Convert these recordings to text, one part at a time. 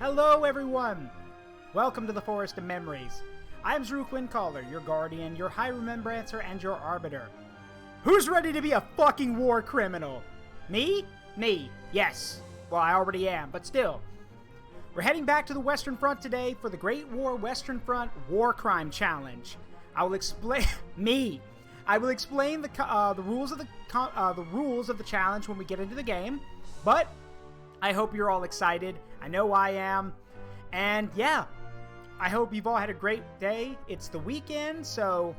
Hello, everyone! Welcome to the Forest of Memories. I'm Zaruk Windcaller, your guardian, your high remembrancer, and your arbiter. Who's ready to be a fucking war criminal? Me? Me. Yes. Well, I already am, but still. We're heading back to the Western Front today for the Great War Western Front War Crime Challenge. I will explain... I will explain the rules of the challenge when we get into the game, but I hope you're all excited. I know I am. And yeah, I hope you've all had a great day. It's the weekend, so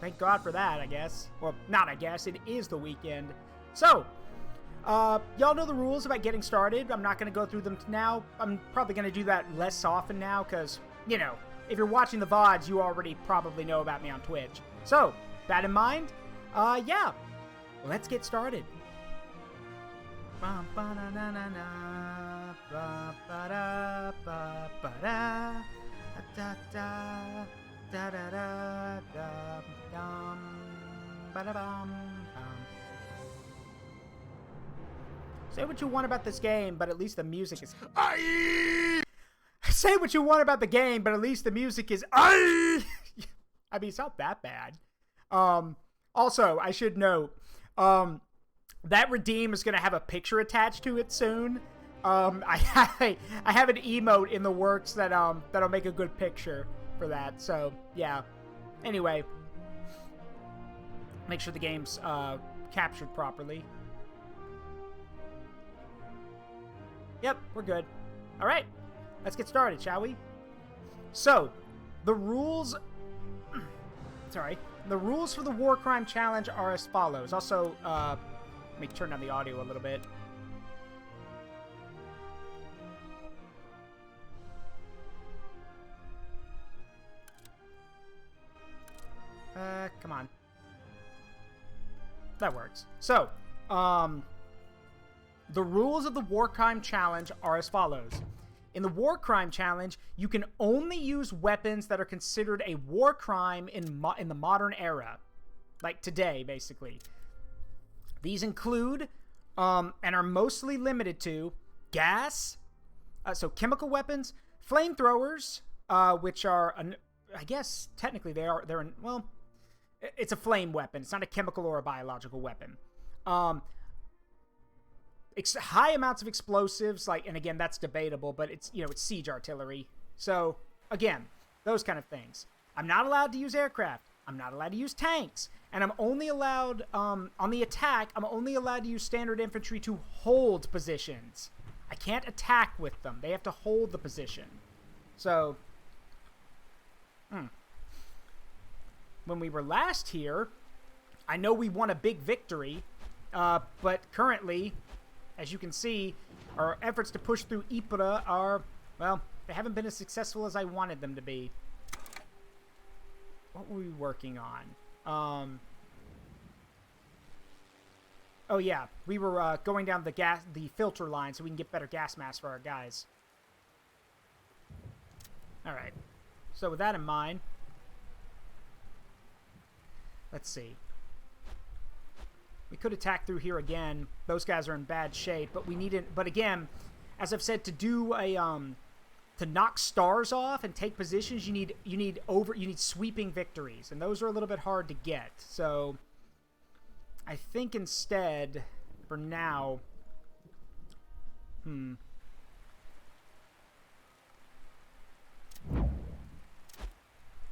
thank God for that, I guess. Well, not I guess, it is the weekend. So, y'all know the rules about getting started. I'm not going to go through them now. I'm probably going to do that less often now because, you know, if you're watching the VODs, you already probably know about me on Twitch. So, that in mind, yeah, let's get started. Say what you want about this game, but at least the music is... Say what you want about the game, but at least the music is... I mean, it's not that bad. Also, I should note, that redeem is going to have a picture attached to it soon. I have an emote in the works that, that'll make a good picture for that. So, yeah. Anyway. Make sure the game's, captured properly. Yep, we're good. Alright. Let's get started, shall we? So, the rules... Sorry. The rules for the War Crime Challenge are as follows. Also, let me turn down the audio a little bit. Come on. That works. So, the rules of the War Crime Challenge are as follows. In the War Crime Challenge, you can only use weapons that are considered a war crime in the modern era. Like today, basically. These include, and are mostly limited to, gas, so chemical weapons, flamethrowers, which are, I guess, technically well, it's a flame weapon. It's not a chemical or a biological weapon. High amounts of explosives, like, and again, that's debatable, but it's, you know, it's siege artillery. So, again, those kind of things. I'm not allowed to use aircraft. I'm not allowed to use tanks. And I'm only allowed, on the attack, I'm only allowed to use standard infantry to hold positions. I can't attack with them. They have to hold the position. So, when we were last here, I know we won a big victory, but currently, as you can see, our efforts to push through Ypres are, well, they haven't been as successful as I wanted them to be. What were we working on? Oh yeah, we were going down the filter line so we can get better gas masks for our guys. Alright, so with that in mind, let's see. We could attack through here again. Those guys are in bad shape, but we need it. But again, as I've said, to do a to knock stars off and take positions, you need sweeping victories, and those are a little bit hard to get. So I think instead, for now,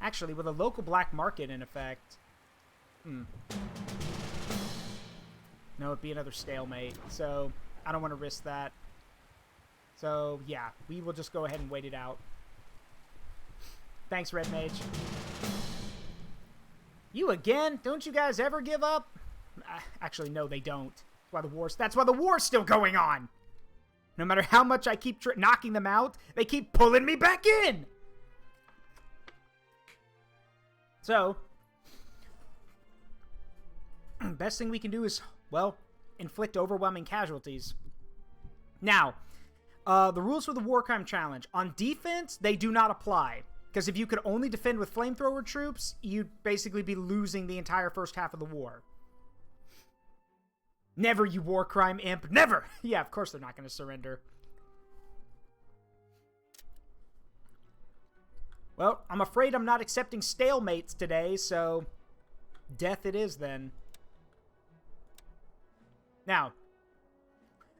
actually, with a local black market in effect, no, it'd be another stalemate, so I don't want to risk that. So, yeah, we will just go ahead and wait it out. Thanks, Red Mage. You again? Don't you guys ever give up? Actually, no, they don't. That's why the war's still going on! No matter how much I keep knocking them out, they keep pulling me back in! So, best thing we can do is, well, inflict overwhelming casualties. Now, the rules for the War Crime Challenge. On defense, they do not apply. Because if you could only defend with flamethrower troops, you'd basically be losing the entire first half of the war. Never, you war crime imp. Never! Yeah, of course they're not going to surrender. Well, I'm afraid I'm not accepting stalemates today, so death it is then. Now,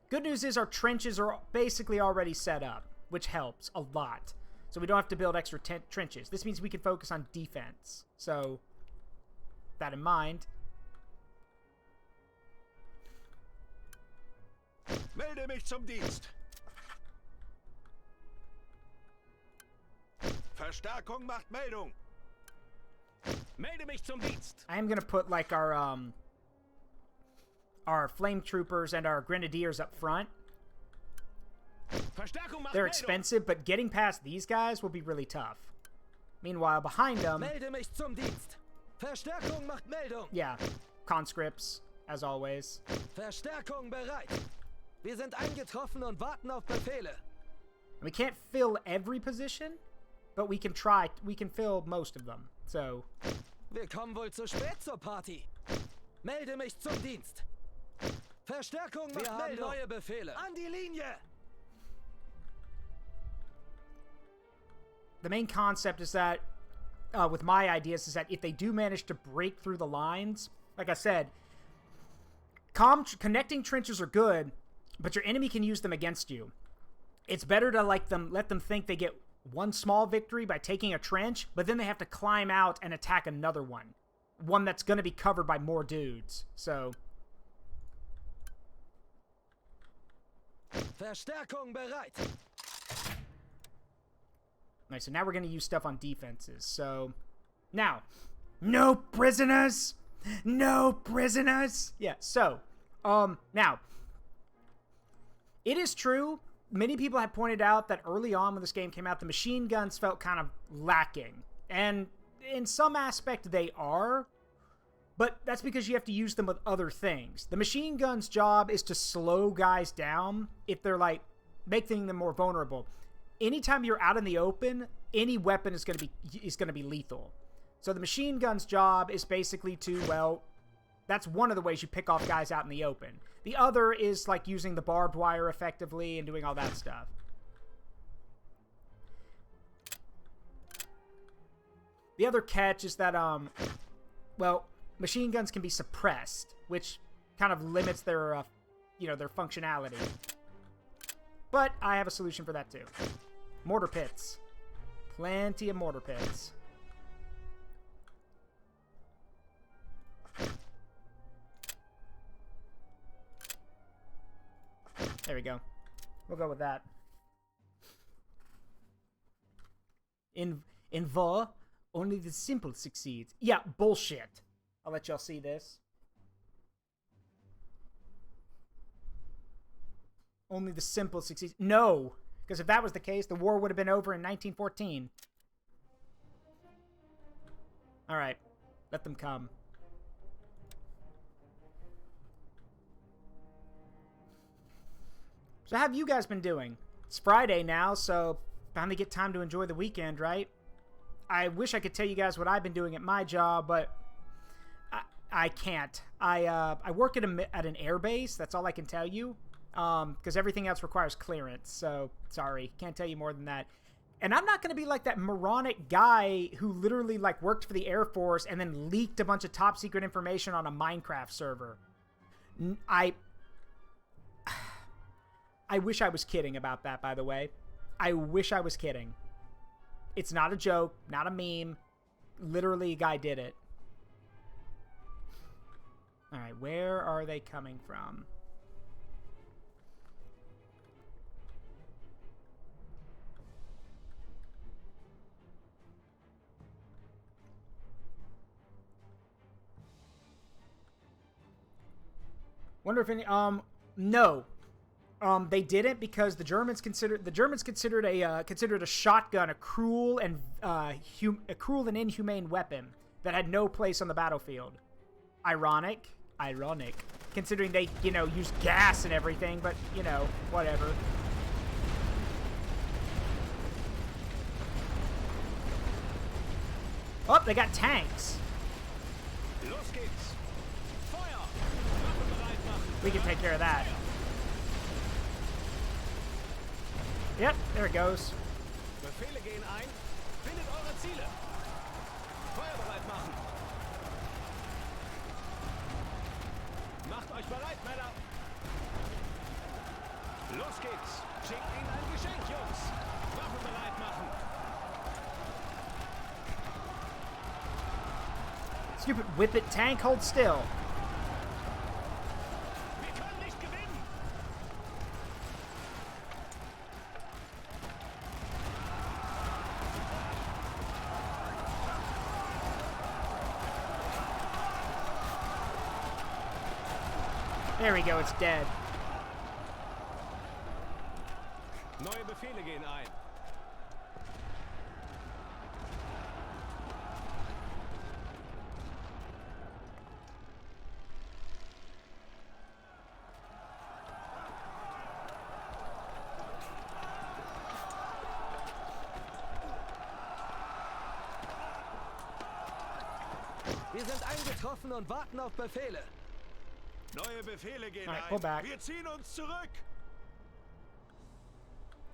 good news is our trenches are basically already set up, which helps a lot. So we don't have to build extra trenches. This means we can focus on defense. So, that in mind. Melde mich zum Dienst. Verstärkung macht Meldung. Melde mich zum Dienst. I am going to put like our flame troopers and our grenadiers up front. Verstärkung macht They're Meldung. expensive, but getting past these guys will be really tough. Meanwhile, behind them, Melde mich zum Dienst. Verstärkung macht Meldung. yeah, conscripts, as always. Verstärkung bereit. Wir sind eingetroffen und warten auf Befehle. We can't fill every position, but we can try. We can fill most of them. So, Wir kommen wohl zu spät zur Party. Melde mich zum Dienst. Verstärkung macht Meldung. Wir haben neue Befehle. An die Linie. the main concept is that, with my ideas, is that if they do manage to break through the lines, like I said, connecting trenches are good, but your enemy can use them against you. It's better to let them think they get one small victory by taking a trench, but then they have to climb out and attack another one that's going to be covered by more dudes. So, Verstärkung bereit. Alright, so now we're going to use stuff on defenses. So, now, no prisoners! No prisoners! Yeah, so, now, it is true, many people have pointed out that early on when this game came out, the machine guns felt kind of lacking. And in some aspect, they are, but that's because you have to use them with other things. The machine gun's job is to slow guys down if they're, like, making them more vulnerable. Anytime you're out in the open, any weapon is going to be lethal. So the machine gun's job is basically to, well, that's one of the ways you pick off guys out in the open. The other is like using the barbed wire effectively and doing all that stuff. The other catch is that, well, machine guns can be suppressed, which kind of limits their, their functionality. But I have a solution for that too. Mortar pits. Plenty of mortar pits. There we go. We'll go with that. In war, only the simple succeeds. Yeah, bullshit. I'll let y'all see this. Only the simple succeeds. No, because if that was the case, the war would have been over in 1914. All right, let them come. So how have you guys been doing? It's Friday now, so finally get time to enjoy the weekend, right? I wish I could tell you guys what I've been doing at my job, but I can't. I work at an air base. That's all I can tell you. Because everything else requires clearance, so sorry, can't tell you more than that. And I'm not going to be like that moronic guy who literally like worked for the Air Force and then leaked a bunch of top secret information on a Minecraft server. I wish I was kidding about that, by the way. I wish I was kidding. It's not a joke, not a meme. Literally, a guy did it. Alright, where are they coming from? Wonder if any, no. They didn't because the Germans considered a shotgun a cruel and inhumane weapon that had no place on the battlefield. Ironic, considering they, use gas and everything, but, whatever. Oh, they got tanks. Los geht's. Feuer. We can take care of that. Yep, there it goes. Befehle gehen ein. Bindet eure eure Ziele. Feuer bereit machen. Macht euch bereit, Männer. Los geht's. Schickt ihnen ein Geschenk, Jungs. Waffen bereit machen. Stupid whippet tank, hold still. Wir können nicht gewinnen. There we go, it's dead. Neue Befehle gehen ein. Wir sind eingetroffen und warten auf Befehle. Neue Befehle gehen Alright, ein. pull back. Wir ziehen uns zurück.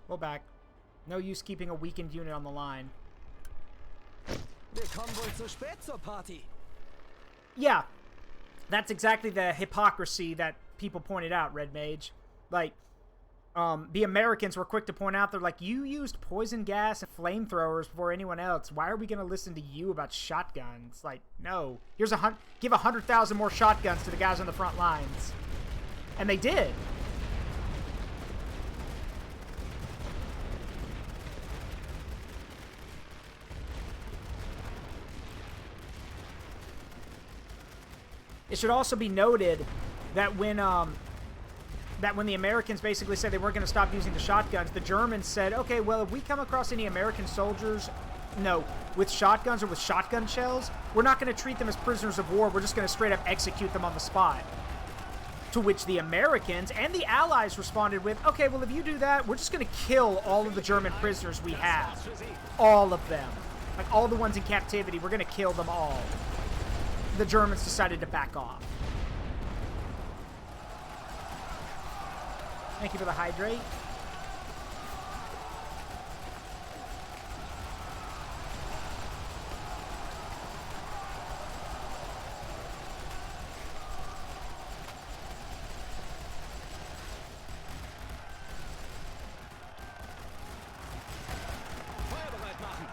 Pull back. No use keeping a weakened unit on the line. Wir kommen wohl zu spät zur Party. Yeah, that's exactly the hypocrisy that people pointed out, Red Mage. Like, the Americans were quick to point out, they're like, you used poison gas and flamethrowers before anyone else. Why are we going to listen to you about shotguns? Like, no. Here's give 100,000 more shotguns to the guys on the front lines. And they did. It should also be noted that when the Americans basically said they weren't going to stop using the shotguns, the Germans said, okay, well, if we come across any American soldiers, with shotguns or with shotgun shells, we're not going to treat them as prisoners of war. We're just going to straight up execute them on the spot. To which the Americans and the Allies responded with, okay, well, if you do that, we're just going to kill all of the German prisoners we have. All of them. Like, all the ones in captivity, we're going to kill them all. The Germans decided to back off. Thank you for the hydrate. Feuer bereit machen.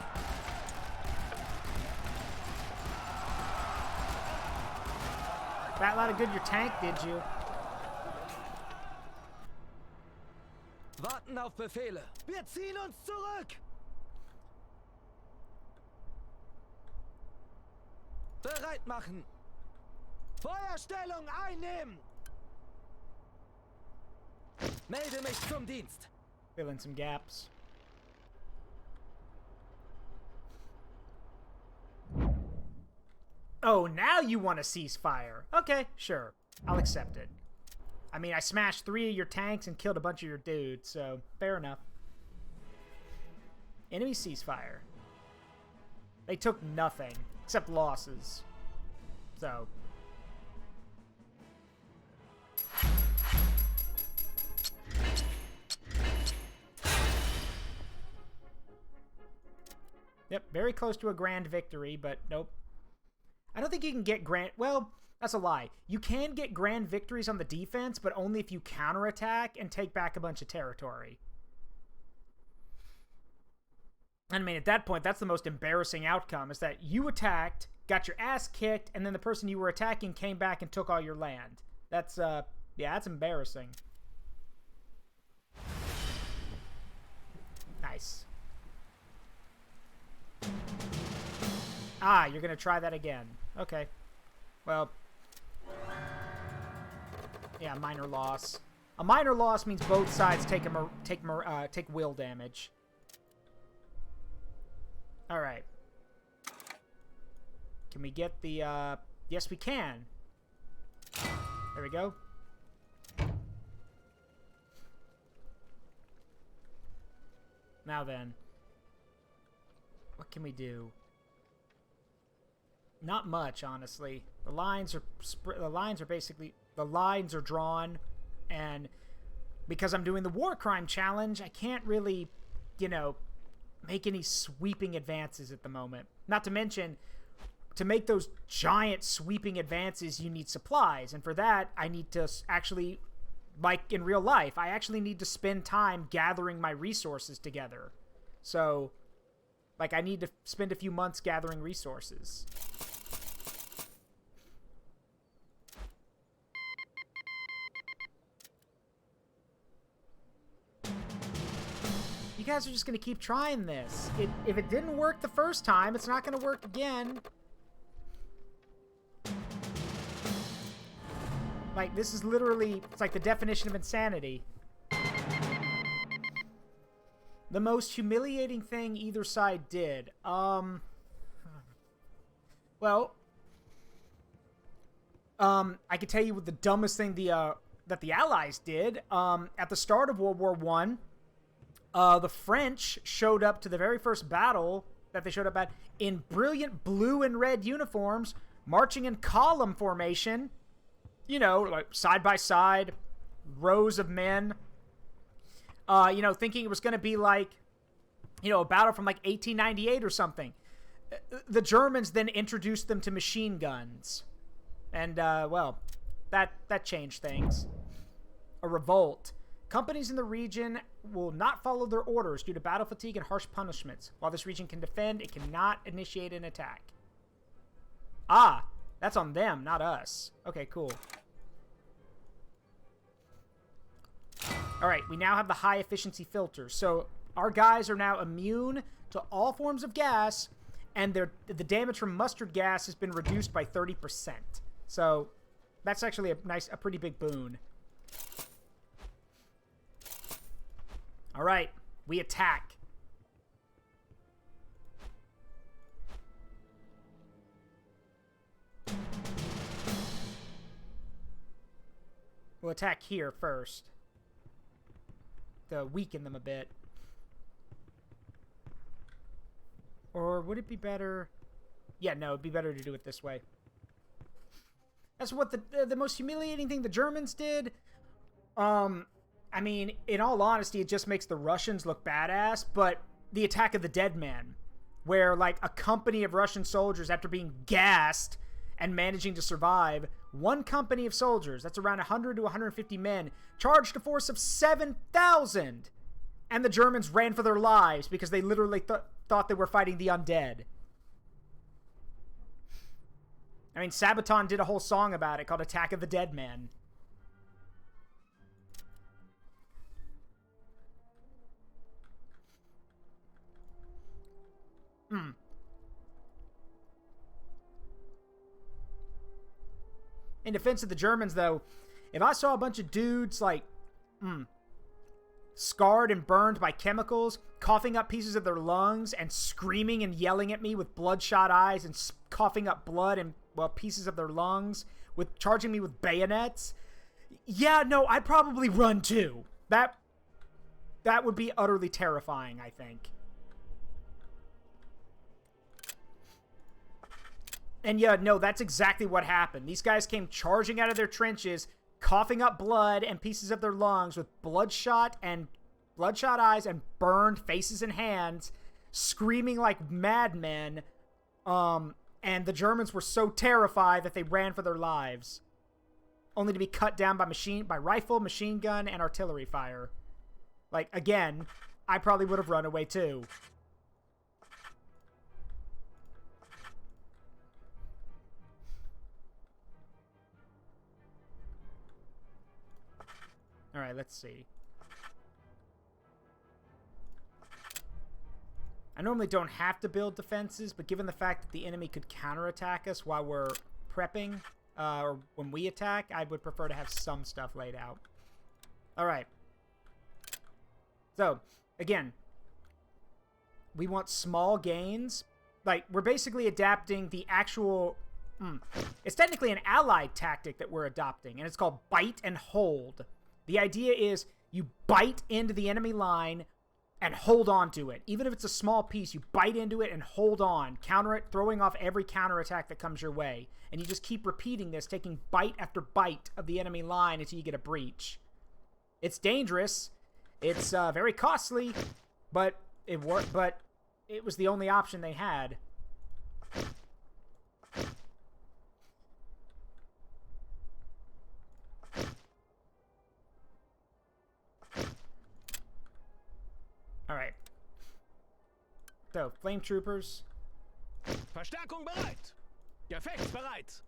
That lot of good your tank, did you? Warten auf Befehle. Wir ziehen uns zurück. Bereit machen. Feuerstellung einnehmen. Melde mich zum Dienst. Fill in some gaps. Oh, now you want a ceasefire. Okay, sure. I'll accept it. I mean, I smashed 3 of your tanks and killed a bunch of your dudes, so fair enough. Enemy ceasefire. They took nothing, except losses. So. Yep, very close to a grand victory, but nope. I don't think you can get grand... Well, that's a lie. You can get grand victories on the defense, but only if you counterattack and take back a bunch of territory. I mean, at that point, that's the most embarrassing outcome, is that you attacked, got your ass kicked, and then the person you were attacking came back and took all your land. That's, yeah, that's embarrassing. Nice. Ah, you're gonna try that again. Okay. Well. Yeah, minor loss. A minor loss means both sides take will damage. All right. Can we get the? Yes, we can. There we go. Now then, what can we do? Not much, honestly. The lines are drawn, and because I'm doing the war crime challenge, I can't really, you know, make any sweeping advances at the moment. Not to mention, to make those giant sweeping advances, you need supplies. And for that, I need to actually, like in real life, I actually need to spend time gathering my resources together. So, like, I need to spend a few months gathering resources. You guys are just going to keep trying this. If it didn't work the first time, it's not going to work again. Like, this is literally, it's like the definition of insanity. The most humiliating thing either side did. Well, I could tell you what the dumbest thing that the Allies did. At the start of World War I, the French showed up to the very first battle that they showed up at in brilliant blue and red uniforms, marching in column formation. You know, like side by side, rows of men. You know, thinking it was going to be like, you know, a battle from like 1898 or something. The Germans then introduced them to machine guns. And, well, that changed things. A revolt. Companies in the region will not follow their orders due to battle fatigue and harsh punishments. While this region can defend, it cannot initiate an attack. Ah, that's on them, not us. Okay, cool. Alright, we now have the high efficiency filters. So our guys are now immune to all forms of gas, and the damage from mustard gas has been reduced by 30%. So that's actually a pretty big boon. Alright, we attack. We'll attack here first to weaken them a bit. Or would it be better? Yeah, no, it'd be better to do it this way. That's what the most humiliating thing the Germans did. I mean, in all honesty, it just makes the Russians look badass, but the attack of the Dead Man, where like a company of Russian soldiers, after being gassed and managing to survive, one company of soldiers, that's around 100 to 150 men, charged a force of 7,000. And the Germans ran for their lives because they literally thought they were fighting the undead. I mean, Sabaton did a whole song about it called Attack of the Dead Man. In defense of the Germans, though, if I saw a bunch of dudes, like, scarred and burned by chemicals, coughing up pieces of their lungs, and screaming and yelling at me with bloodshot eyes, and coughing up blood and, well, pieces of their lungs, with charging me with bayonets, yeah, no, I'd probably run too. That would be utterly terrifying, I think. And yeah, no, that's exactly what happened. These guys came charging out of their trenches, coughing up blood and pieces of their lungs with bloodshot eyes and burned faces and hands, screaming like madmen. And the Germans were so terrified that they ran for their lives, only to be cut down by rifle, machine gun, and artillery fire. Like, again, I probably would have run away too. Alright, let's see. I normally don't have to build defenses, but given the fact that the enemy could counterattack us while we're prepping, or when we attack, I would prefer to have some stuff laid out. Alright. So, again, we want small gains. Like, we're basically adapting the actual... It's technically an allied tactic that we're adopting, and it's called bite and hold. The idea is you bite into the enemy line and hold on to it. Even if it's a small piece, you bite into it and hold on. Counter it, throwing off every counterattack that comes your way. And you just keep repeating this, taking bite after bite of the enemy line until you get a breach. It's dangerous. It's very costly, but it works. But it was the only option they had. Alright. So, flame troopers. Verstärkung bereit. Gefechtsbereit.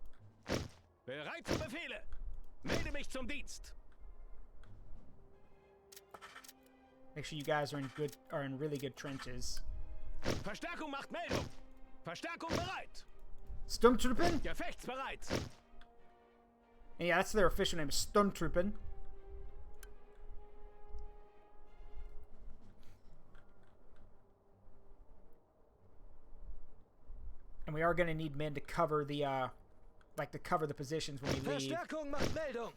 Bereit für Befehle. Melde mich zum Dienst. Make sure you guys are in really good trenches. Verstärkung macht Meldung. Verstärkung bereit. Sturmtruppen? Gefechtsbereit. And yeah, that's their official name, Sturmtruppen. And we are going to need men to cover the, to cover the positions when we leave. Verstärkung macht Meldung.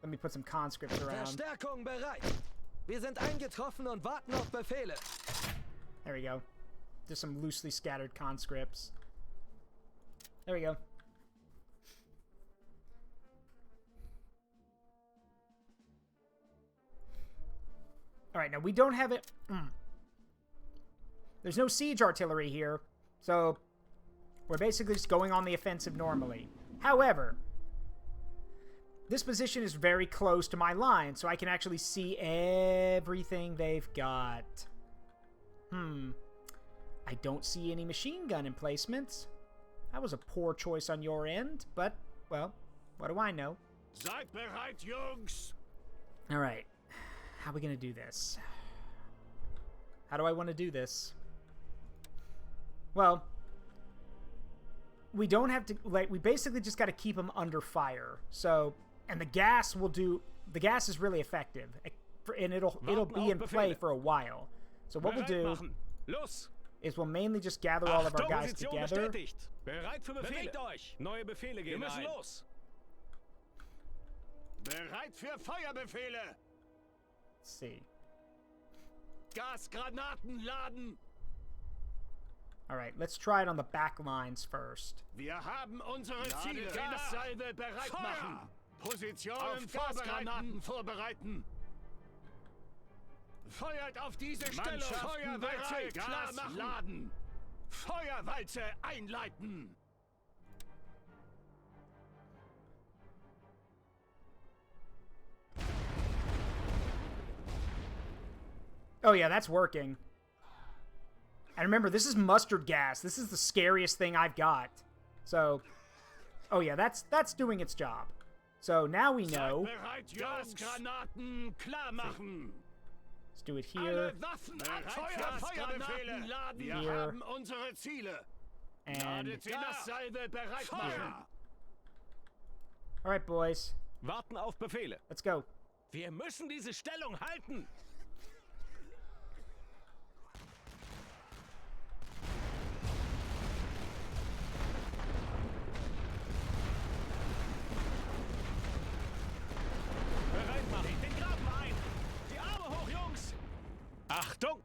Let me put some conscripts around. Verstärkung bereit. Wir sind eingetroffen und warten auf Befehle. There we go. Just some loosely scattered conscripts. There we go. Alright, now we don't have it... There's no siege artillery here, so we're basically just going on the offensive normally. However, this position is very close to my line, so I can actually see everything they've got. I don't see any machine gun emplacements. That was a poor choice on your end, but, well, what do I know? Seid bereit, Jungs. Alright. How are we going to do this? How do I want to do this? Well, we don't have to, like, we basically just got to keep them under fire. So, and the gas will do, the gas is really effective, and it'll be in play for a while. So what we'll do is we'll mainly just gather all of our guys together. Bereit für Befehle. Bewegt euch. Neue Befehle gehen ein. Wir müssen los. Bereit für Feuerbefehle. Let's see. Gasgranaten laden. All right, let's try it on the back lines first. Wir haben unsere Ziele. Gassalve bereit machen. Positionen Gasgranaten vorbereiten. Feuert auf diese Stelle. Feuerwalze klar machen. Laden. Feuerwalze einleiten. Oh yeah, that's working. And remember, this is mustard gas. This is the scariest thing I've got. So, oh yeah, that's doing its job. So now we know. Gasgranaten klar machen. Let's do it here. Wir haben unsere Ziele. And Gassalve bereit machen. All right, boys. Warten auf Befehle. Let's go. Wir müssen diese Stellung halten. Achtung!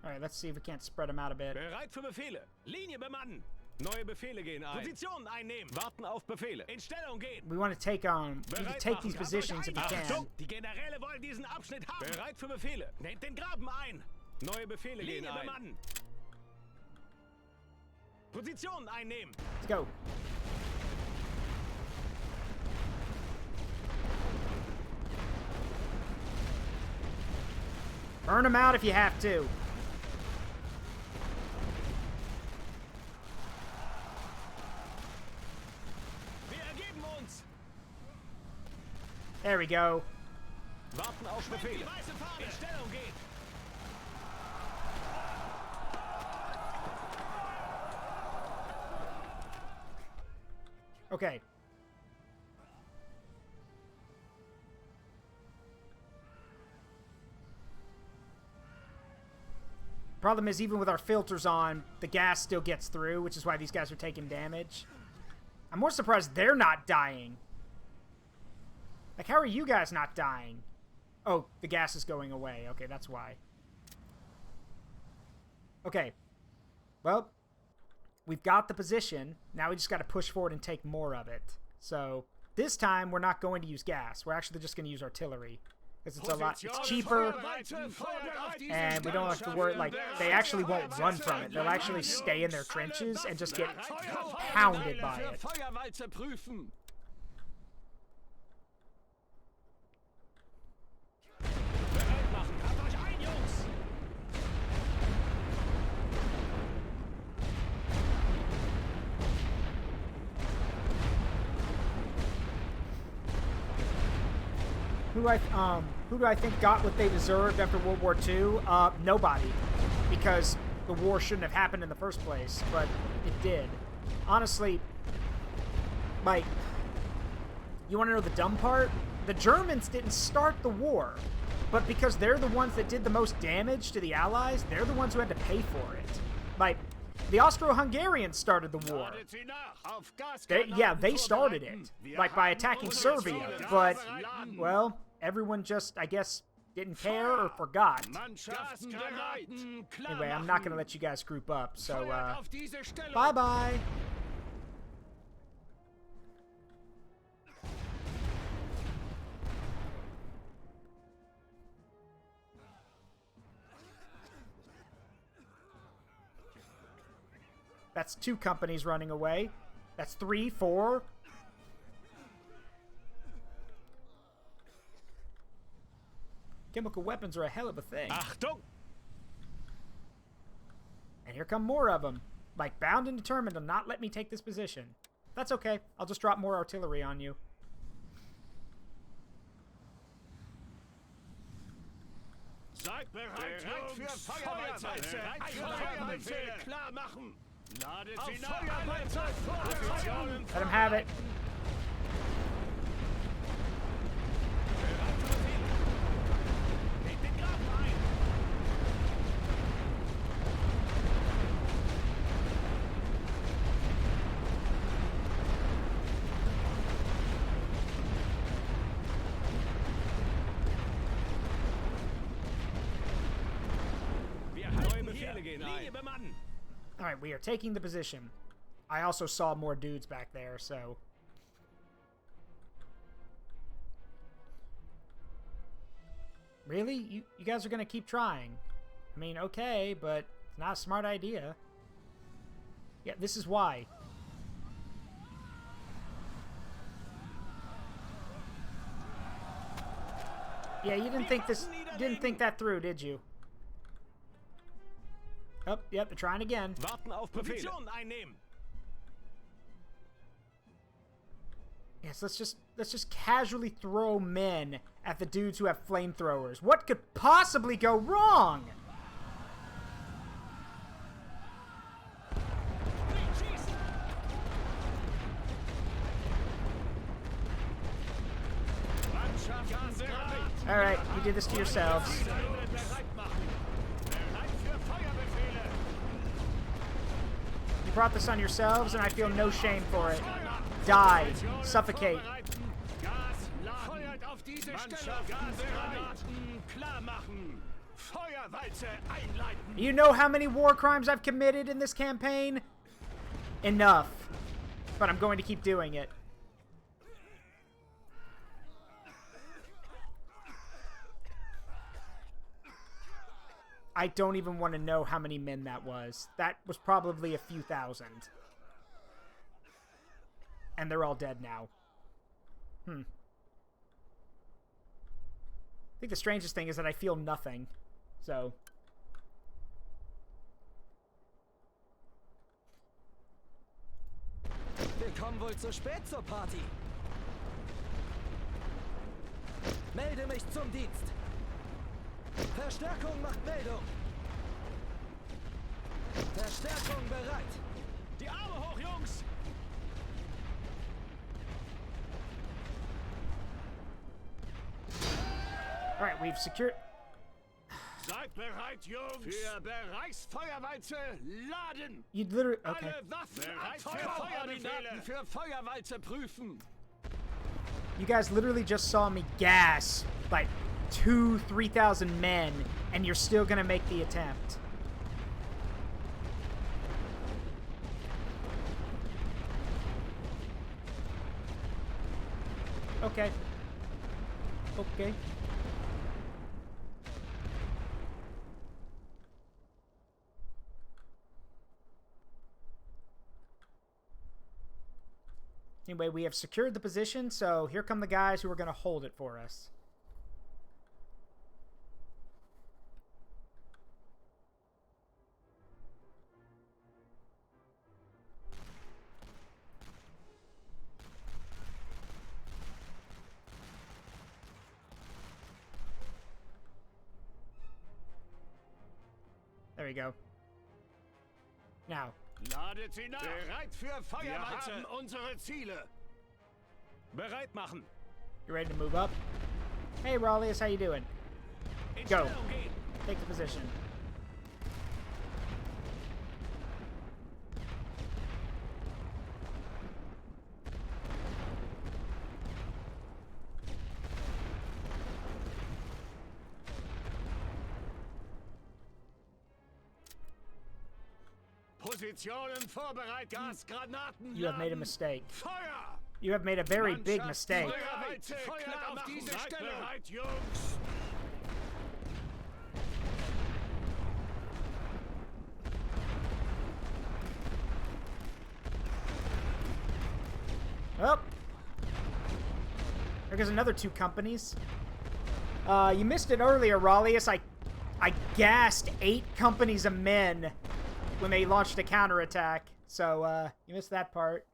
Alright, let's see if we can't spread them out a bit. Bereit für Befehle. Linie bemannen. Neue Befehle gehen ein. Position einnehmen. Warten auf Befehle. In Stellung gehen. We want to take these positions if we can. Achtung! Die Generäle wollen diesen Abschnitt haben. Bereit für Befehle. Nehmt den Graben ein. Neue Befehle gehen ein. Linie bemannen. Position einnehmen. Let's go. Burn them out if you have to. Wir ergeben uns. There we go. Warten auf Befehle. In Stellung gehen. Okay. Problem is, even with our filters on, the gas still gets through, which is why these guys are taking damage. I'm more surprised they're not dying. Like, how are you guys not dying? Oh, the gas is going away. Okay, that's why. Okay. Well, we've got the position. Now we just got to push forward and take more of it. So, this time, we're not going to use gas. We're actually just going to use artillery. Because it's cheaper, and we don't have to worry, like, they actually won't run from it. They'll actually stay in their trenches and just get pounded by it. Who do I think got what they deserved after World War II? Nobody. Because the war shouldn't have happened in the first place, but it did. Honestly, like, you want to know the dumb part? The Germans didn't start the war, but because they're the ones that did the most damage to the Allies, they're the ones who had to pay for it. Like, the Austro-Hungarians started the war. They started it, like, by attacking Serbia, but, well, everyone just, I guess, didn't care or forgot. Anyway, I'm not going to let you guys group up, so, bye-bye. That's 2 companies running away. That's 3, 4. Chemical weapons are a hell of a thing. Achtung! And here come more of them. Like, bound and determined to not let me take this position. That's okay. I'll just drop more artillery on you. Seid bereit für Feuerwalze! Feuerwalze klar machen! Ladet sie nach! Let him have it. Alright, we are taking the position. I also saw more dudes back there, so... Really? You guys are gonna keep trying? I mean, okay, but it's not a smart idea. Yeah, this is why. Yeah, you didn't think that through, did you? Oh, yep, they're trying again. Warten auf Position einnehmen. Yes, let's just casually throw men at the dudes who have flamethrowers. What could possibly go wrong? All right, you did this to yourselves. You brought this on yourselves, and I feel no shame for it. Die. Suffocate. You know how many war crimes I've committed in this campaign? Enough. But I'm going to keep doing it. I don't even want to know how many men that was. That was probably a few thousand. And they're all dead now. I think the strangest thing is that I feel nothing. So... Wir kommen wohl zu spät zur Party. Melde mich zum Dienst. Verstärkung macht Meldung. Verstärkung bereit. Die Arme hoch, Jungs! All right, we've secured... Seid bereit, Jungs! Für Bereichsfeuerwalze laden! You literally... Okay. Alle Waffen bereit für Feuerkoordinaten für Feuerwalze prüfen! You guys literally just saw me gas like 2,000-3,000 men, and you're still gonna make the attempt. Okay. Okay. Anyway, we have secured the position, so here come the guys who are going to hold it for us. There we go. Now. Ladet sie nach. Bereit für Feuerweite. Wir haben unsere Ziele. Bereit machen. You ready to move up? Hey, Raleigh, how you doing? Go. Take the position. Positionen vorbereitet. Gasgranaten. You have made a mistake. Feuer! You have made a very big mistake. Feuer auf diese Stelle. Bereit, Jungs. Oh. There goes another 2 companies. You missed it earlier, Raleigh. I gassed 8 companies of men when they launched a counterattack. So, you missed that part.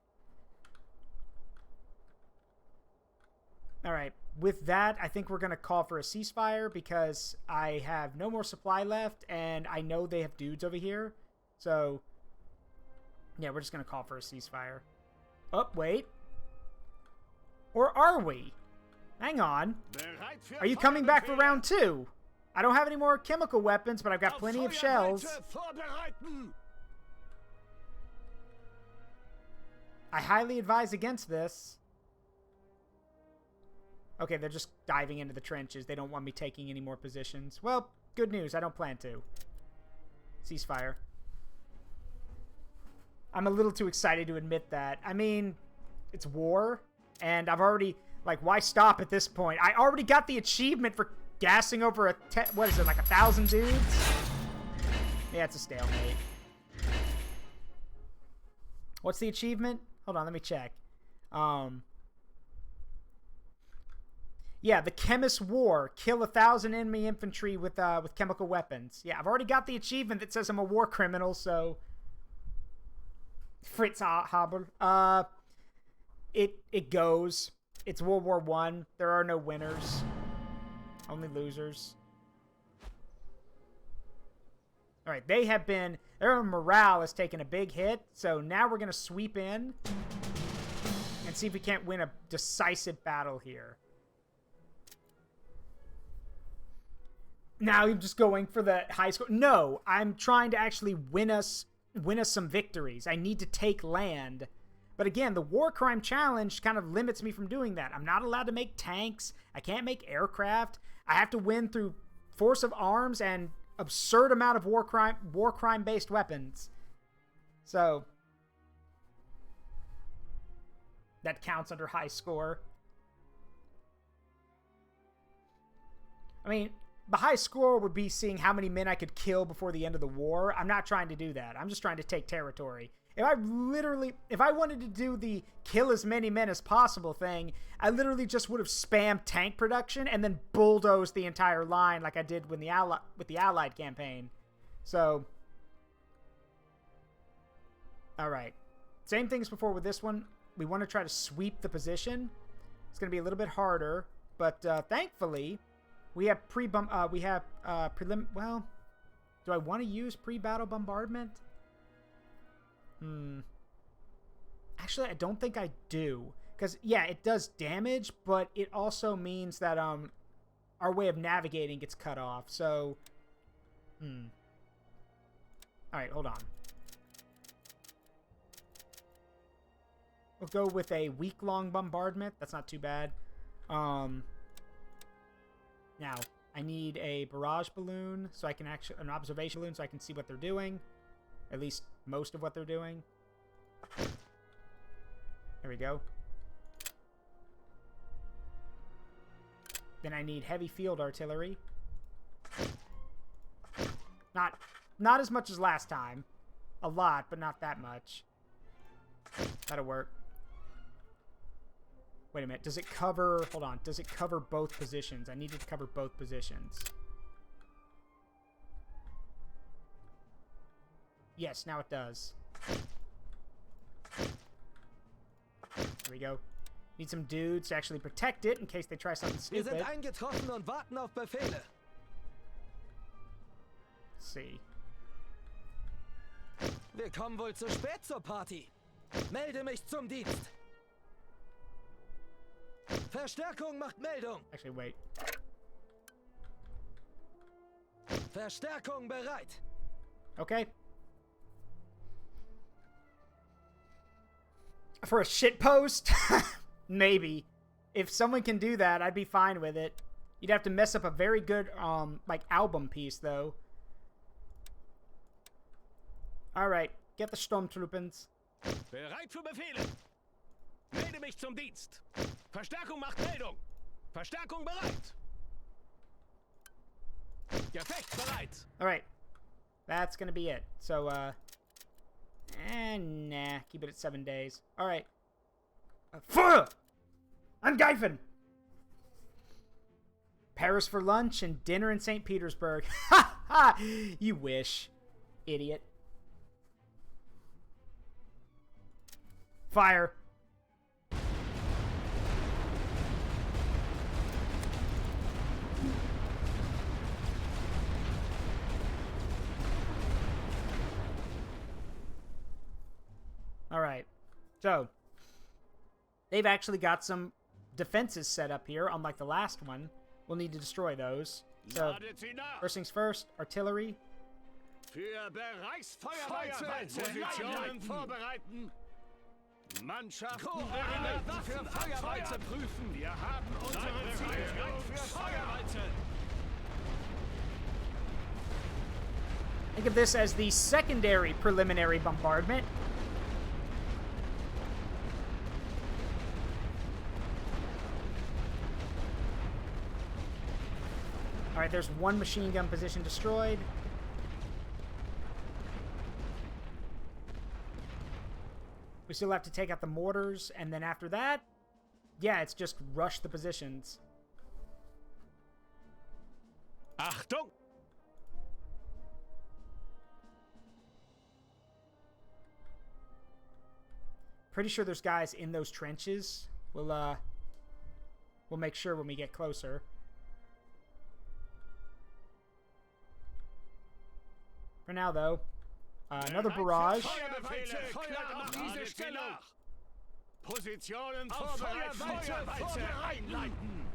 Alright, with that, I think we're going to call for a ceasefire because I have no more supply left, and I know they have dudes over here. So, yeah, we're just going to call for a ceasefire. Oh, wait. Or are we? Hang on. Are you coming back for round 2? I don't have any more chemical weapons, but I've got plenty of shells. I highly advise against this. Okay, they're just diving into the trenches. They don't want me taking any more positions. Well, good news. I don't plan to. Ceasefire. I'm a little too excited to admit that. I mean, it's war, and I've already... Like, why stop at this point? I already got the achievement for gassing over a... What is it, like 1,000 dudes? Yeah, it's a stalemate. What's the achievement? Hold on, let me check. Yeah, the Chemist War. Kill 1,000 enemy infantry with chemical weapons. Yeah, I've already got the achievement that says I'm a war criminal, so... Fritz Haber. It goes. It's World War I. There are no winners. Only losers. Alright, their morale has taken a big hit, so now we're going to sweep in and see if we can't win a decisive battle here. Now I'm just going for the high score. No, I'm trying to actually win us some victories. I need to take land. But again, the war crime challenge kind of limits me from doing that. I'm not allowed to make tanks. I can't make aircraft. I have to win through force of arms and absurd amount of war crime based weapons. So that counts under high score. I mean, the high score would be seeing how many men I could kill before the end of the war. I'm not trying to do that. I'm just trying to take territory. If I wanted to do the kill as many men as possible thing, I literally just would have spammed tank production and then bulldozed the entire line like I did with the Allied campaign. So, alright. Same things before with this one. We want to try to sweep the position. It's going to be a little bit harder, but thankfully, we have well, do I want to use pre-battle bombardment? Actually, I don't think I do. Because, yeah, it does damage, but it also means that our way of navigating gets cut off. So, Alright, hold on. We'll go with a week-long bombardment. That's not too bad. Now, I need a barrage balloon, so I can an observation balloon, so I can see what they're doing. At least most of what they're doing. There we go. Then I need heavy field artillery. Not as much as last time. A lot, but not that much. That'll work. Wait a minute. Does it cover... Hold on. Does it cover both positions? I need it to cover both positions. Yes, now it does. There we go. Need some dudes to actually protect it in case they try something Wir stupid. sind eingetroffen und warten auf Befehle. Let's see. Wir kommen wohl zu spät zur Party. Melde mich zum Dienst. Verstärkung macht Meldung. Actually, wait. Verstärkung bereit. Okay. For a shit post? Maybe. If someone can do that, I'd be fine with it. You'd have to mess up a very good, like, album piece, though. Alright, get the Sturmtruppens. Bereit für Befehle. Melde mich zum Dienst. Verstärkung macht Meldung. Verstärkung bereit. Gefecht bereit. Alright. That's gonna be it. So, nah. Keep it at 7 days. Alright. Feuer! Angreifen! Paris for lunch and dinner in St. Petersburg. Ha ha! You wish. Idiot. Fire. Alright. So, they've actually got some defenses set up here, unlike the last one. We'll need to destroy those. So, first things first, artillery. Für Bereichsfeuerweite. Positionen vorbereiten. Mannschaften bereit für Feuerweite prüfen. Wir haben unsere Ziele für Feuerweite. Think of this as the secondary preliminary bombardment. Alright, there's one machine gun position destroyed. We still have to take out the mortars, and then after that, yeah, it's just rush the positions. Achtung! Pretty sure there's guys in those trenches. We'll make sure when we get closer. For now, though, another barrage. Positionen vorbereiten. Einleiten.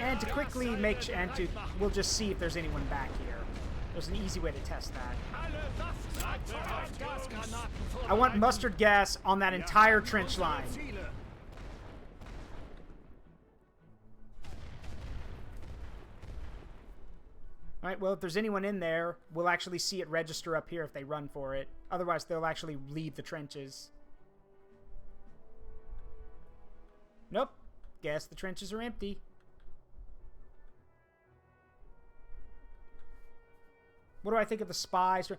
And to quickly we'll just see if there's anyone back here. There's an easy way to test that. I want mustard gas on that entire trench line. Alright, well, if there's anyone in there, we'll actually see it register up here if they run for it. Otherwise, they'll actually leave the trenches. Nope. Guess the trenches are empty. What do I think of the spies?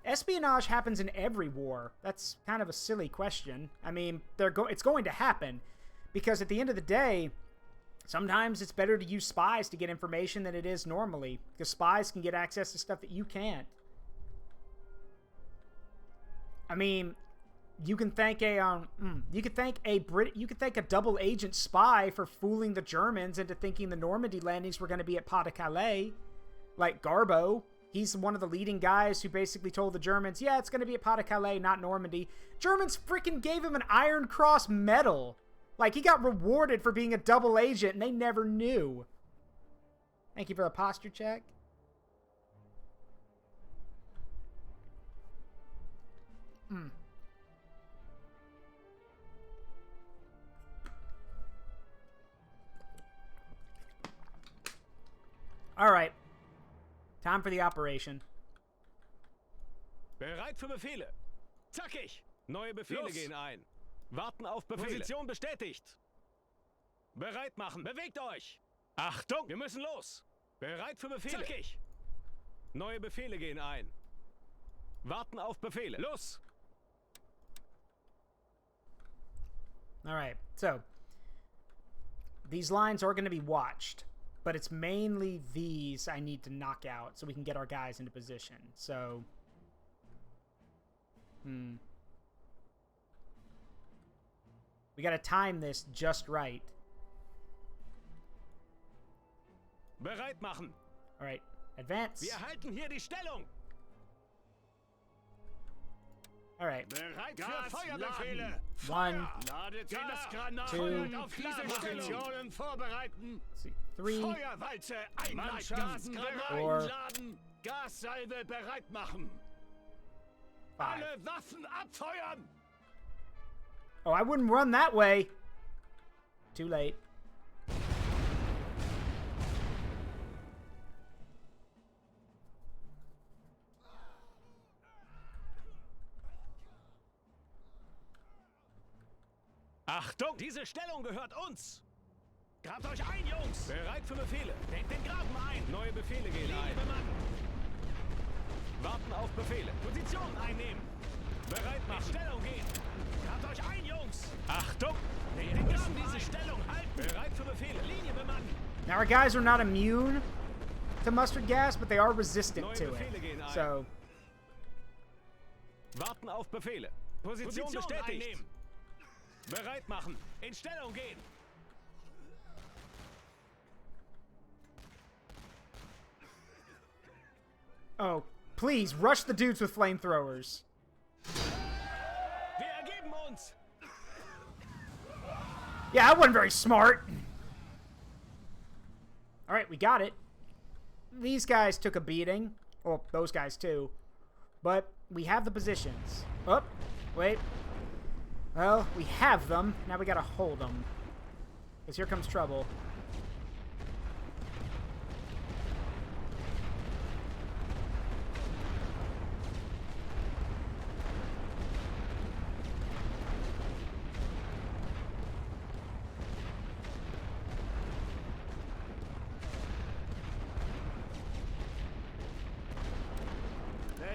Espionage happens in every war. That's kind of a silly question. I mean, it's going to happen. Because at the end of the day, sometimes it's better to use spies to get information than it is normally. Because spies can get access to stuff that you can't. I mean, you can thank a double agent spy for fooling the Germans into thinking the Normandy landings were going to be at Pas de Calais, like Garbo. He's one of the leading guys who basically told the Germans, yeah, it's going to be at Pas de Calais, not Normandy. Germans freaking gave him an Iron Cross medal. Like, he got rewarded for being a double agent, and they never knew. Thank you for the posture check. Alright. Time for the operation. Bereit für Befehle. Zackig. Neue Befehle gehen ein. Warten auf Befehle. Position bestätigt. Bereit machen. Bewegt euch. Achtung. Wir müssen los. Bereit für Befehle. Zackig. Neue Befehle gehen ein. Warten auf Befehle. Los! All right, so these lines are going to be watched, but it's mainly these I need to knock out so we can get our guys into position. So, we got to time this just right. Bereit machen. All right, advance. Wir halten hier die Stellung. All right. Bereit für Feuerbefehle. One, Ladet Gasgranaten two, und auf diese Positionen vorbereiten. let's see, 3, Feuerwalze einleiten. Gasgranaten Four. laden. Gassalve bereit machen. 5. Alle Waffen abfeuern. Oh, I wouldn't run that way. Too late. Achtung, diese Stellung gehört uns. Grabt euch ein, Jungs. Bereit für Befehle. Denkt den Graben ein. Neue Befehle gehen ein. Bemannen. Warten auf Befehle. Position einnehmen. Bereit machen. In Stellung gehen. Grabt euch ein, Jungs. Achtung. Denkt den Graben diese Stellung halten. Bereit für Befehle. Linie bemannen. Now our guys are not immune to mustard gas, but they are resistant Neue to Befehle it. gehen ein. So, Warten auf Befehle. Position bestätigt. Einnehmen. Bereit machen. In Stellung gehen. oh, please rush the dudes with flamethrowers. Wir ergeben uns. Yeah, that wasn't very smart. All right, we got it. These guys took a beating. Well, those guys too. But we have the positions. Oh, wait. Well, we have them. Now we gotta hold them. Because here comes trouble.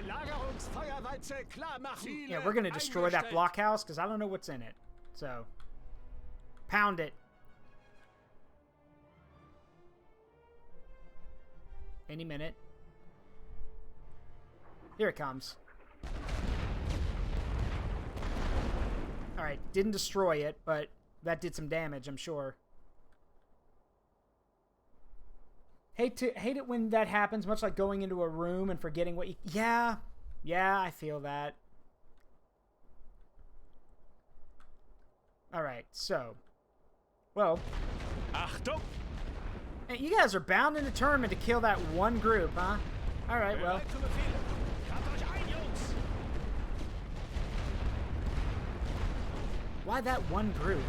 Belagerungsfeuerwalze klar machen. Yeah, we're gonna destroy that blockhouse because I don't know what's in it. So, pound it. Any minute. Here it comes. Alright, didn't destroy it, but that did some damage, I'm sure. Hate it when that happens, much like going into a room and forgetting what you... Yeah, I feel that. Alright, so... Well... Achtung! Hey, you guys are bound and determined to kill that one group, huh? Alright, well... Bereit für Befehle. Grabt euch ein, Jungs. Why that one group?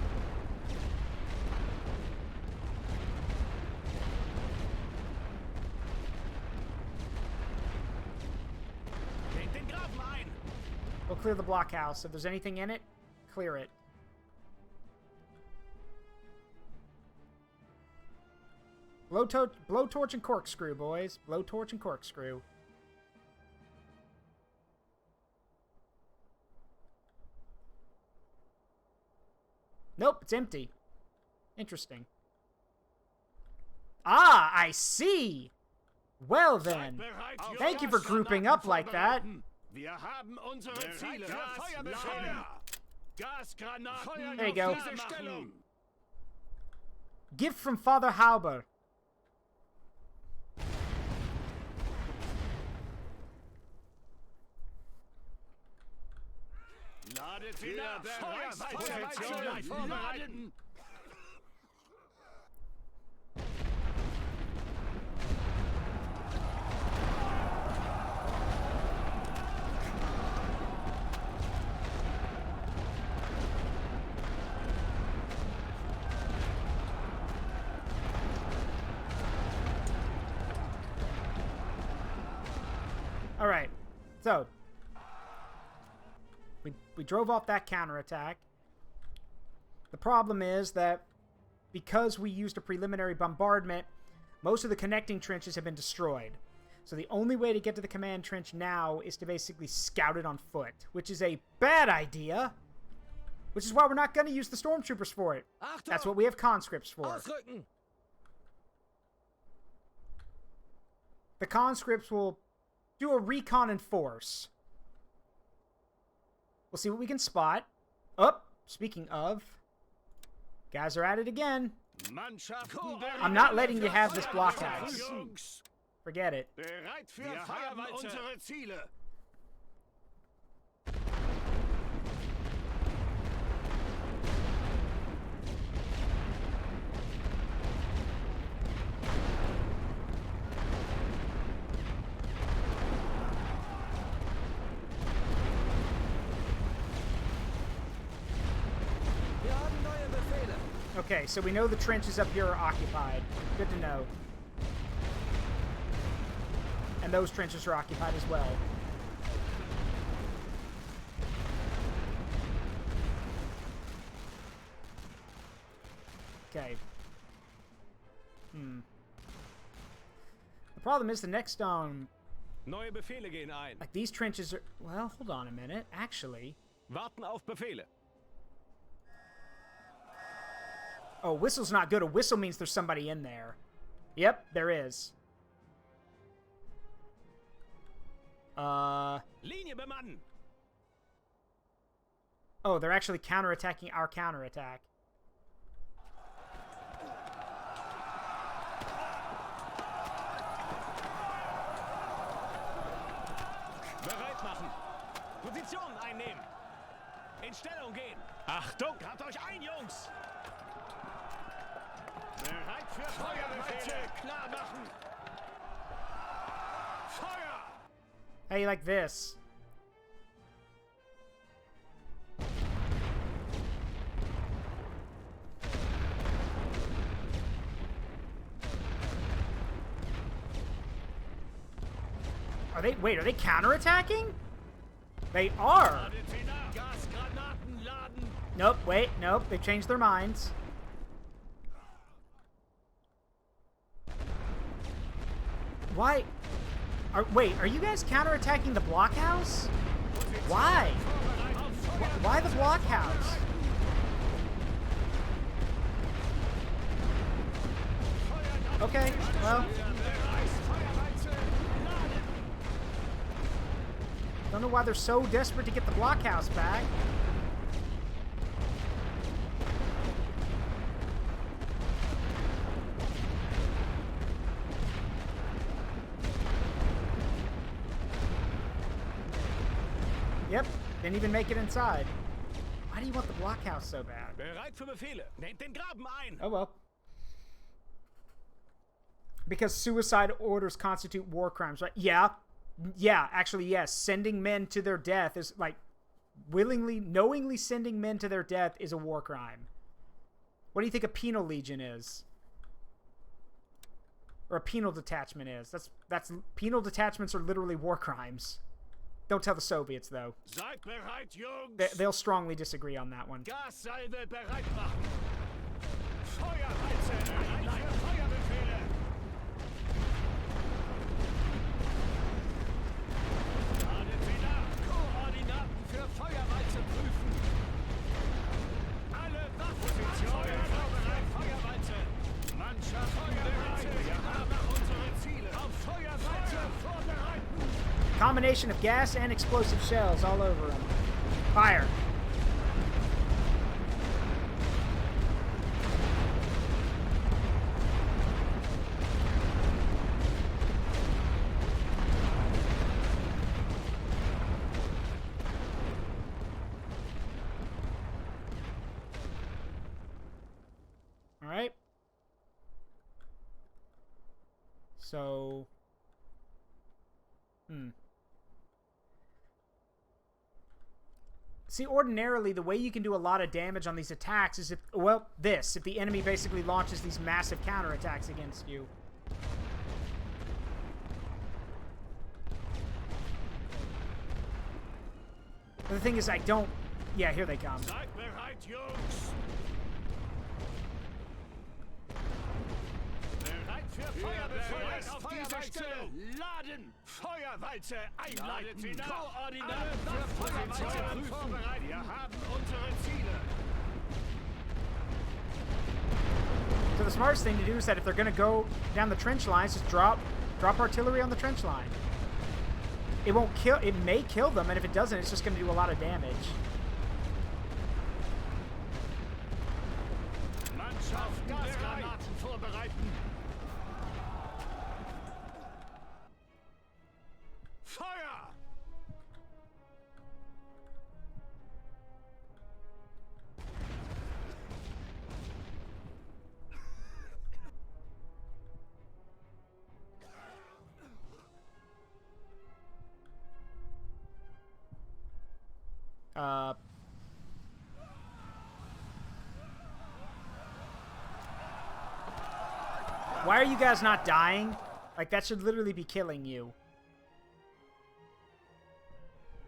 Denkt den Graben ein. We'll clear the blockhouse. If there's anything in it, clear it. Blowtorch and corkscrew, boys. Blowtorch and corkscrew. Nope, it's empty. Interesting. Ah, I see! Well then. Thank you for grouping up like that. Wir haben unsere Ziele. Feuerbefehle. Gasgranaten. There you go. Diese Stellung. Gift from Father Halber. Ladet wieder Feuerwalze vorbereiten. All right, so we drove off that counterattack. The problem is that because we used a preliminary bombardment, Most of the connecting trenches have been destroyed. So the only way to get to the command trench now is to basically scout it on foot, which is a bad idea. Which is why we're not going to use the stormtroopers for it. That's what we have conscripts for. Ausrücken! The conscripts will do a recon in force. We'll see what we can spot. Oh, speaking of, guys are at it again. I'm not letting you have this blockhouse. Forget it. Okay, so we know the trenches up here are occupied. Good to know. And those trenches are occupied as well. Okay. The problem is the next, Neue Befehle gehen ein. like these trenches are, well, hold on a minute. Actually, Warten auf Befehle. oh, whistle's not good. A whistle means there's somebody in there. Yep, there is. Linie bemannen. Oh, they're actually counterattacking our counterattack. Bereit machen. Position einnehmen. In Stellung gehen. Achtung, grabt euch ein, Jungs. Bereit für Feuerbefehle. Klar machen. Feuer. How you like this? Are they, wait, are they counterattacking? They are. Gasgranaten laden. Nope, wait, nope, they changed their minds. Why? Wait, are you guys counterattacking the blockhouse? Why? Why the blockhouse? Okay, well. Don't know why they're so desperate to get the blockhouse back. Yep, didn't even make it inside. Why do you want the blockhouse so bad? Bereit für Befehle. Nehmt den Graben ein. Oh well. Because suicide orders constitute war crimes, right? Yeah. Yeah, actually, yes. Sending men to their death is, like, willingly, knowingly sending men to their death is a war crime. What do you think a penal legion is? Or a penal detachment is? That's penal detachments are literally war crimes. Don't tell the Soviets, though. Seid bereit, Jungs. They'll strongly disagree on that one. Gassalve bereit machen. Feuerwalze. Bereit für Feuerbefehle. Ladet sie nach. Koordinaten für Feuerwalze prüfen. Alle Waffenpositionen vorbereit. Feuerwalze. Mannschaft Feuerwalze. Wir haben unsere Ziele. Auf Feuerwalze vorbereiten. Combination of gas and explosive shells all over them. Fire. All right. So, see, ordinarily, the way you can do a lot of damage on these attacks is if, well, if the enemy basically launches these massive counterattacks against you. But the thing is, I don't... Yeah, here they come. Seid bereit, Jungs. Bereit für für Feuerbefehl auf diese Stelle. Laden! Feuerwalze einleiten! Koordinaten für Feuerwalze vorbereiten! Wir haben unsere Ziele! So the smartest thing to do is that if they're going to go down the trench lines, just drop artillery on the trench line. It won't kill. It may kill them, and if it doesn't, it's just going to do a lot of damage. Mannschaft, Gasgranaten vorbereiten! Feuer! Why are you guys not dying? Like, that should literally be killing you.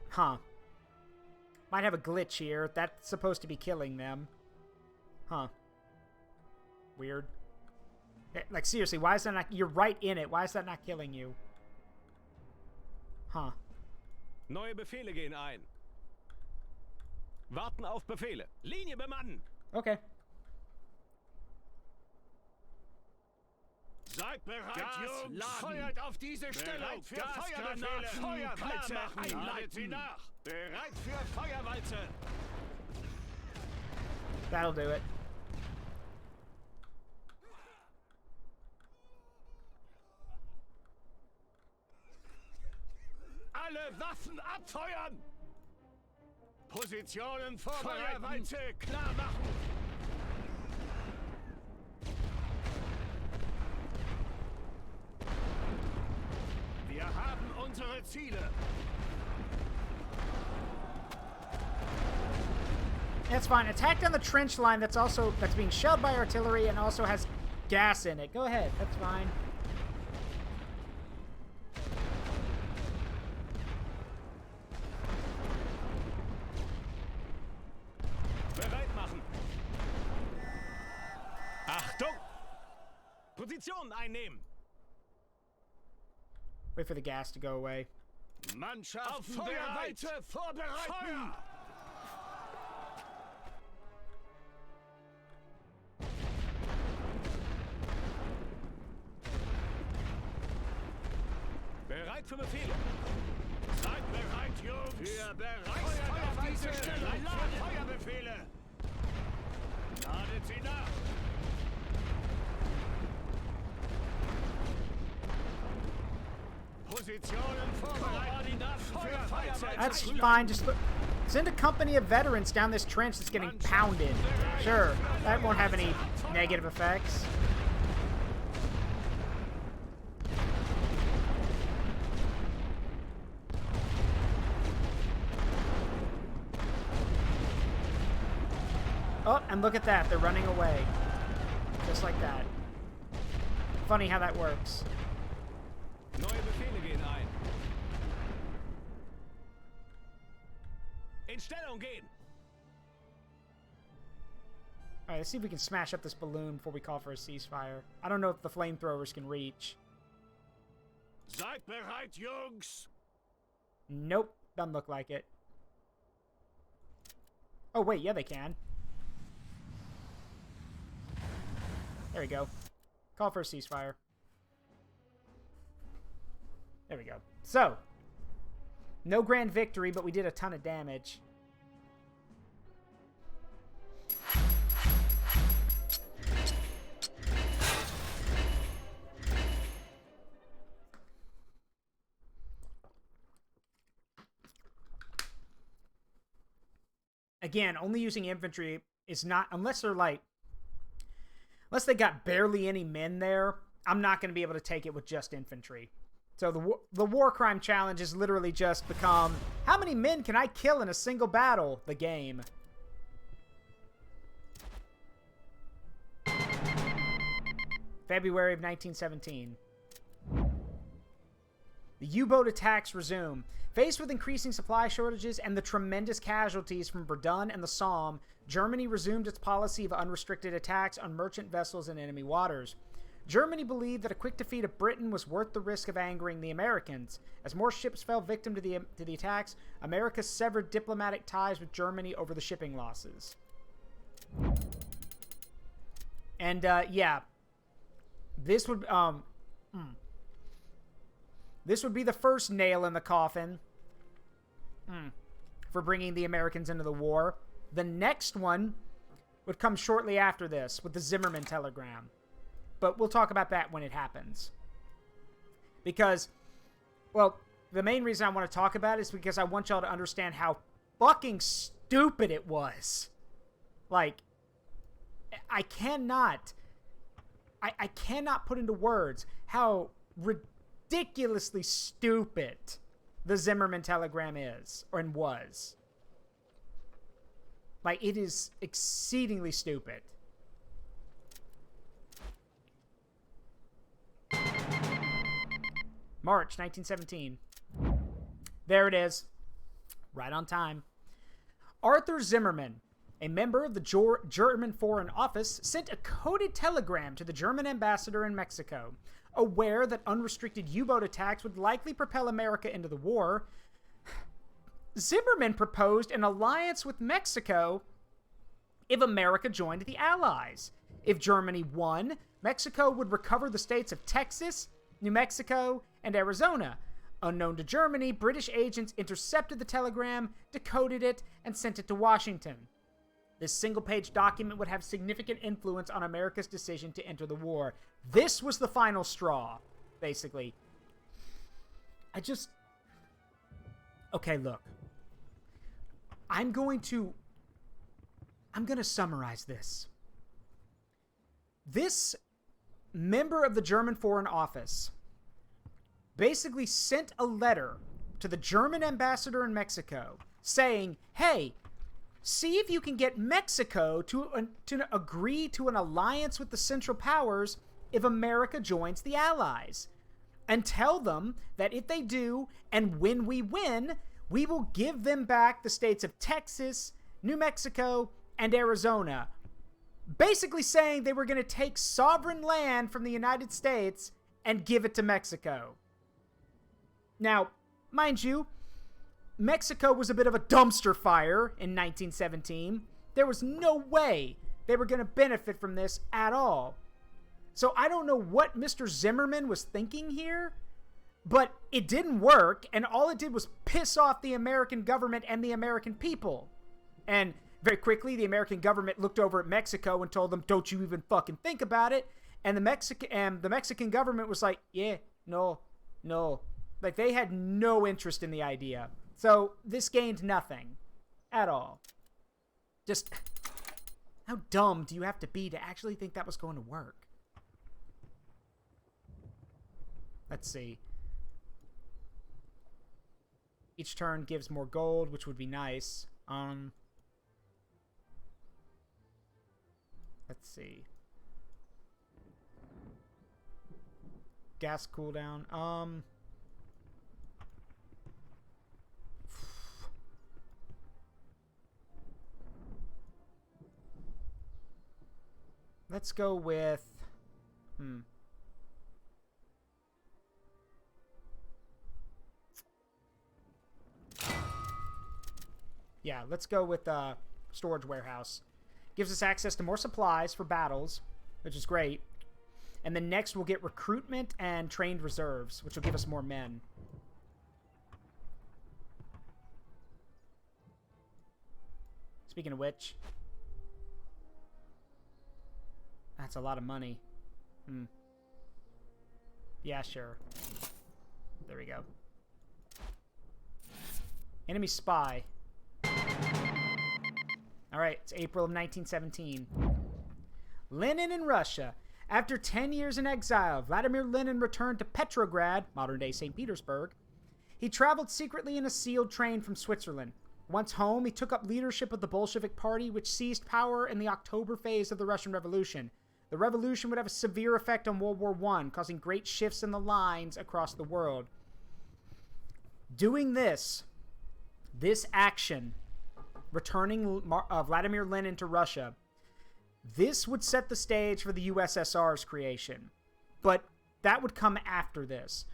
Huh. Might have a glitch here. That's supposed to be killing them. Huh. Weird. Like, seriously, why is that not... You're right in it. Why is that not killing you? Huh. Neue Befehle gehen ein. Warten auf Befehle. Linie bemannen. Okay. Seid bereit, Jungs! Feuert auf diese Stellung! Für Feuerbefehle! Feuerwalze einleiten! Sie nach! Bereit für Feuerwalze! That'll do it. Alle Waffen abfeuern! Positionen vorbereiten! Feuerwalze klar machen! Wir haben unsere Ziele. That's fine. Attack down the trench line that's being shelled by artillery and also has gas in it. Go ahead. That's fine. Bereit machen. Achtung! Position einnehmen. Wait for the gas to go away. Mannschaften Feuerweite vorbereiten! Feuer! Bereit für Befehle! Seid bereit, Jungs! Für bereit auf diese Stelle! Ladet Feuerbefehle! Ladet sie nach! That's fine. Just send a company of veterans down this trench that's getting pounded. Sure, that won't have any negative effects. Oh, and look at that. They're running away. Just like that. Funny how that works. Neue Befehle gehen ein. In Stellung gehen. Alright, let's see if we can smash up this balloon before we call for a ceasefire. I don't know if the flamethrowers can reach. Seid bereit, Jungs! Nope, doesn't look like it. Oh, wait, yeah, they can. There we go. Call for a ceasefire. There we go. So, no grand victory, but we did a ton of damage. Again, only using infantry is not, unless they're like, unless they got barely any men there, I'm not going to be able to take it with just infantry. So the war crime challenge has literally just become, how many men can I kill in a single battle? The game. February of 1917. The U-boat attacks resume. Faced with increasing supply shortages and the tremendous casualties from Verdun and the Somme, Germany resumed its policy of unrestricted attacks on merchant vessels in enemy waters. Germany believed that a quick defeat of Britain was worth the risk of angering the Americans. As more ships fell victim to the attacks, America severed diplomatic ties with Germany over the shipping losses. And, yeah. This would be the first nail in the coffin for bringing the Americans into the war. The next one would come shortly after this with the Zimmerman telegram. But we'll talk about that when it happens. Because, well, the main reason I want to talk about it is because I want y'all to understand how fucking stupid it was. Like, I cannot put into words how ridiculously stupid the Zimmerman telegram is, and was. Like, it is exceedingly stupid. March 1917. There it is. Right on time. Arthur Zimmerman, a member of the German Foreign Office, sent a coded telegram to the German ambassador in Mexico. Aware that unrestricted U-boat attacks would likely propel America into the war, Zimmerman proposed an alliance with Mexico if America joined the Allies. If Germany won, Mexico would recover the states of Texas, New Mexico, and Arizona. Unknown to Germany, British agents intercepted the telegram, decoded it, and sent it to Washington. This single-page document would have significant influence on America's decision to enter the war. This was the final straw, basically. Okay, look. I'm going to summarize this. This member of the German Foreign Office basically sent a letter to the German ambassador in Mexico saying, hey, see if you can get Mexico to agree to an alliance with the Central Powers if America joins the Allies. And tell them that if they do, and when we win, we will give them back the states of Texas, New Mexico, and Arizona. Basically saying they were going to take sovereign land from the United States and give it to Mexico. Now, mind you, Mexico was a bit of a dumpster fire in 1917. There was no way they were going to benefit from this at all. So I don't know what Mr. Zimmerman was thinking here, but it didn't work, and all it did was piss off the American government and the American people. And very quickly, the American government looked over at Mexico and told them, don't you even fucking think about it. And the Mexican government was like, yeah, no. Like, they had no interest in the idea. So this gained nothing at all. Just, how dumb do you have to be to actually think that was going to work? Let's see. Each turn gives more gold, which would be nice. Let's see. Gas cooldown. Let's go with... Yeah, let's go with storage warehouse. Gives us access to more supplies for battles, which is great. And then next we'll get recruitment and trained reserves, which will give us more men. Speaking of which... That's a lot of money. Yeah, sure. There we go. Enemy spy. Alright, it's April of 1917. Lenin in Russia. After 10 years in exile, Vladimir Lenin returned to Petrograd, modern-day St. Petersburg. He traveled secretly in a sealed train from Switzerland. Once home, he took up leadership of the Bolshevik Party, which seized power in the October phase of the Russian Revolution. The revolution would have a severe effect on World War I, causing great shifts in the lines across the world. Doing this action, returning Vladimir Lenin to Russia, this would set the stage for the USSR's creation. but that would come after this.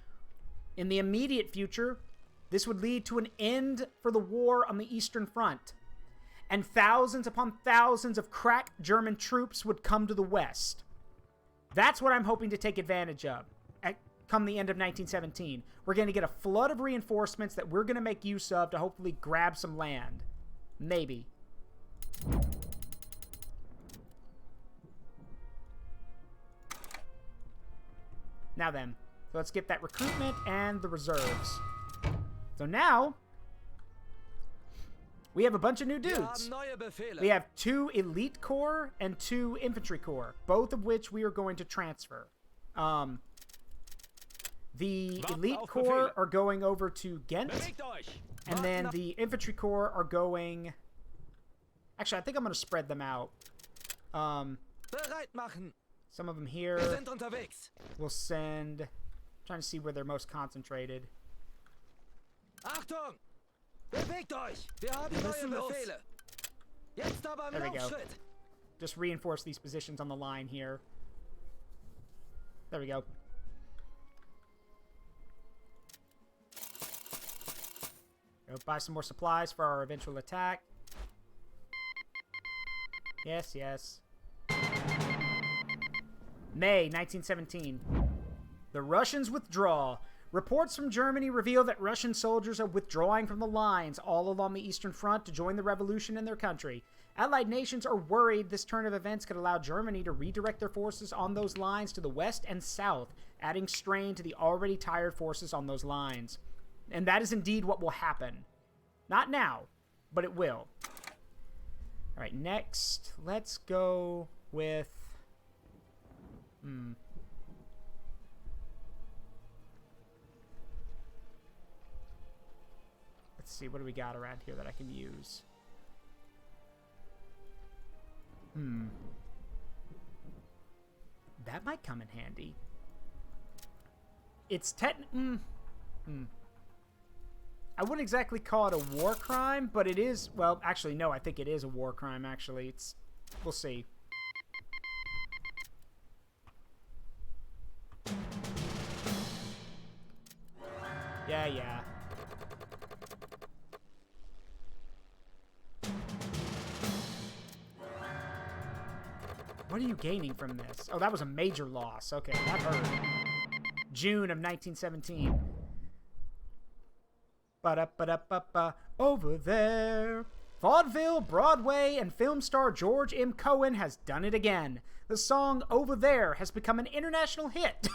In the immediate future, this would lead to an end for the war on the Eastern Front, and thousands upon thousands of crack German troops would come to the West. That's what I'm hoping to take advantage of come the end of 1917. We're going to get a flood of reinforcements that we're going to make use of to hopefully grab some land. Maybe. Now then, so let's get that recruitment and the reserves. So now, we have a bunch of new dudes. We have 2 elite corps and 2 infantry corps, both of which we are going to transfer. The elite corps are going over to Ghent, and then the infantry corps are going... Actually, I think I'm going to spread them out. Some of them here. We'll send... Trying to see where they're most concentrated. Achtung! Bewegt euch! Wir haben neue Befehle. Jetzt aber im Laufschritt. Just reinforce these positions on the line here. There we go. Go buy some more supplies for our eventual attack. Yes, yes. May 1917. The Russians withdraw. Reports from Germany reveal that Russian soldiers are withdrawing from the lines all along the Eastern Front to join the revolution in their country. Allied nations are worried this turn of events could allow Germany to redirect their forces on those lines to the west and south, adding strain to the already tired forces on those lines. And that is indeed what will happen. Not now, but it will. All right, next, let's go with... Let's see, what do we got around here that I can use? That might come in handy. It's I wouldn't exactly call it a war crime, but it is... Well, actually, no, I think it is a war crime, actually. It's... We'll see. Yeah. What are you gaining from this? Oh, that was a major loss. Okay, that hurt. June of 1917. Ba-da-ba-da-ba-ba. Over there. Vaudeville, Broadway, and film star George M. Cohan has done it again. The song Over There has become an international hit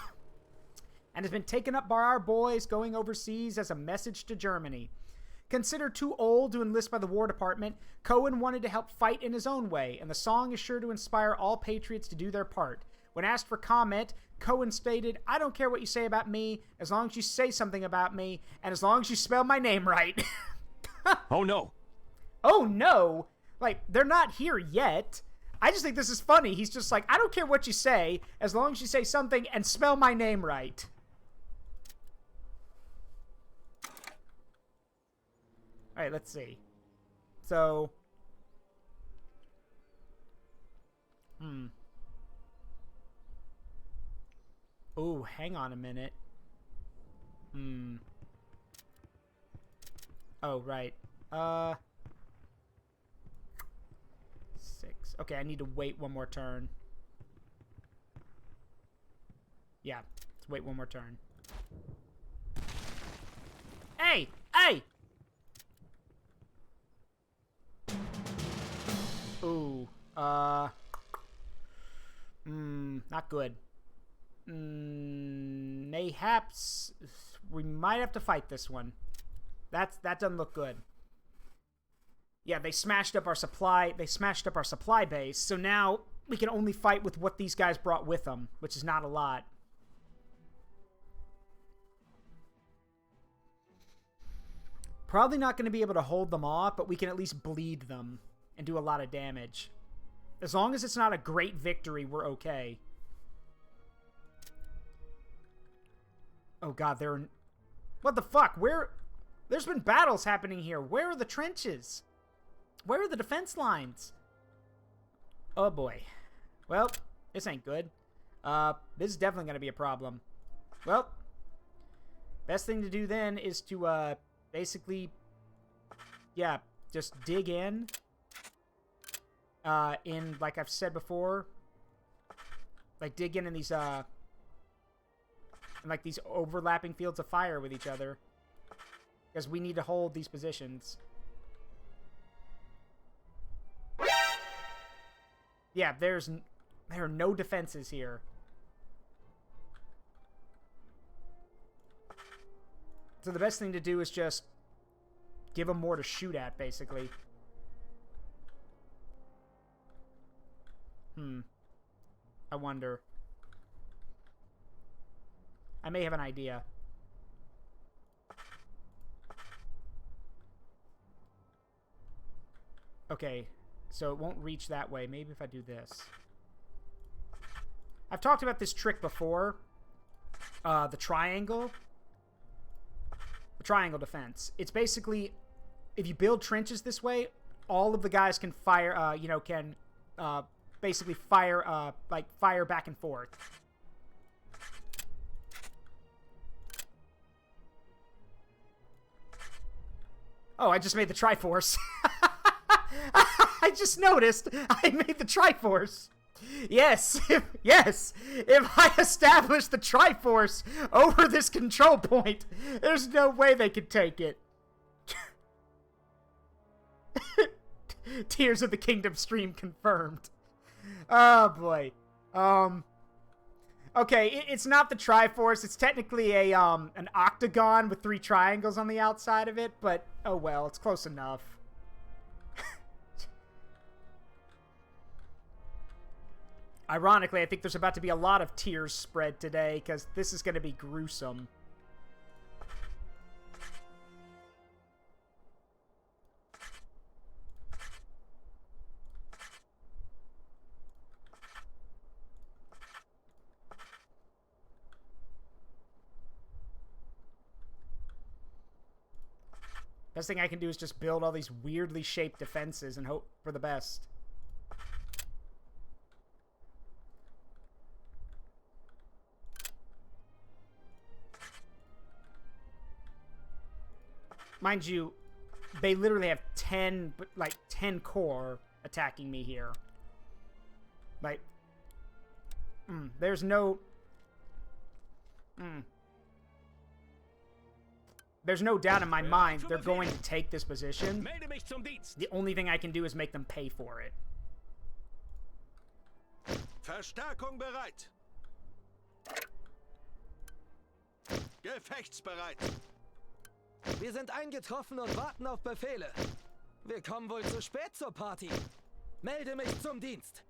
and has been taken up by our boys going overseas as a message to Germany. Considered too old to enlist by the War Department, Cohan wanted to help fight in his own way, and the song is sure to inspire all patriots to do their part. When asked for comment, Cohan stated, "I don't care what you say about me, as long as you say something about me, and as long as you spell my name right." Oh no. Oh no! Like, they're not here yet. I just think this is funny. He's just like, I don't care what you say, as long as you say something and spell my name right. Alright, let's see. So... Oh, hang on a minute. Oh, right. 6. Okay, I need to wait one more turn. Yeah, let's wait one more turn. Hey! Hey! Ooh, not good. Mayhaps we might have to fight this one. That doesn't look good. Yeah, they smashed up our supply. They smashed up our supply base. So now we can only fight with what these guys brought with them, which is not a lot. Probably not going to be able to hold them off, but we can at least bleed them and do a lot of damage. As long as it's not a great victory, we're okay. Oh god, they're... What the fuck? Where... There's been battles happening here. Where are the trenches? Where are the defense lines? Oh boy. Well, this ain't good. This is definitely going to be a problem. Well, best thing to do then is to, basically, yeah, just dig in, like I've said before, like, dig in these, like, these overlapping fields of fire with each other, because we need to hold these positions. Yeah, there are no defenses here. So the best thing to do is just give them more to shoot at, basically. I wonder. I may have an idea. Okay, so it won't reach that way. Maybe if I do this. I've talked about this trick before. The triangle. The triangle defense. It's basically, if you build trenches this way, all of the guys can fire, you know, can basically fire, like, fire back and forth. Oh, I just made the Triforce. I just noticed I made the Triforce. Yes, if I establish the Triforce over this control point, there's no way they could take it. Tears of the Kingdom stream confirmed. Oh, boy. Okay, it's not the Triforce. It's technically a, an octagon with 3 triangles on the outside of it, but, oh well, it's close enough. Ironically, I think there's about to be a lot of tears spread today, because this is going to be gruesome. Best thing I can do is just build all these weirdly shaped defenses and hope for the best. Mind you, they literally have 10, like, 10 core attacking me here. Like, there's no... There's no doubt in my mind they're going to take this position. The only thing I can do is make them pay for it. Verstärkung bereit. Gefechtsbereit. Wir sind eingetroffen und warten auf Befehle. Wir kommen wohl zu spät zur Party. Melde mich zum Dienst.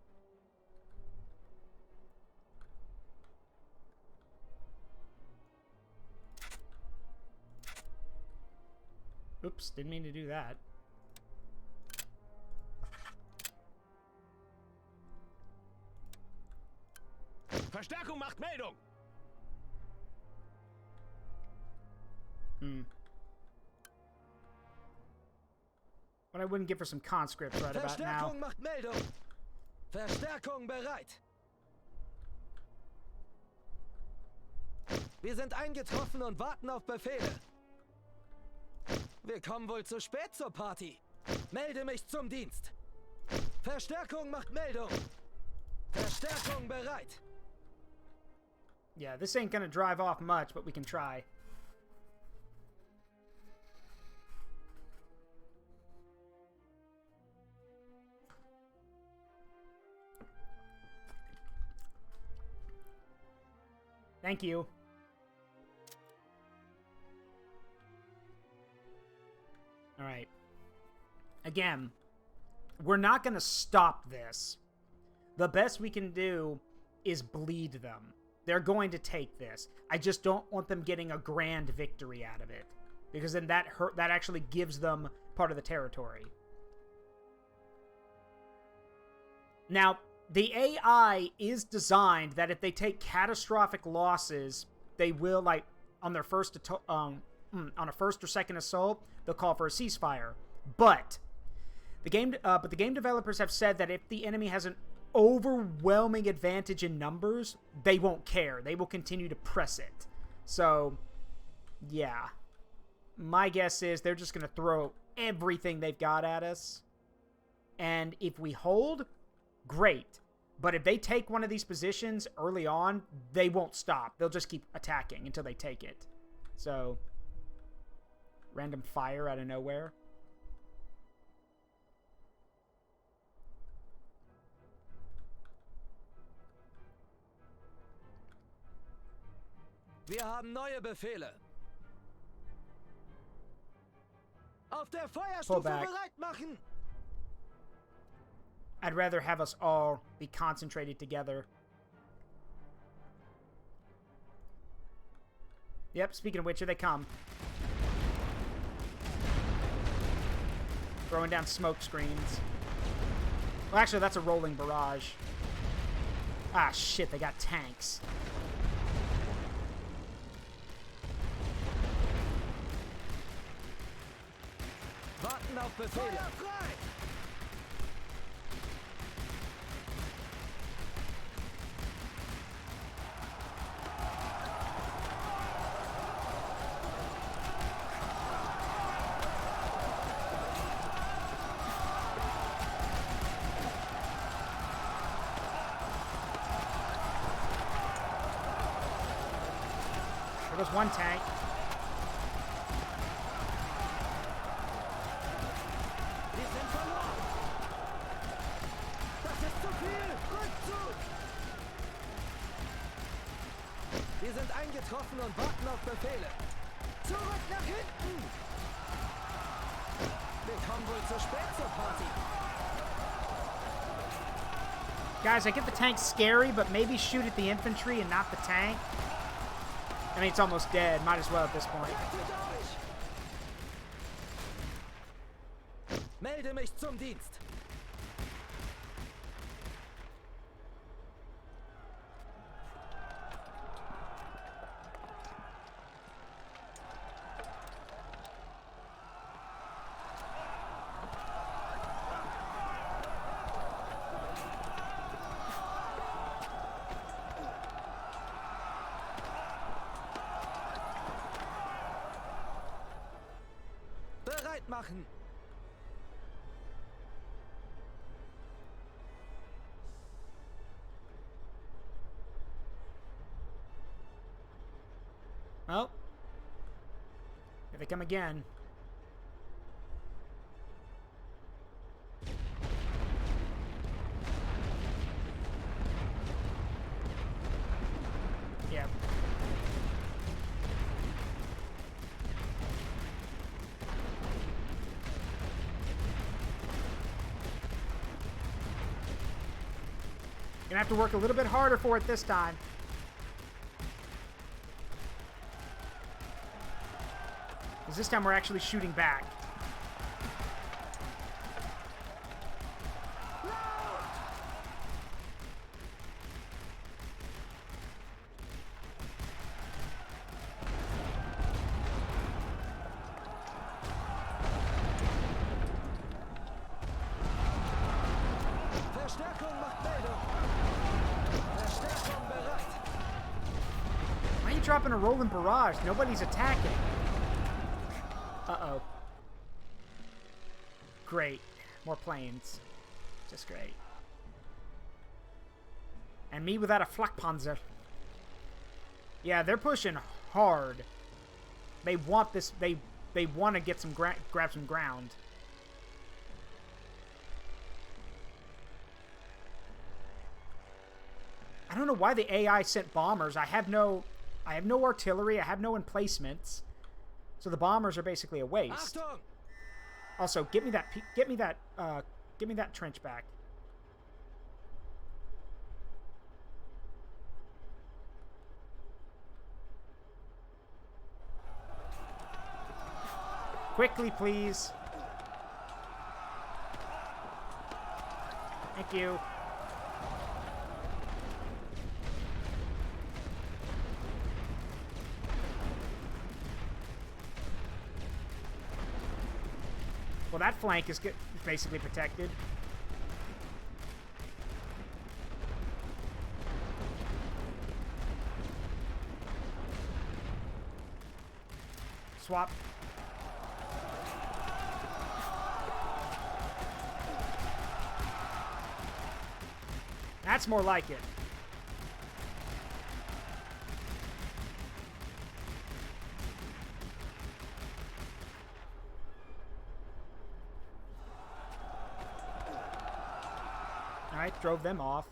Oops, didn't mean to do that. Verstärkung macht Meldung. What I wouldn't give for some conscripts right about now. Verstärkung macht Meldung. Verstärkung bereit. Wir sind eingetroffen und warten auf Befehle. Wir kommen wohl zu spät zur Party. Melde mich zum Dienst. Verstärkung macht Meldung. Verstärkung bereit. Yeah, this ain't gonna drive off much, but we can try. Thank you. All right. Again, we're not going to stop this. The best we can do is bleed them. They're going to take this. I just don't want them getting a grand victory out of it, because then that actually gives them part of the territory. Now, the AI is designed that if they take catastrophic losses, they will, like, on their first on a first or second assault, they'll call for a ceasefire. But the game developers have said that if the enemy has overwhelming advantage in numbers, they won't care. They will continue to press it. So, yeah. My guess is they're just going to throw everything they've got at us. And if we hold, great. But if they take one of these positions early on, they won't stop. They'll just keep attacking until they take it. So, random fire out of nowhere. Wir haben neue Befehle. Auf der Feuerstufe bereit machen. I'd rather have us all be concentrated together. Yep, speaking of which, here they come. Throwing down smoke screens. Well, actually, that's a rolling barrage. Ah, shit, they got tanks. Warten auf Befehle. Feuer frei! There goes one tank. Wir sind eingetroffen und warten auf Befehle. Zurück nach hinten! Wir kommen wohl zu spät zur Party. Guys, I get the tank scary, but maybe shoot at the infantry and not the tank. I mean, it's almost dead. Might as well at this point. Melde mich zum Dienst. Bereit machen. Oh. Here they come again. Yeah. Gonna have to work a little bit harder for it this time. Because this time we're actually shooting back. Verstärkung macht Meldung. Verstärkung bereit. Why are you dropping a rolling barrage? Nobody's attacking. Uh-oh. Great. More planes. Just great. And me without a Flakpanzer. Yeah, they're pushing hard. They want this. They want to get some grab some ground. I don't know why the AI sent bombers. I have no artillery. I have no emplacements. So the bombers are basically a waste. Achtung! Also, get me that trench back. Quickly, please. Thank you. Well, that flank is basically protected. swap. That's more like it. Alright, drove them off.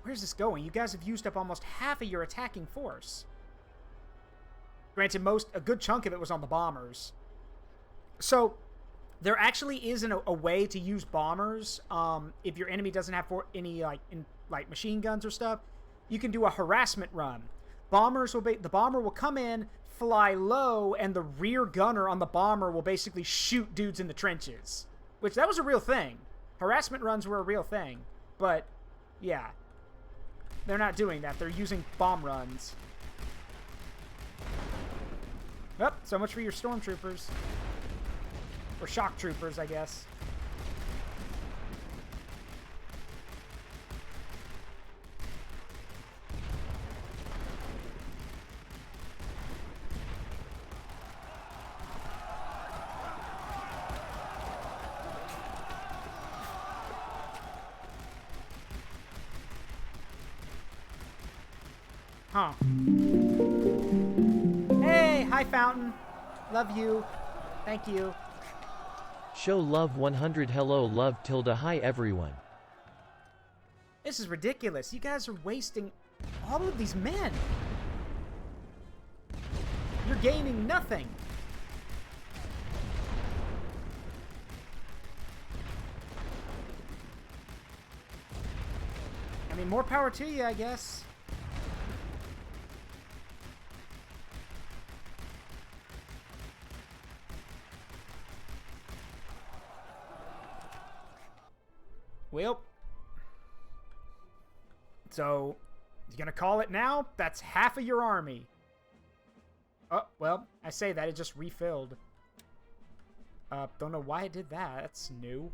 Where's this going? You guys have used up almost half of your attacking force. Granted, a good chunk of it was on the bombers. So, there actually is a way to use bombers. If your enemy doesn't have any machine guns or stuff, you can do a harassment run. The bomber will come in, fly low, and the rear gunner on the bomber will basically shoot dudes in the trenches. Which, that was a real thing. Harassment runs were a real thing. But, yeah. They're not doing that. They're using bomb runs. Oh, so much for your stormtroopers. Or shock troopers, I guess. Huh. Hey, hi Fountain. Love you. Thank you. Show love 100. Hello love tilde. Hi everyone. This is ridiculous. You guys are wasting all of these men. You're gaining nothing. I mean, more power to you, I guess. Well, so, you gonna call it now? That's half of your army. Oh, well, I say that, it just refilled. Don't know why it did that. That's new.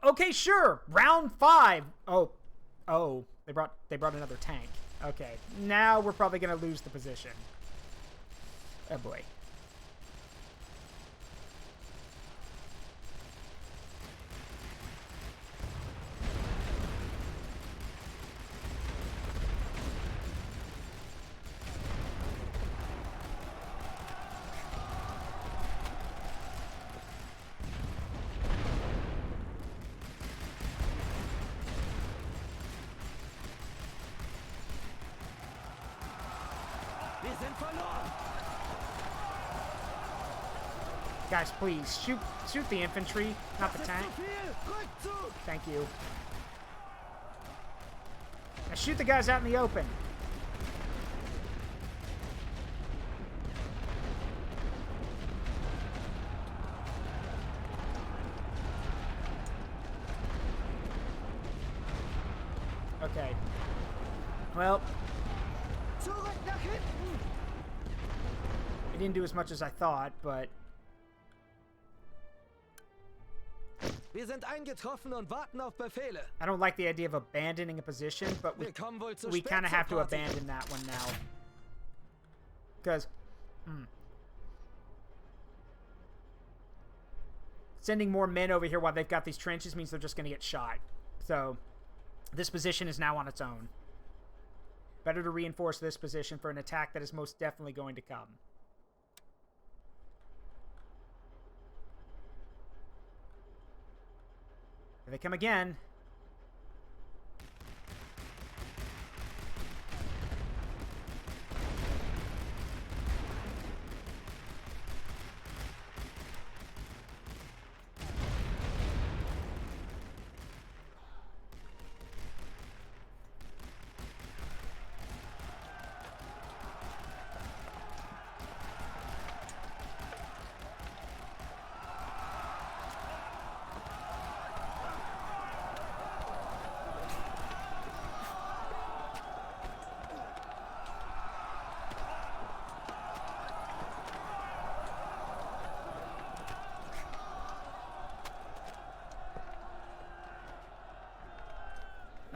Okay, sure. Round 5. Oh, they brought another tank. Okay, now we're probably gonna lose the position. Oh boy. Wir sind verloren. Guys, please, shoot the infantry, not the tank. Thank you. Now shoot the guys out in the open. Okay. Well, it didn't do as much as I thought, but Wir sind eingetroffen und warten auf Befehle. I don't like the idea of abandoning a position, but we kind of have to abandon that one now. Because, sending more men over here while they've got these trenches means they're just going to get shot. So, this position is now on its own. Better to reinforce this position for an attack that is most definitely going to come. Here they come again.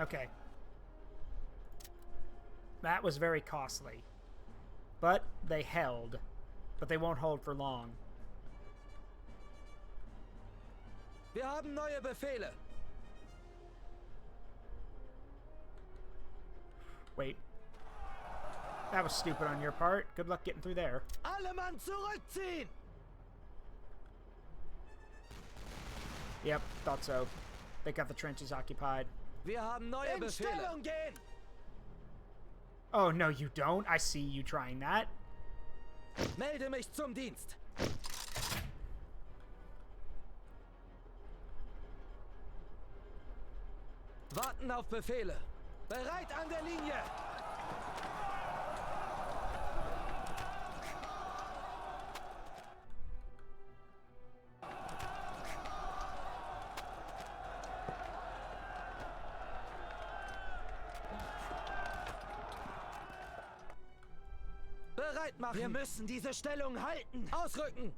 Okay. That was very costly. But they held. But they won't hold for long. Wir haben neue Befehle. Wait. That was stupid on your part. Good luck getting through there. Alle Mann zurückziehen! Yep, thought so. They got the trenches occupied. Wir haben neue In Befehle. Stellung gehen! Oh, no, you don't. I see you trying that. Melde mich zum Dienst. Warten auf Befehle. Bereit an der Linie. Bereit machen. Wir müssen diese Stellung halten. Ausrücken.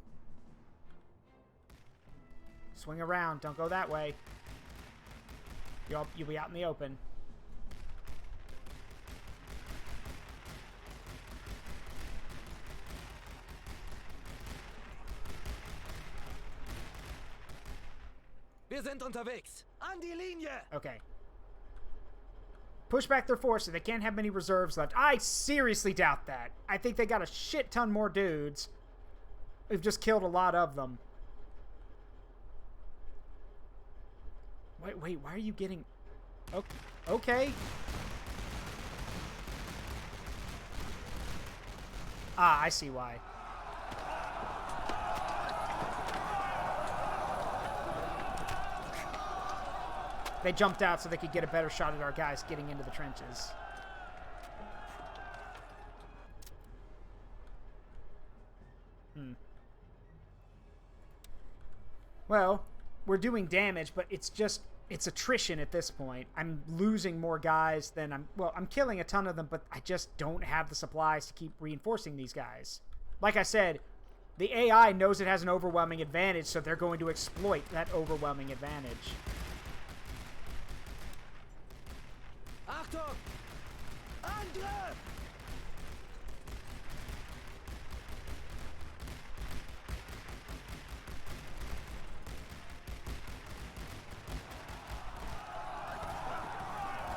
Swing around. Don't go that way. You'll be out in the open. Wir sind unterwegs. An die Linie. Okay. Push back their forces. They can't have many reserves left. I seriously doubt that. I think they got a shit ton more dudes. We've just killed a lot of them. Wait, why are you getting... Oh, okay. Ah, I see why. They jumped out so they could get a better shot at our guys getting into the trenches. Well, we're doing damage, but it's attrition at this point. I'm losing more guys than I'm killing a ton of them, but I just don't have the supplies to keep reinforcing these guys. Like I said, the AI knows it has an overwhelming advantage, so they're going to exploit that overwhelming advantage. Achtung! Angriff!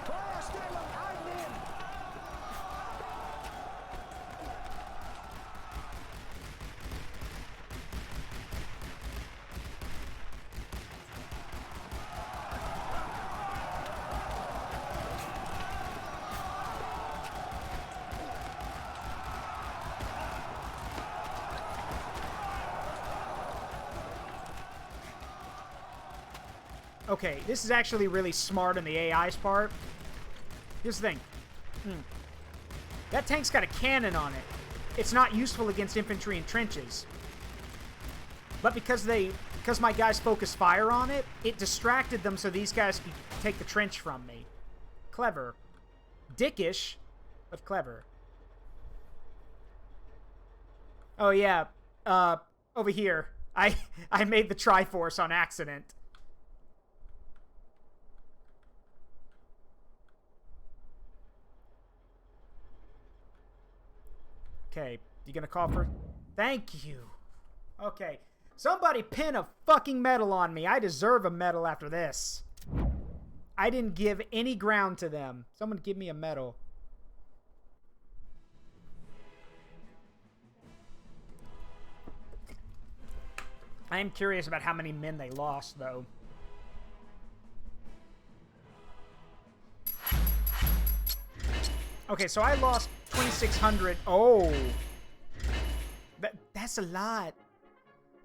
Feuerstellung einnehmen! Okay, this is actually really smart on the AI's part. Here's the thing. That tank's got a cannon on it. It's not useful against infantry in trenches. But because my guys focus fire on it, it distracted them so these guys could take the trench from me. Clever. Dickish, but clever. Oh yeah, over here. I made the Triforce on accident. Okay, you gonna call for... Thank you. Okay, somebody pin a fucking medal on me. I deserve a medal after this. I didn't give any ground to them. Someone give me a medal. I am curious about how many men they lost, though. Okay, so I lost 2,600. Oh. That's a lot.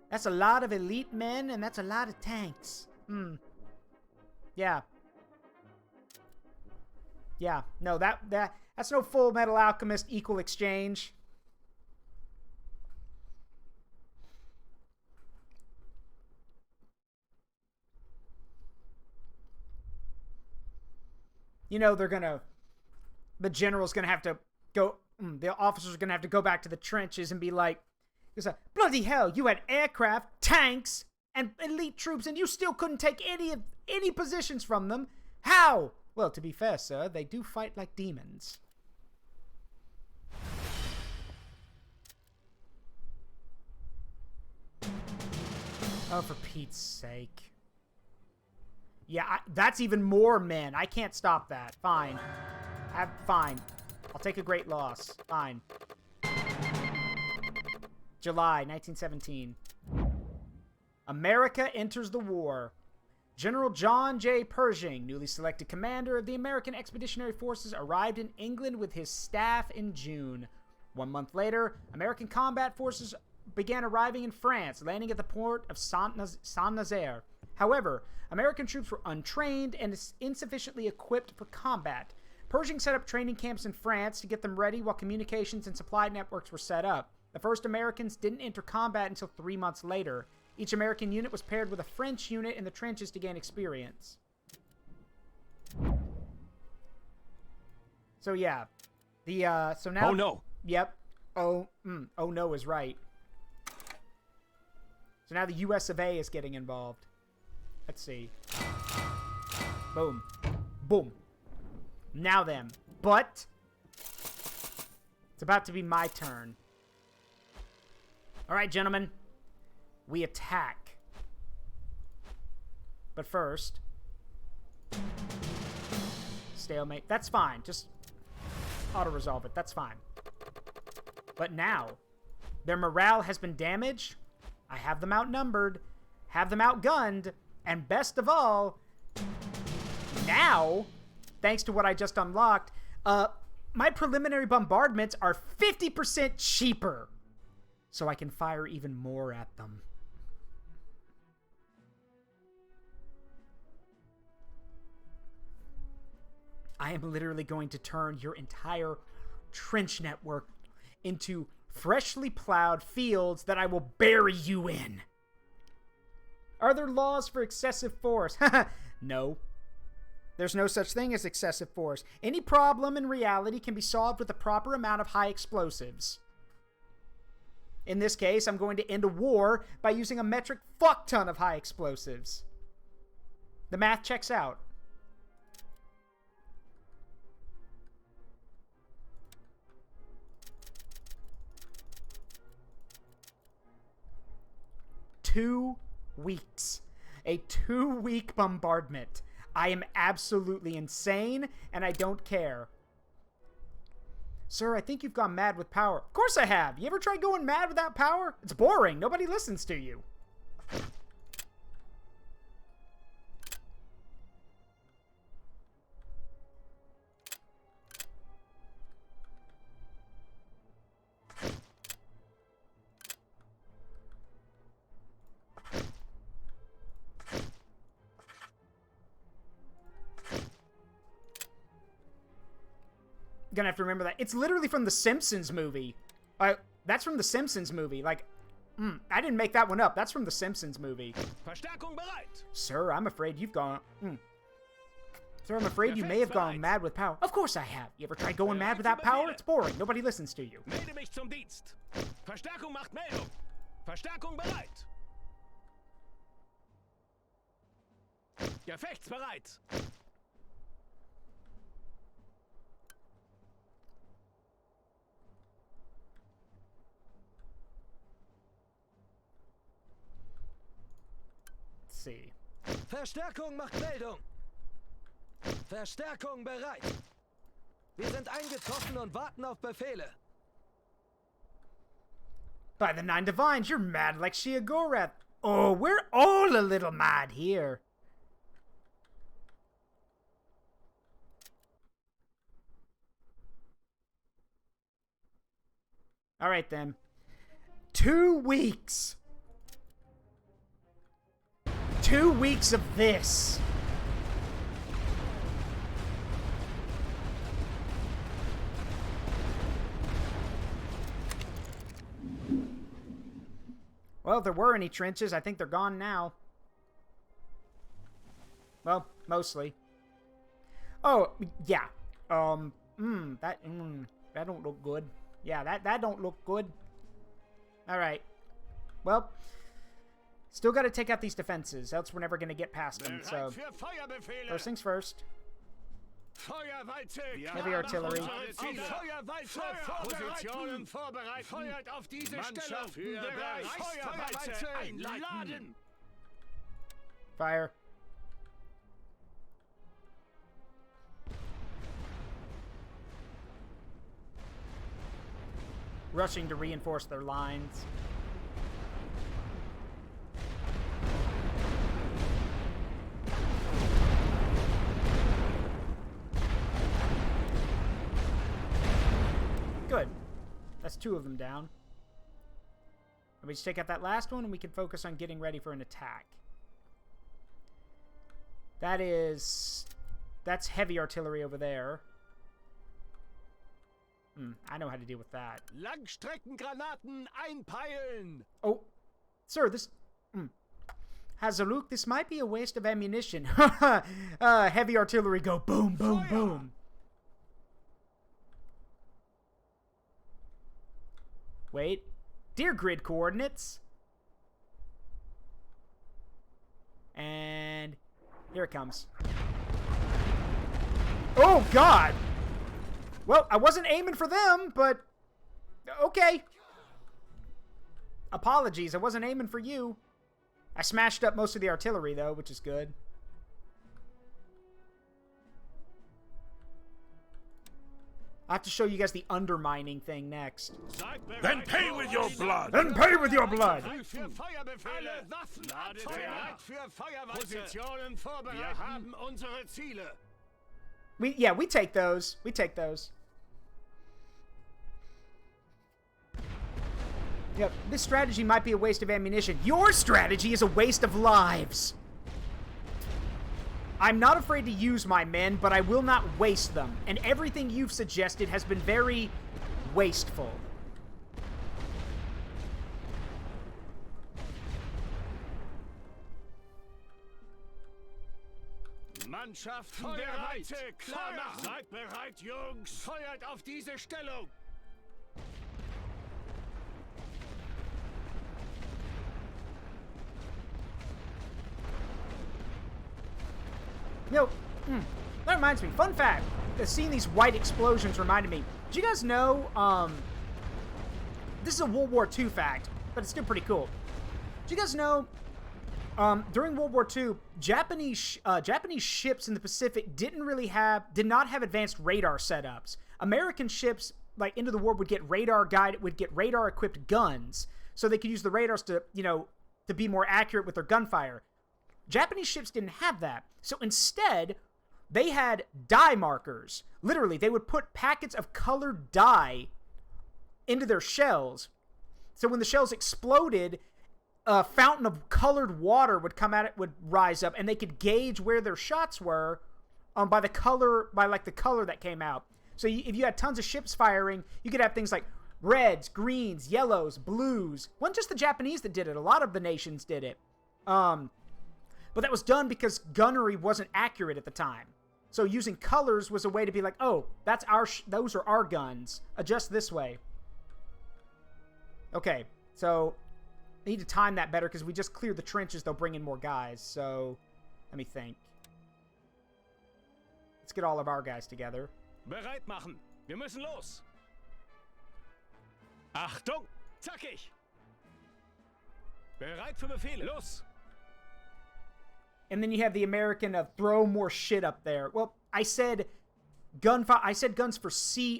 That's a lot of elite men, and that's a lot of tanks. Yeah. Yeah. No, that's no Full Metal Alchemist equal exchange. You know, the general's gonna have to go, the officers are gonna have to go back to the trenches and be like, bloody hell, you had aircraft, tanks, and elite troops, and you still couldn't take any positions from them. How? Well, to be fair, sir, they do fight like demons. Oh, for Pete's sake. Yeah, that's even more men. I can't stop that. Fine. Fine. I'll take a great loss. Fine. July 1917. America enters the war. General John J. Pershing, newly selected commander of the American Expeditionary Forces, arrived in England with his staff in June. 1 month later, American combat forces began arriving in France, landing at the port of Saint-Nazaire. However, American troops were untrained and insufficiently equipped for combat. Pershing set up training camps in France to get them ready while communications and supply networks were set up. The first Americans didn't enter combat until 3 months later. Each American unit was paired with a French unit in the trenches to gain experience. So yeah. So now... Oh no! Yep. Oh no is right. So now the US of A is getting involved. Let's see. Boom. Boom. Now then. But it's about to be my turn. Alright, gentlemen. We attack. But first... Stalemate. That's fine. Just auto-resolve it. That's fine. But now, their morale has been damaged. I have them outnumbered. Have them outgunned. And best of all, now, thanks to what I just unlocked, my preliminary bombardments are 50% cheaper. So I can fire even more at them. I am literally going to turn your entire trench network into freshly plowed fields that I will bury you in. Are there laws for excessive force? No. There's no such thing as excessive force. Any problem in reality can be solved with the proper amount of high explosives. In this case, I'm going to end a war by using a metric fuck ton of high explosives. The math checks out. Two weeks. A 2-week bombardment. I am absolutely insane, and I don't care. Sir, I think you've gone mad with power. Of course I have. You ever tried going mad without power? It's boring. Nobody listens to you. Gonna have to remember that. It's literally from the Simpsons movie. That's from the Simpsons movie. Like, I didn't make that one up. That's from the Simpsons movie. Verstärkung bereit. Sir, I'm afraid you've gone... Sir, I'm afraid you may have gone mad with power. Of course I have. You ever tried going mad without power? It's boring. Nobody listens to you. Melde mich zum Dienst. Verstärkung macht Meldung. Verstärkung bereit. Gefechtsbereit. See. Verstärkung macht Meldung. Verstärkung bereit. Wir sind eingetroffen und warten auf Befehle. By the 9 Divines, you're mad like Sheogorath. Oh, we're all a little mad here. Alright then. 2 weeks. 2 weeks of this. Well, if there were any trenches, I think they're gone now. Well, mostly. Oh, yeah. That don't look good. Yeah, that don't look good. Alright. Well, still got to take out these defenses, else we're never going to get past them, so... First things first. Feuerwalze! Heavy artillery. Feuerwalze! Positionen vorbereiten! Feuert auf diese Stellung! Bereit! Feuerwalze! Einladen! Fire. Rushing to reinforce their lines. Good. That's 2 of them down. And we just take out that last one and we can focus on getting ready for an attack. That's heavy artillery over there. I know how to deal with that. Langstreckengranaten einpeilen! Oh, sir, this... Zaruk, this might be a waste of ammunition. Heavy artillery go boom, boom, Fire! boom. Wait. Dear grid coordinates. And here it comes. Oh, God! Well, I wasn't aiming for them, but okay. Apologies, I wasn't aiming for you. I smashed up most of the artillery, though, which is good. I have to show you guys the undermining thing next. Then pay with your blood! Then pay with your blood! Für Feuerbefehle! Alle Waffen bereit für Feuerwalze! Positionen vorbereiten! Wir haben unsere Ziele! We take those. We take those. Yep, this strategy might be a waste of ammunition. Your strategy is a waste of lives. I'm not afraid to use my men, but I will not waste them. And everything you've suggested has been very wasteful. Mannschaften bereit! Klar machen! Seid bereit, Jungs! Feuert auf diese Stellung! Yo, that reminds me. Fun fact. Seeing these white explosions reminded me. Did you guys know, this is a World War II fact, but it's still pretty cool. Did you guys know, during World War II, Japanese ships in the Pacific did not have advanced radar setups. American ships, like, into the war would get radar-equipped guns, so they could use the radars to, to be more accurate with their gunfire. Japanese ships didn't have that. So instead, they had dye markers. Literally, they would put packets of colored dye into their shells. So when the shells exploded, a fountain of colored water would rise up, and they could gauge where their shots were by the color that came out. So if you had tons of ships firing, you could have things like reds, greens, yellows, blues. It wasn't just the Japanese that did it. A lot of the nations did it. But that was done because gunnery wasn't accurate at the time. So using colors was a way to be like, oh, those are our guns. Adjust this way. Okay, so I need to time that better because we just cleared the trenches. They'll bring in more guys. So let me think. Let's get all of our guys together. Bereit machen. Wir müssen los. Achtung! Zackig! Bereit für Befehle. Los! And then you have the American of throw more shit up there. Well, I said guns for sea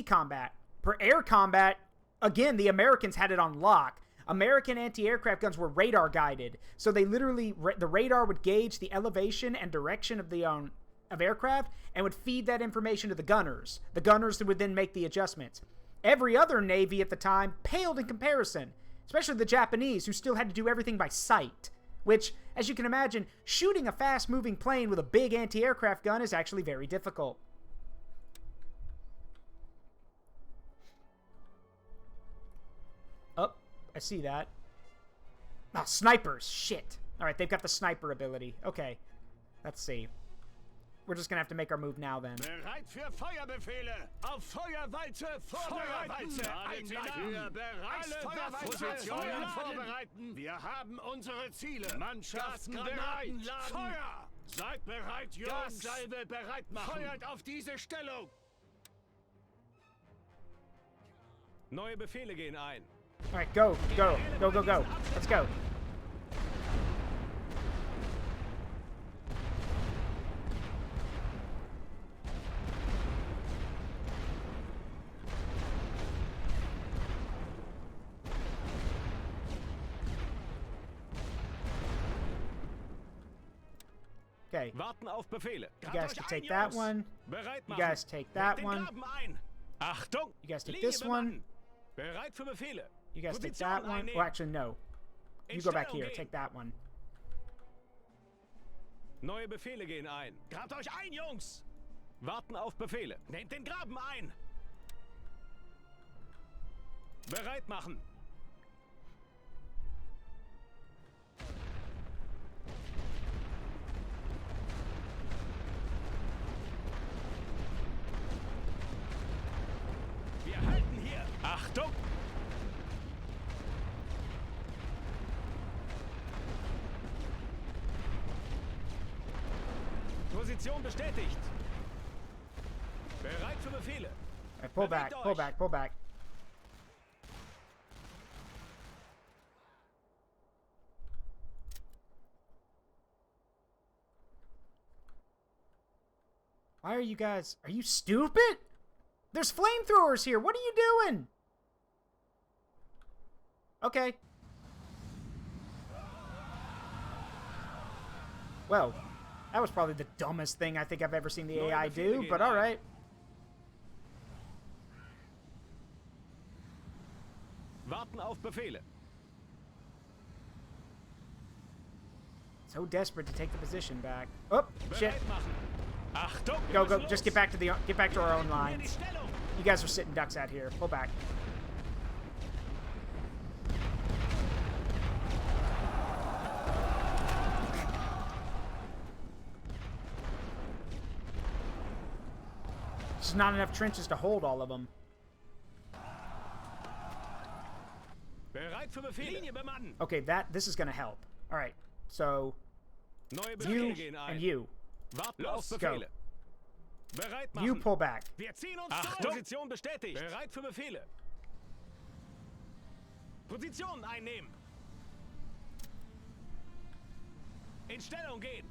combat. For air combat, again, the Americans had it on lock. American anti-aircraft guns were radar guided. So they literally, the radar would gauge the elevation and direction of the of aircraft and would feed that information to the gunners. The gunners would then make the adjustments. Every other navy at the time paled in comparison, especially the Japanese, who still had to do everything by sight. Which, as you can imagine, shooting a fast-moving plane with a big anti-aircraft gun is actually very difficult. Oh, I see that. Oh, snipers! Shit. Alright, they've got the sniper ability. Okay, let's see. We're just gonna have to make our move now, then. Bereit für Feuerbefehle! Auf Feuerwalze vorbereiten! Einladen! Alle Positionen vorbereiten! Wir haben unsere Ziele! Mannschaften bereit! Feuer! Seid bereit, Jungs! Gassalve bereit machen! Feuert auf diese Stellung! Neue Befehle gehen ein. Alright, go, go, go, go, go. Let's go. Okay. Warten auf Befehle. You guys can take that one. You guys take that one. Achtung! You guys take this one. Bereit für Befehle. You guys take that one. Oh, actually, no. You go back here. Take that one. Neue Befehle gehen ein. Grabt euch ein, Jungs! Warten auf Befehle. Nehmt den Graben ein. Bereit machen. Wir halten hier. Achtung! Position bestätigt. Bereit für Befehle. Alright, pull back, pull back, pull back. Why are you guys... Are you stupid? There's flamethrowers here. What are you doing? Okay. Well, that was probably the dumbest thing I think I've ever seen the AI do, but alright. Warten auf Befehle. So desperate to take the position back. Oh, shit. Bereit machen. Achtung! Go, go, just get back to our own lines. You guys are sitting ducks out here. Pull back. There's not enough trenches to hold all of them. Bereit für Befehle. Linie bemannen. Okay, this is gonna help. All right, so Neue you Befehle gehen ein. and you, Warten auf go. Befehle. Bereit machen. You pull back. Wir ziehen uns durch. Position bestätigt. Bereit für Befehle. Position einnehmen. In Stellung gehen.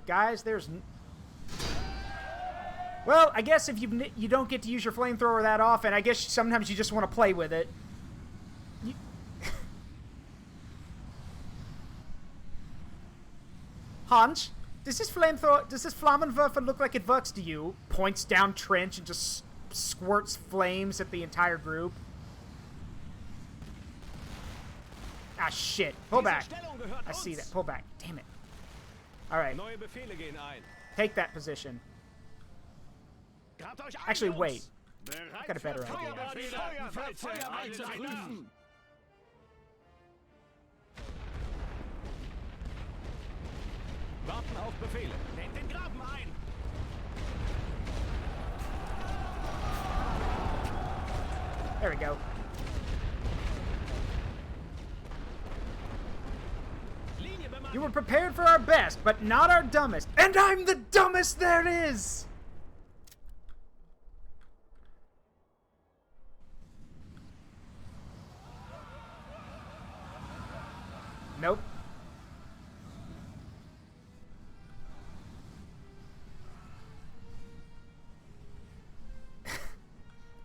Guys, well, I guess if you don't get to use your flamethrower that often, I guess sometimes you just want to play with it. Hans, does this Flammenwerfer look like it works to you? Points down trench and just squirts flames at the entire group. Ah, shit. Pull back. I see that. Pull back. Damn it. Alright. Neue Befehle gehen ein. Take that position. Grabt euch ein, Actually, Jungs. wait. Bereit I've got a better für idea. Feuerbefehle einzuprüfen. Warten auf Befehle. Nehmt den Graben ein. There we go. Linie bemannen. You were prepared for our best, but not our dumbest. And I'm the dumbest there is! Nope.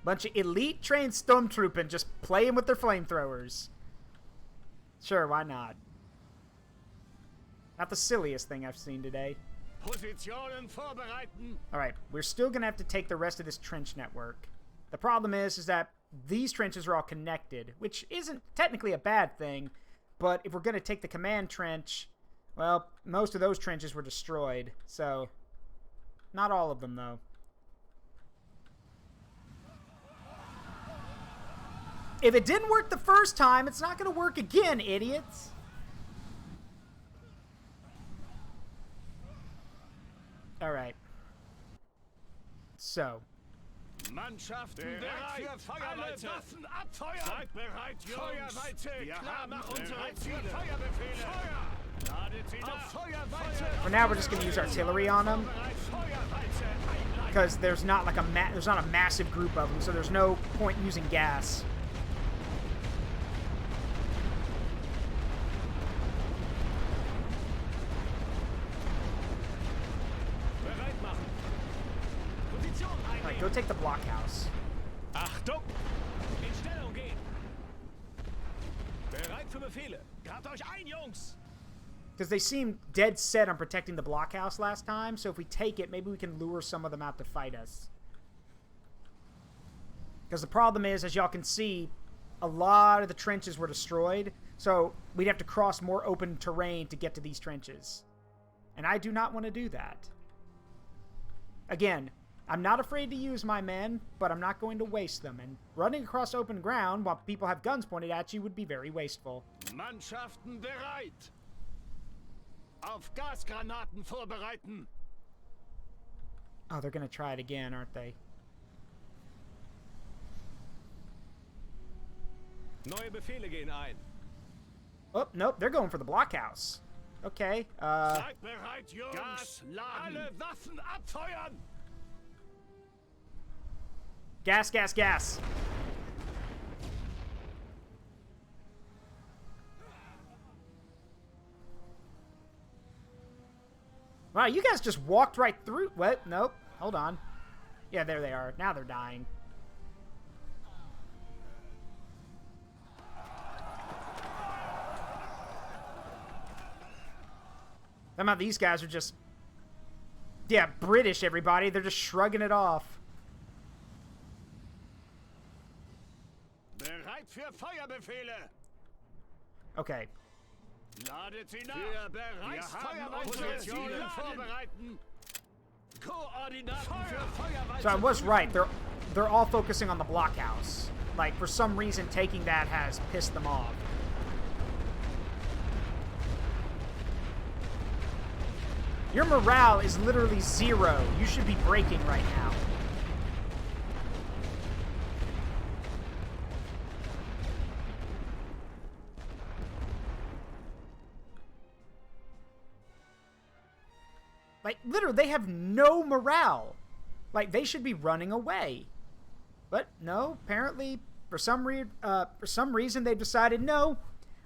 Bunch of elite trained stormtrooping just playing with their flamethrowers. Sure, why not? Not the silliest thing I've seen today. Positionen vorbereiten. Alright, we're still gonna have to take the rest of this trench network. The problem is that these trenches are all connected, which isn't technically a bad thing, but if we're gonna take the command trench, well, most of those trenches were destroyed, so not all of them, though. If it didn't work the first time, it's not gonna work again, idiots! Alright. So, Mannschaften bereit für Feuerwalze. Alle Waffen abfeuern. Seid bereit, Jungs. Feuerwalze, klar machen unsere Ziele. Feuerbefehle. Feuer. Ladet sie nach. Feuerwalze. For now, we're just going to use artillery on them. Because there's not like there's not a massive group of them, so there's no point using gas. Alright, go take the blockhouse. Achtung! In Stellung gehen! Bereit für Befehle! Grabt euch ein, Jungs! Because they seemed dead set on protecting the blockhouse last time, so if we take it, maybe we can lure some of them out to fight us. Because the problem is, as y'all can see, a lot of the trenches were destroyed, so we'd have to cross more open terrain to get to these trenches. And I do not want to do that. Again, I'm not afraid to use my men, but I'm not going to waste them, and running across open ground while people have guns pointed at you would be very wasteful. Mannschaften bereit! Auf Gasgranaten vorbereiten! Oh, they're gonna try it again, aren't they? Neue Befehle gehen ein. Oh, nope, they're going for the blockhouse. Okay, Seid bereit, Jungs! Gas laden! Alle Waffen abfeuern! Gas, gas, gas. Wow, you guys just walked right through. What? Nope. Hold on. Yeah, there they are. Now they're dying. Somehow these guys are just... Yeah, British, everybody. They're just shrugging it off. Bereit für Feuerbefehle! Okay. Ladet sie nach! Wir bereit Feuerwalze vorbereiten! Koordinaten für Feuerwalze! So I was right. They're all focusing on the blockhouse. Like, for some reason, taking that has pissed them off. Your morale is literally 0. You should be breaking right now. Like, literally, they have no morale. Like, they should be running away. But, no, apparently, for some reason, they've decided, no,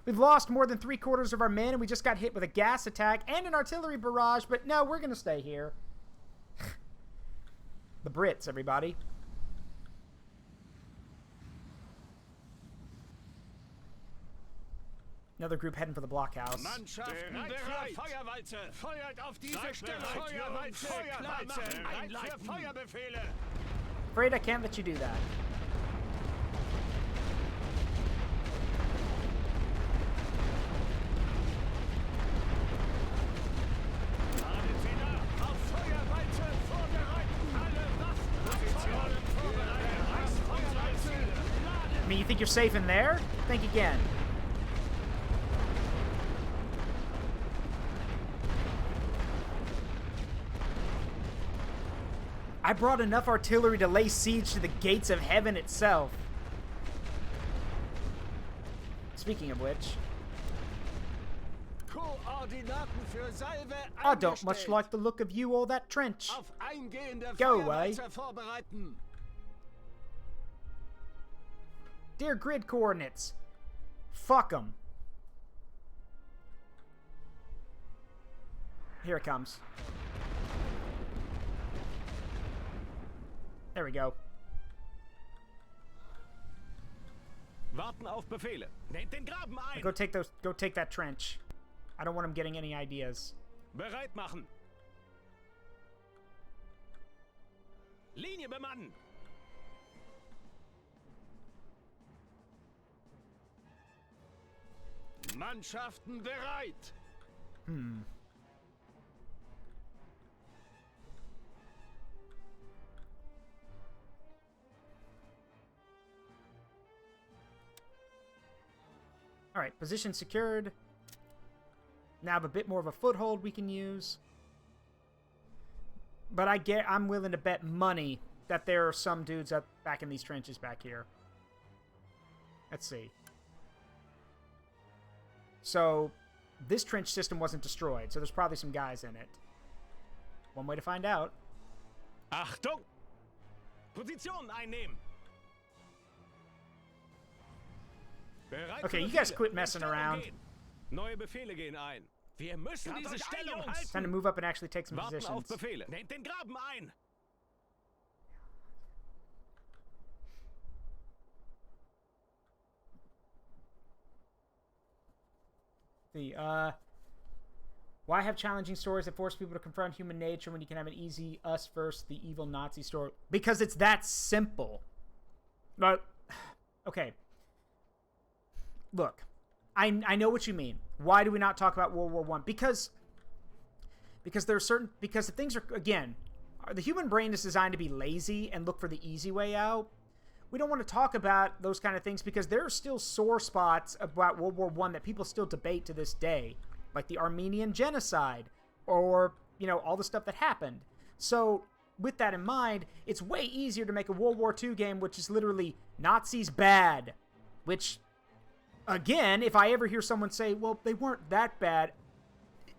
we've lost more than 3/4 of our men, and we just got hit with a gas attack and an artillery barrage, but no, we're going to stay here. The Brits, everybody. Another group heading for the blockhouse. Mannschaften bereit! Feuerwalze! Feuert auf diese Stellung! Feuerwalze! Feuerwalze! Bereit für Feuerbefehle! Afraid I can't let you do that. Ladet sie nach! Auf Feuerwalze vorbereiten! Alle Waffen abfeuern! Vorbereiten! Feuerwalze! I mean, you think you're safe in there? Think again. I brought enough artillery to lay siege to the gates of heaven itself. Speaking of which, Koordinaten für Salve I don't eingestellt. much like the look of you or that trench. Auf eingehende Go away. Feuerwalze vorbereiten. Dear grid coordinates, fuck them. Here it comes. There we go. Warten auf Befehle. Nehmt den Graben ein. Go take that trench. I don't want him getting any ideas. Bereit machen. Linie bemannen. Mannschaften bereit. Alright, position secured. Now have a bit more of a foothold we can use. But I'm willing to bet money that there are some dudes up back in these trenches back here. Let's see. So, this trench system wasn't destroyed, so there's probably some guys in it. One way to find out. Achtung! Position einnehmen! Bereit Okay, für you guys Befehle. quit messing In Stellung around. gehen. Neue Befehle gehen ein. Wir müssen diese Stellung halten. Time to move up and actually take some Warten auf positions. Befehle. Nehmt den Graben ein. See, why have challenging stories that force people to confront human nature when you can have an easy us versus the evil Nazi story? Because it's that simple. But, okay. Look, I know what you mean. Why do we not talk about World War I? Because there are certain, because the things are, again, the human brain is designed to be lazy and look for the easy way out. We don't want to talk about those kind of things because there are still sore spots about World War I that people still debate to this day, like the Armenian genocide or, you know, all the stuff that happened. So, with that in mind, it's way easier to make a World War II game which is literally Nazis bad, which, again, if I ever hear someone say, well, they weren't that bad,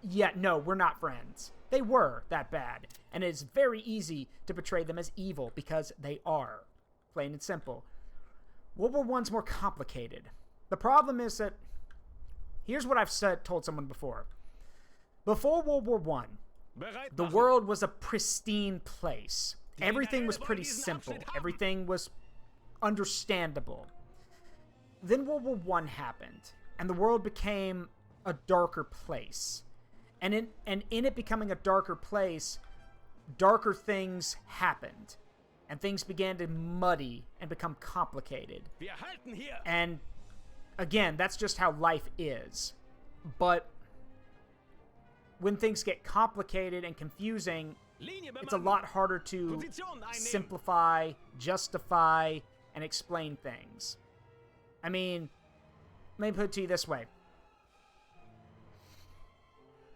yeah, no, we're not friends. They were that bad, and it's very easy to portray them as evil because they are. Plain and simple. World War I's more complicated. The problem is that, here's what I've told someone before. Before World War I, the world was a pristine place. Everything was pretty simple. Everything was understandable. Then World War I happened, and the world became a darker place. And in it becoming a darker place, darker things happened. And things began to muddy and become complicated. And again, that's just how life is. But when things get complicated and confusing, it's a lot harder to simplify, justify, and explain things. I mean, let me put it to you this way.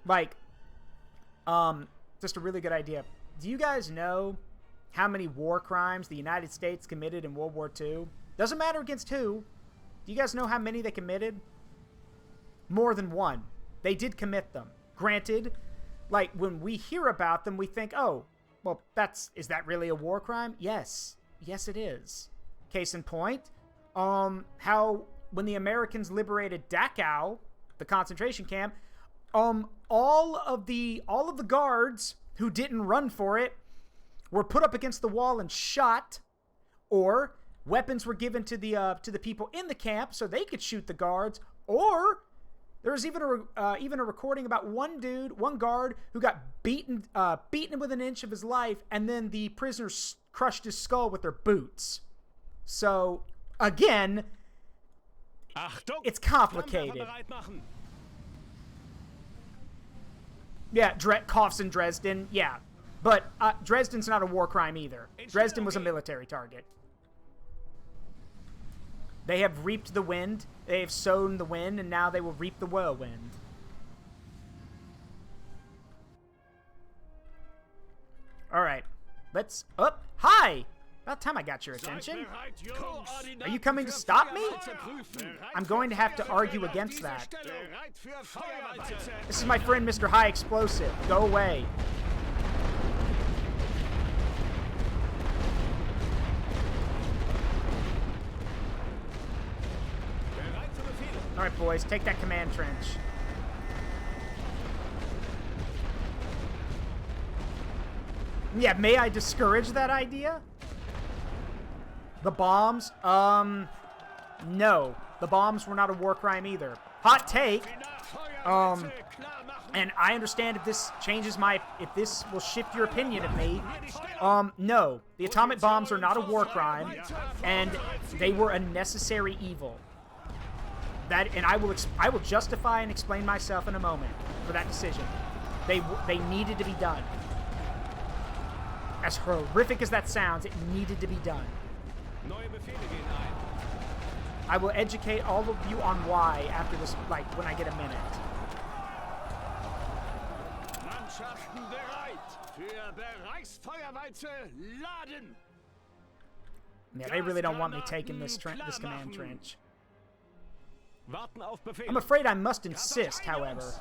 Like, just a really good idea. Do you guys know how many war crimes the United States committed in World War II? Doesn't matter against who. Do you guys know how many they committed? More than one. They did commit them. Granted, like, when we hear about them, we think, oh, well, is that really a war crime? Yes. Yes, it is. Case in point, how when the Americans liberated Dachau, the concentration camp, all of the guards who didn't run for it were put up against the wall and shot, or weapons were given to the people in the camp so they could shoot the guards, or there was even a recording about one guard who got beaten within an inch of his life, and then the prisoners crushed his skull with their boots. So again, it's complicated. Yeah, coughs in Dresden, yeah. But Dresden's not a war crime either. Dresden was a military target. They have reaped the wind, they have sown the wind, and now they will reap the whirlwind. Alright, let's... Up! Hi! About time I got your attention. Are you coming to stop me? I'm going to have to argue against that. This is my friend Mr. High Explosive. Go away. Alright, boys, take that command trench. Yeah, may I discourage that idea? The bombs? No. The bombs were not a war crime either. Hot take. And I understand if this changes if this will shift your opinion of me. No. The atomic bombs are not a war crime, and they were a necessary evil. And I will justify and explain myself in a moment for that decision. They needed to be done. As horrific as that sounds, it needed to be done. I will educate all of you on why after this, like, when I get a minute. Mannschaften bereit für Bereichsfeuerwalze laden. Yeah, they really don't want me taking this command trench. Warten auf Befehl. I'm afraid I must insist, however.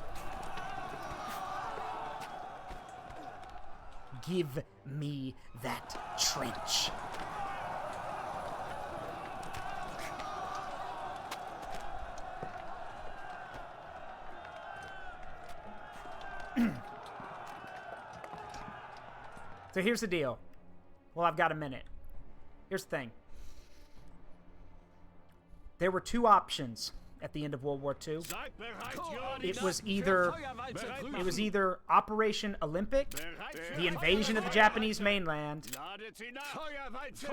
Give me that trench. So here's the deal. Well, I've got a minute. Here's the thing. There were two options at the end of World War II. It was either Operation Olympic, the invasion of the Japanese mainland,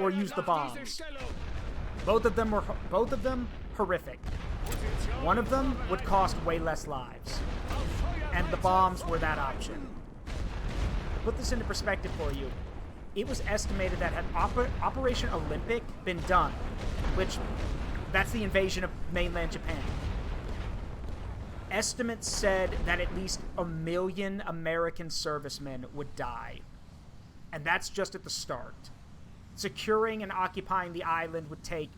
or use the bombs. Both of them horrific. One of them would cost way less lives, and the bombs were that option. To put this into perspective for you, it was estimated that had Operation Olympic been done, which that's the invasion of mainland Japan, estimates said that at least 1 million American servicemen would die. And that's just at the start. Securing and occupying the island would take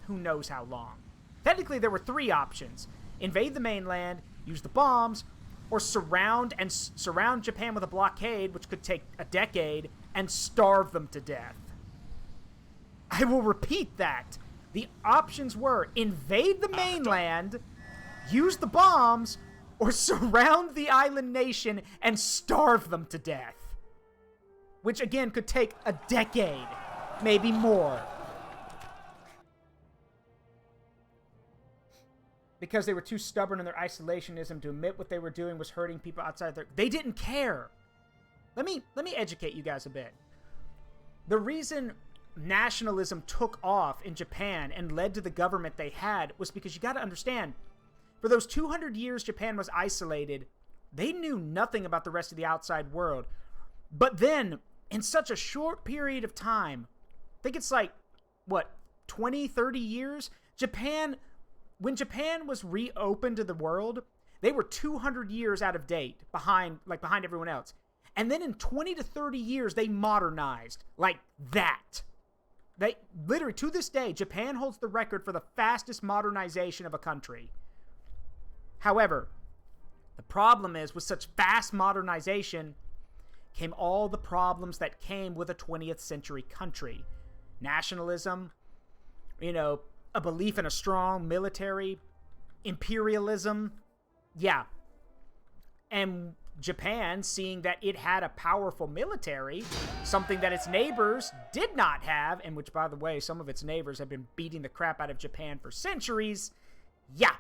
who knows how long. Technically, there were three options. Invade the mainland, use the bombs, or surround Japan with a blockade, which could take a decade, and starve them to death. I will repeat that. The options were invade the mainland, use the bombs, or surround the island nation and starve them to death. Which, again, could take a decade, maybe more. Because they were too stubborn in their isolationism to admit what they were doing was hurting people outside their... They didn't care. Let me educate you guys a bit. The reason nationalism took off in Japan and led to the government they had was because you got to understand, for those 200 years Japan was isolated, they knew nothing about the rest of the outside world. But then, in such a short period of time, I think it's like, 20, 30 years? When Japan was reopened to the world, they were 200 years out of date, behind everyone else. And then in 20 to 30 years, they modernized like that. They literally, to this day, Japan holds the record for the fastest modernization of a country. However, the problem is, with such fast modernization came all the problems that came with a 20th century country. Nationalism, a belief in a strong military, imperialism, yeah. And Japan, seeing that it had a powerful military, something that its neighbors did not have, and which, by the way, some of its neighbors have been beating the crap out of Japan for centuries, yeah,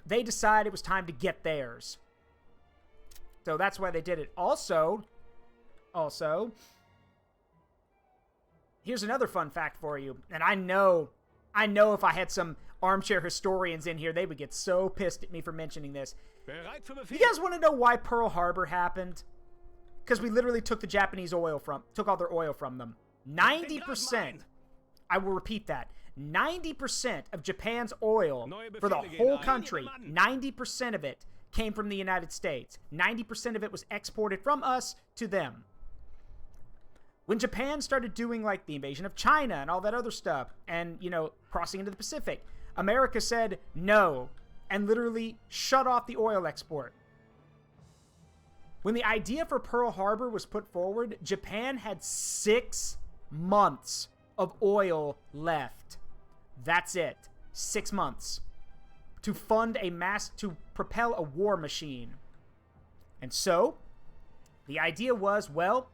they decided it was time to get theirs. So that's why they did it. Also, here's another fun fact for you, and I know if I had some armchair historians in here, they would get so pissed at me for mentioning this. You guys want to know why Pearl Harbor happened? Because we literally took the Japanese took all their oil from them. 90%, I will repeat that, 90% of Japan's oil for the whole country, 90% of it came from the United States. 90% of it was exported from us to them. When Japan started doing, like, the invasion of China and all that other stuff, and, crossing into the Pacific, America said no, and literally shut off the oil export. When the idea for Pearl Harbor was put forward, Japan had 6 months of oil left. That's it. 6 months. To fund to propel a war machine. And so, the idea was, well,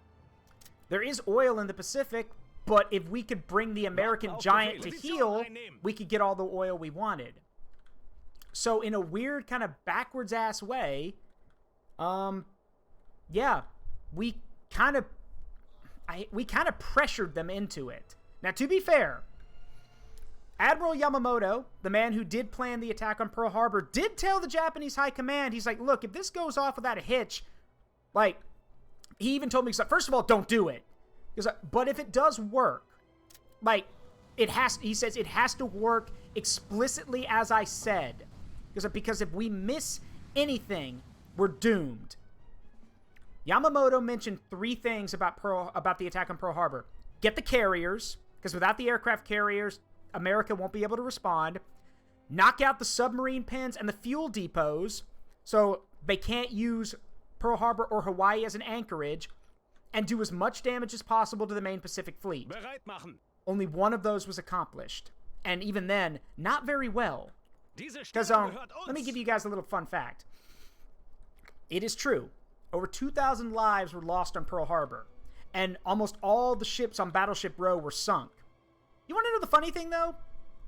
there is oil in the Pacific, but if we could bring the American giant to heel, we could get all the oil we wanted. So in a weird kind of backwards ass way, yeah, we kind of pressured them into it. Now, to be fair, Admiral Yamamoto, the man who did plan the attack on Pearl Harbor, did tell the Japanese high command, he's like, look, if this goes off without a hitch, like, he even told me, first of all, don't do it. But if it does work, like, he says it has to work explicitly as I said. Because if we miss anything, we're doomed. Yamamoto mentioned 3 things about the attack on Pearl Harbor. Get the carriers, because without the aircraft carriers, America won't be able to respond. Knock out the submarine pens and the fuel depots, so they can't use Pearl Harbor or Hawaii as an anchorage, and do as much damage as possible to the main Pacific Fleet. Bereit machen. Only one of those was accomplished, and even then, not very well. Diese Because Stellung gehört let me uns. give you guys a little fun fact. It is true, over 2,000 lives were lost on Pearl Harbor, and almost all the ships on Battleship Row were sunk. You want to know the funny thing, though?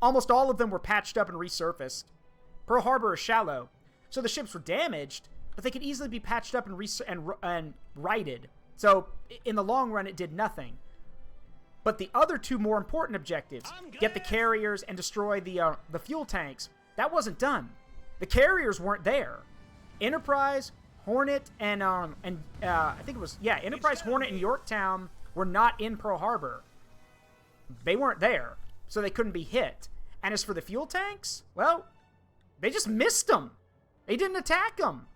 Almost all of them were patched up and resurfaced. Pearl Harbor is shallow, so the ships were damaged, but they could easily be patched up and righted. So, in the long run, it did nothing. But the other two more important objectives, get the carriers and destroy the fuel tanks, that wasn't done. The carriers weren't there. Enterprise, Hornet, and I think it was, yeah, Enterprise, Hornet, and Yorktown were not in Pearl Harbor. They weren't there, so they couldn't be hit. And as for the fuel tanks, well, they just missed them. They didn't attack them.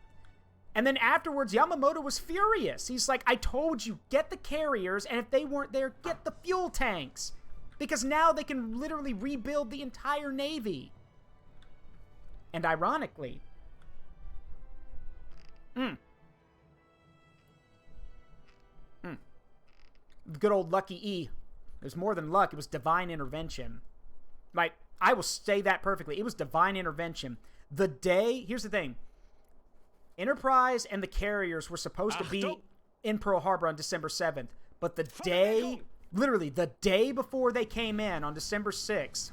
And then afterwards, Yamamoto was furious. He's like, I told you, get the carriers, and if they weren't there, get the fuel tanks. Because now they can literally rebuild the entire Navy. And ironically, good old Lucky E. It was more than luck, it was divine intervention. Like, I will say that perfectly. It was divine intervention. The day, here's the thing. Enterprise and the carriers were supposed to be in Pearl Harbor on December 7th. But the day, literally the day before they came in on December 6th,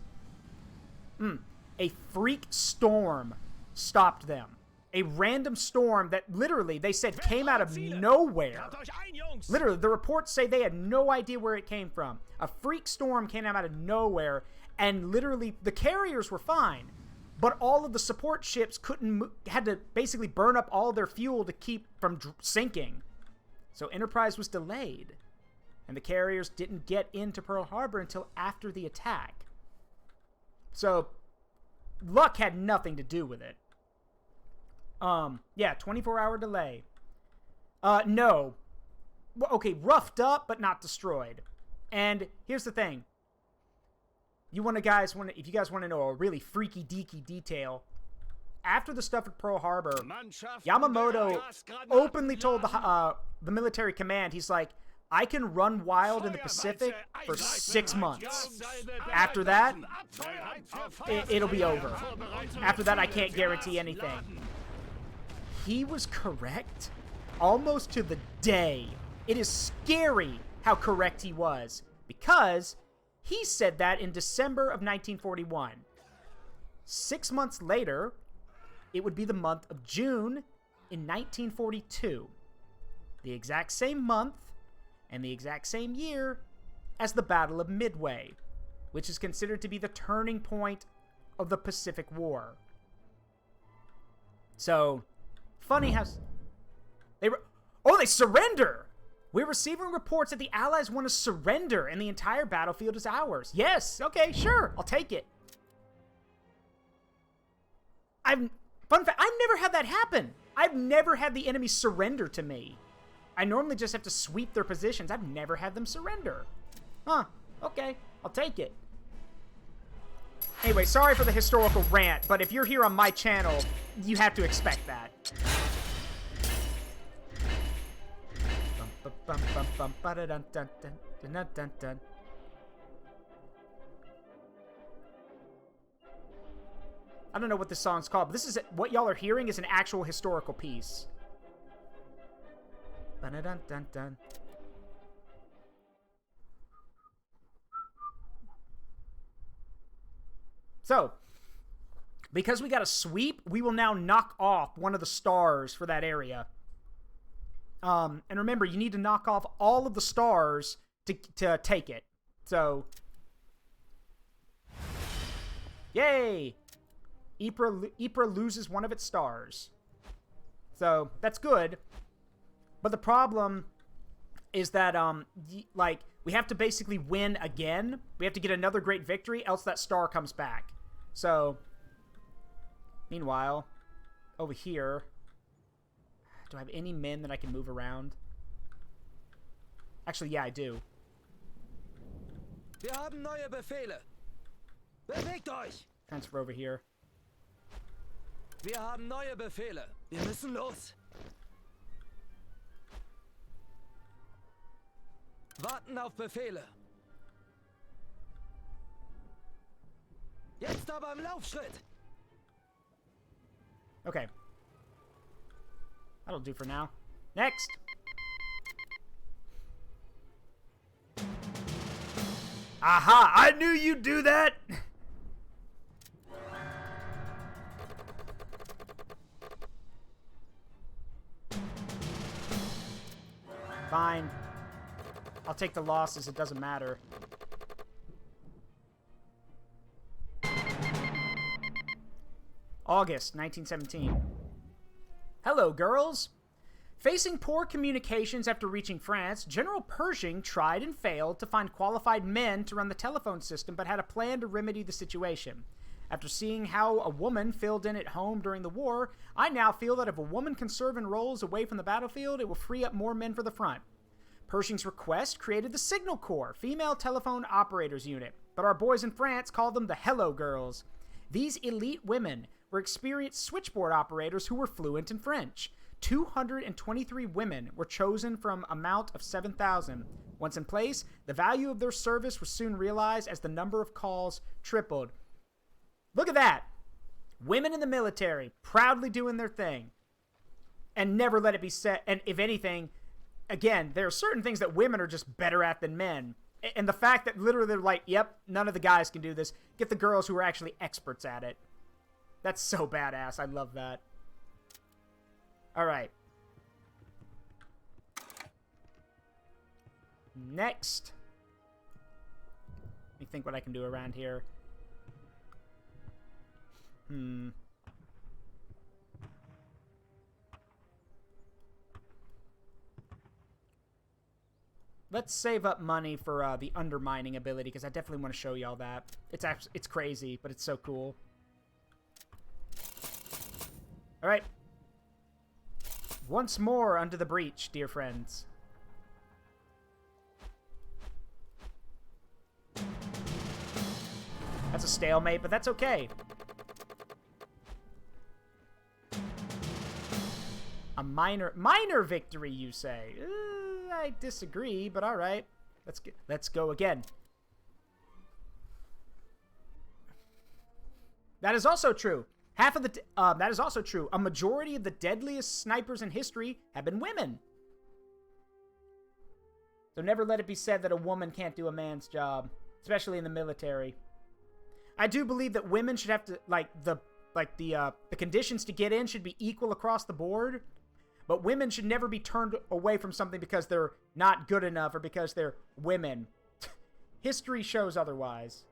a freak storm stopped them. A random storm that literally, they said, came out of nowhere. Habt euch ein, Jungs. Literally, the reports say they had no idea where it came from. A freak storm came out of nowhere, and literally, the carriers were fine. But all of the support ships had to basically burn up all their fuel to keep from sinking. So Enterprise was delayed. And the carriers didn't get into Pearl Harbor until after the attack. So, luck had nothing to do with it. Yeah, 24-hour delay. No. Well, okay, roughed up, but not destroyed. And here's the thing. If you guys want to know a really freaky deaky detail, after the stuff at Pearl Harbor, Yamamoto openly told the military command, he's like, I can run wild in the Pacific for 6 months. After that, it'll be over. After that, I can't guarantee anything. He was correct almost to the day. It is scary how correct he was, because he said that in December of 1941. 6 months later, it would be the month of June in 1942. The exact same month and the exact same year as the Battle of Midway, which is considered to be the turning point of the Pacific War. So, funny how they surrender! We're receiving reports that the Allies want to surrender and the entire battlefield is ours. Yes, okay, sure, I'll take it. Fun fact, I've never had that happen. I've never had the enemy surrender to me. I normally just have to sweep their positions. I've never had them surrender. Huh, okay, I'll take it. Anyway, sorry for the historical rant, but if you're here on my channel, you have to expect that. I don't know what this song's called, but this is what y'all are hearing is an actual historical piece. So, because we got a sweep, we will now knock off one of the stars for that area. And remember, you need to knock off all of the stars to take it. So, yay! Ypres loses one of its stars. So, that's good. But the problem is that, we have to basically win again. We have to get another great victory, else that star comes back. So, meanwhile, over here, do I have any men that I can move around? Actually, yeah, I do. Wir haben neue Befehle. Bewegt euch! Transfer over here. Wir haben neue Befehle. Wir müssen los. Warten auf Befehle. Jetzt aber im Laufschritt. Okay. That'll do for now. Next! Aha! I knew you'd do that! Fine. I'll take the losses, it doesn't matter. August 1917. Hello, girls! Facing poor communications after reaching France, General Pershing tried and failed to find qualified men to run the telephone system, but had a plan to remedy the situation. After seeing how a woman filled in at home during the war, I now feel that if a woman can serve in roles away from the battlefield, it will free up more men for the front. Pershing's request created the Signal Corps, female telephone operators unit, but our boys in France called them the Hello Girls. These elite women were experienced switchboard operators who were fluent in French. 223 women were chosen from a mount of 7,000. Once in place, the value of their service was soon realized as the number of calls tripled. Look at that! Women in the military, proudly doing their thing. And never let it be said, and if anything, again, there are certain things that women are just better at than men. And the fact that literally they're like, yep, none of the guys can do this, get the girls who are actually experts at it. That's so badass. I love that. Alright. Next. Let me think what I can do around here. Let's save up money for the undermining ability, because I definitely want to show y'all that. It's crazy, but it's so cool. Alright. Once more under the breach, dear friends. That's a stalemate, but that's okay. A minor victory, you say? I disagree, but all right. Let's go again. That is also true. That is also true. A majority of the deadliest snipers in history have been women. So never let it be said that a woman can't do a man's job, especially in the military. I do believe that women should have to, the conditions to get in should be equal across the board. But women should never be turned away from something because they're not good enough or because they're women. History shows otherwise.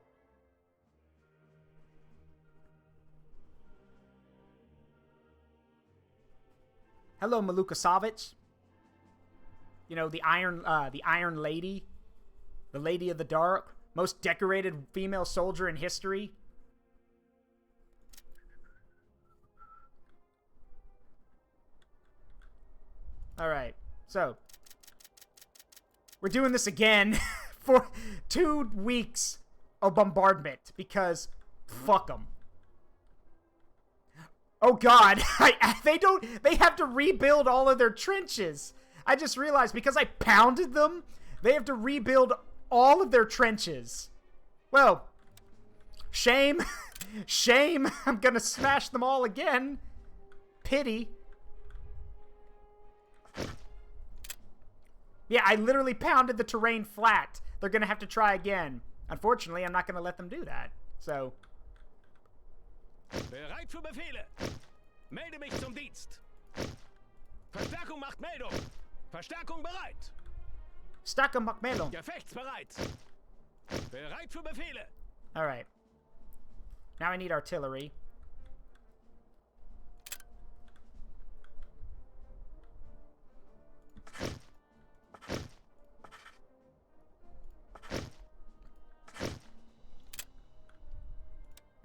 Hello, Maluka Savage. You know, the Iron Lady. The Lady of the Dark. Most decorated female soldier in history. Alright, so. We're doing this again for 2 weeks of bombardment because fuck them. Oh god, they have to rebuild all of their trenches. I just realized because I pounded them, they have to rebuild all of their trenches. Well, shame. Shame. I'm gonna smash them all again. Pity. Yeah, I literally pounded the terrain flat. They're gonna have to try again. Unfortunately, I'm not gonna let them do that. So. Bereit für Befehle. Melde mich zum Dienst. Verstärkung macht Meldung. Verstärkung bereit. Stärkung macht Meldung. Gefechtsbereit. Bereit für Befehle. All right. Now I need artillery.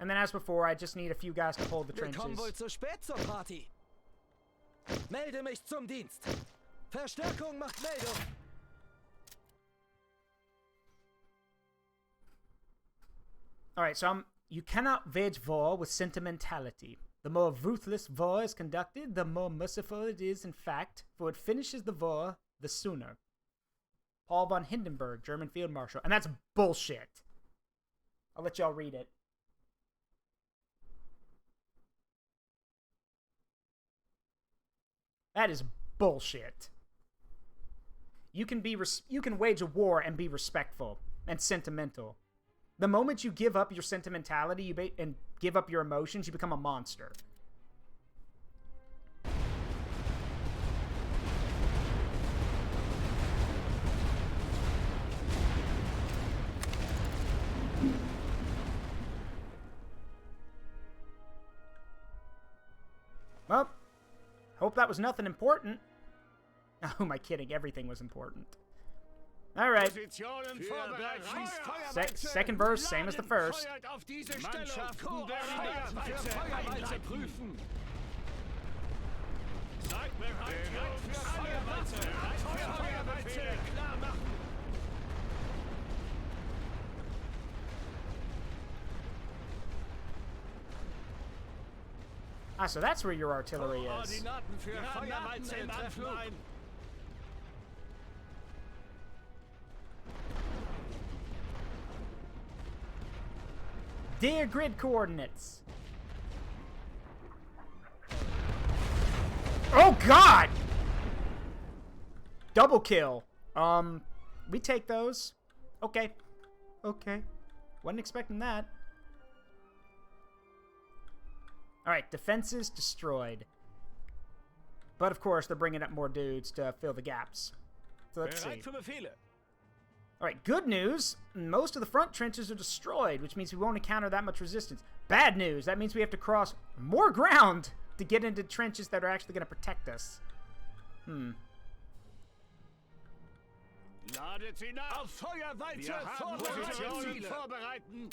And then as before, I just need a few guys to hold the trenches. Wir kommen wohl zu spät zur Party. Melde mich zum Dienst. Verstärkung macht Meldung. Alright, so you cannot wage war with sentimentality. The more ruthless war is conducted, the more merciful it is in fact, for it finishes the war the sooner. Paul von Hindenburg, German Field Marshal. And that's bullshit. I'll let y'all read it. That is bullshit. You can wage a war and be respectful and sentimental. The moment you give up your sentimentality and give up your emotions, you become a monster. Well, hope that was nothing important. Oh, am I kidding? Everything was important. All right. Second verse, same as the first. Ah, so that's where your artillery is. Dear grid coordinates. Oh God! Double kill. We take those. Okay. Okay. Wasn't expecting that. Alright, defenses destroyed. But of course, they're bringing up more dudes to fill the gaps. So let's see. Alright, good news. Most of the front trenches are destroyed, which means we won't encounter that much resistance. Bad news. That means we have to cross more ground to get into trenches that are actually going to protect us. Ladet sie nach! Auf Feuerwalze! Positionen vorbereiten!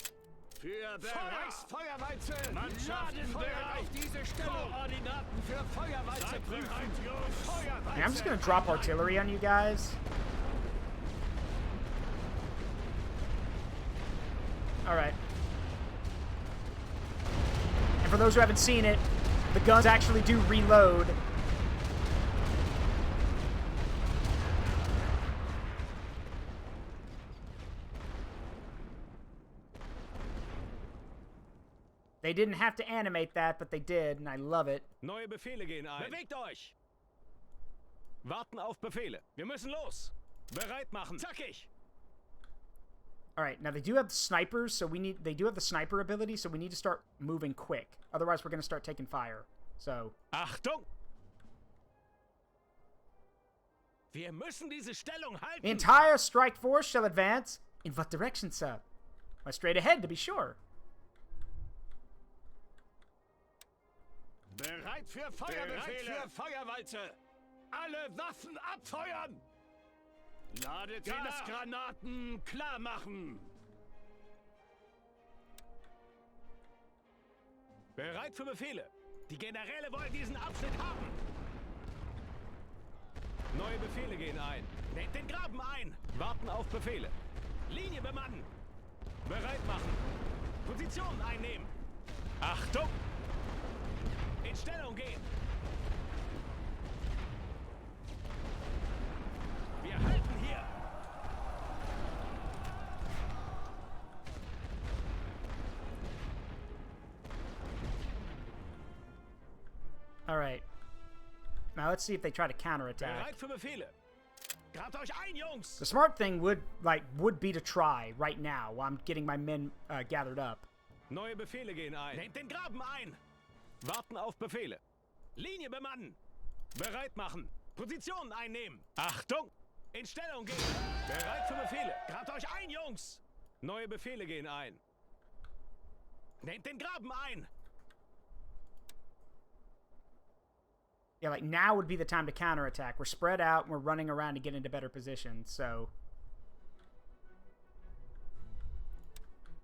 Für Reichsfeuerwalze! Mannschaften bereit auf diese Stellung! Koordinaten für Feuerwalze prüfen! Feuerwalze! I'm just going to drop artillery on you guys. Alright. And for those who haven't seen it, the guns actually do reload. They didn't have to animate that, but they did, and I love it. Neue Befehle gehen ein. Bewegt euch! Warten auf Befehle. Wir müssen los! Bereit machen! Zackig! Alright, now they do have the snipers, so they do have the sniper ability, so we need to start moving quick. Otherwise, we're going to start taking fire. So. Achtung! Wir müssen diese Stellung halten! The entire strike force shall advance. In what direction, sir? Why, straight ahead, to be sure. Bereit für Feuerbefehle! Bereit für Feuerwalze! Alle Waffen abfeuern! Ladet Gasgranaten klar machen! Bereit für Befehle! Die Generäle wollen diesen Abschnitt haben! Neue Befehle gehen ein. Nehmt den Graben ein! Warten auf Befehle. Linie bemannen! Bereit machen! Positionen einnehmen! Achtung! In Stellung gehen! Wir halten hier! Alright. Now let's see if they try to counterattack. Bereit für Befehle! Grabt euch ein, Jungs! The smart thing would be to try right now while I'm getting my men gathered up. Neue Befehle gehen ein. Nehmt den Graben ein! Warten auf Befehle. Linie bemannen. Bereit machen. Positionen einnehmen. Achtung! In Stellung gehen. Bereit für Befehle. Grabt euch ein, Jungs! Neue Befehle gehen ein. Nehmt den Graben ein. Yeah, like now would be the time to counterattack. We're spread out and we're running around to get into better positions, so.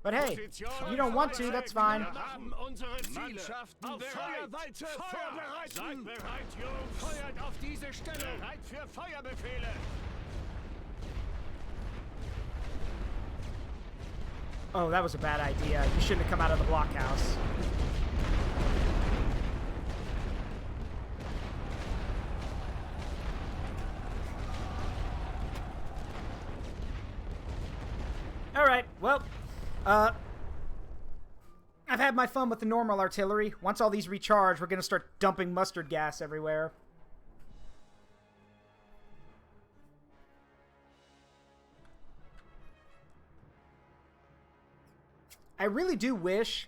But hey, if you don't want to, that's fine. Mannschaften auf Feuerwalze vorbereiten! Seid bereit, Jungs! Feuert auf diese Stelle! Bereit für Feuerbefehle! Oh, that was a bad idea. You shouldn't have come out of the blockhouse. Alright, well, I've had my fun with the normal artillery. Once all these recharge, we're gonna start dumping mustard gas everywhere. I really do wish...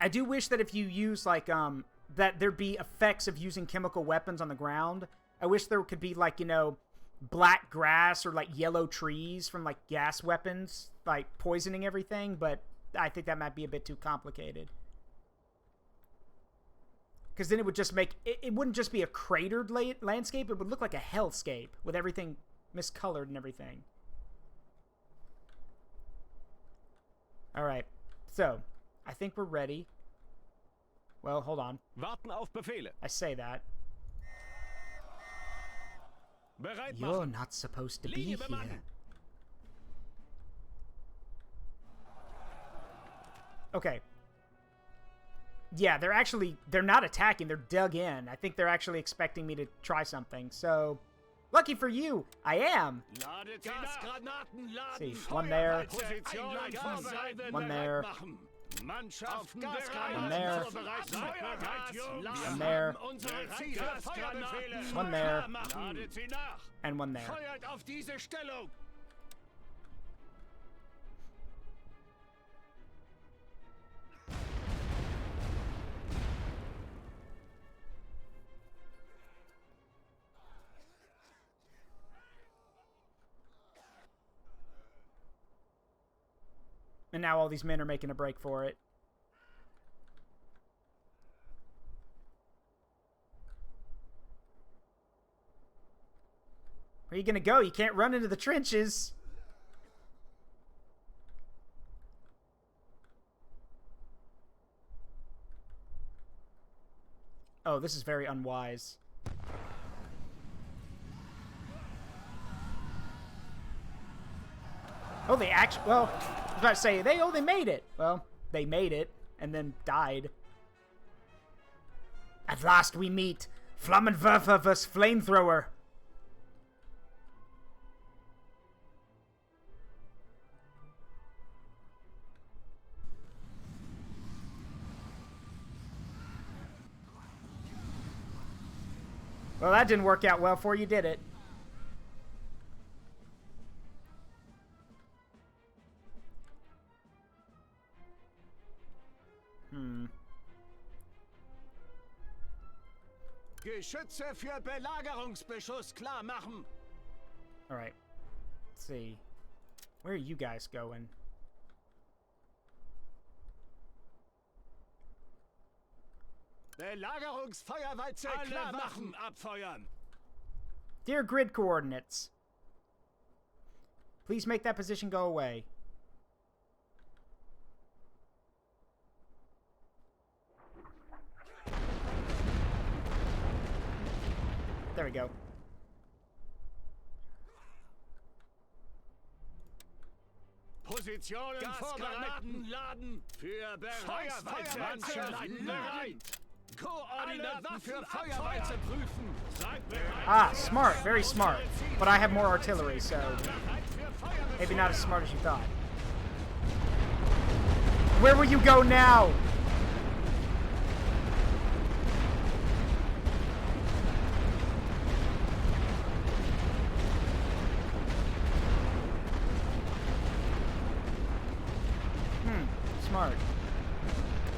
I do wish that if you use, like, that there be effects of using chemical weapons on the ground. I wish there could be, like, you know, black grass or, like, yellow trees from, like, gas weapons, like, poisoning everything, but I think that might be a bit too complicated. Because then it would just make... It wouldn't just be a cratered landscape, it would look like a hellscape with everything miscolored and everything. Alright, so, I think we're ready. Well, hold on. Warten auf Befehle. I say that. Bereit You're machen. not supposed to be Linie here. bemannen. Okay. Yeah, they're not attacking, they're dug in. I think they're actually expecting me to try something, so... Lucky for you, I am! Ladet sie nach. See, one there, Positionen vorbereiten. one there, Mannschaften one there, one there, one there, Ladet sie nach. and one there. Feuert auf diese Stellung. And now all these men are making a break for it. Where are you gonna go? You can't run into the trenches. Oh, this is very unwise. Oh, they actually... Well, I was about to say, they made it. Well, they made it, and then died. At last we meet. Flammenwerfer vs. Flamethrower. Well, that didn't work out well for you, did it? Geschütze für Belagerungsbeschuss klar machen. Alright. Let's see. Where are you guys going? Belagerungsfeuerwalze klar machen. Abfeuern. Dear grid coordinates. Please make that position go away. There we go. Positionen vorbereiten. Laden. Für Feuerwalze bereit. Koordinaten für Feuerwalze prüfen. Seid bereit. Ah, smart. Very smart. But I have more artillery, so... Maybe not as smart as you thought. Where will you go now? Smart.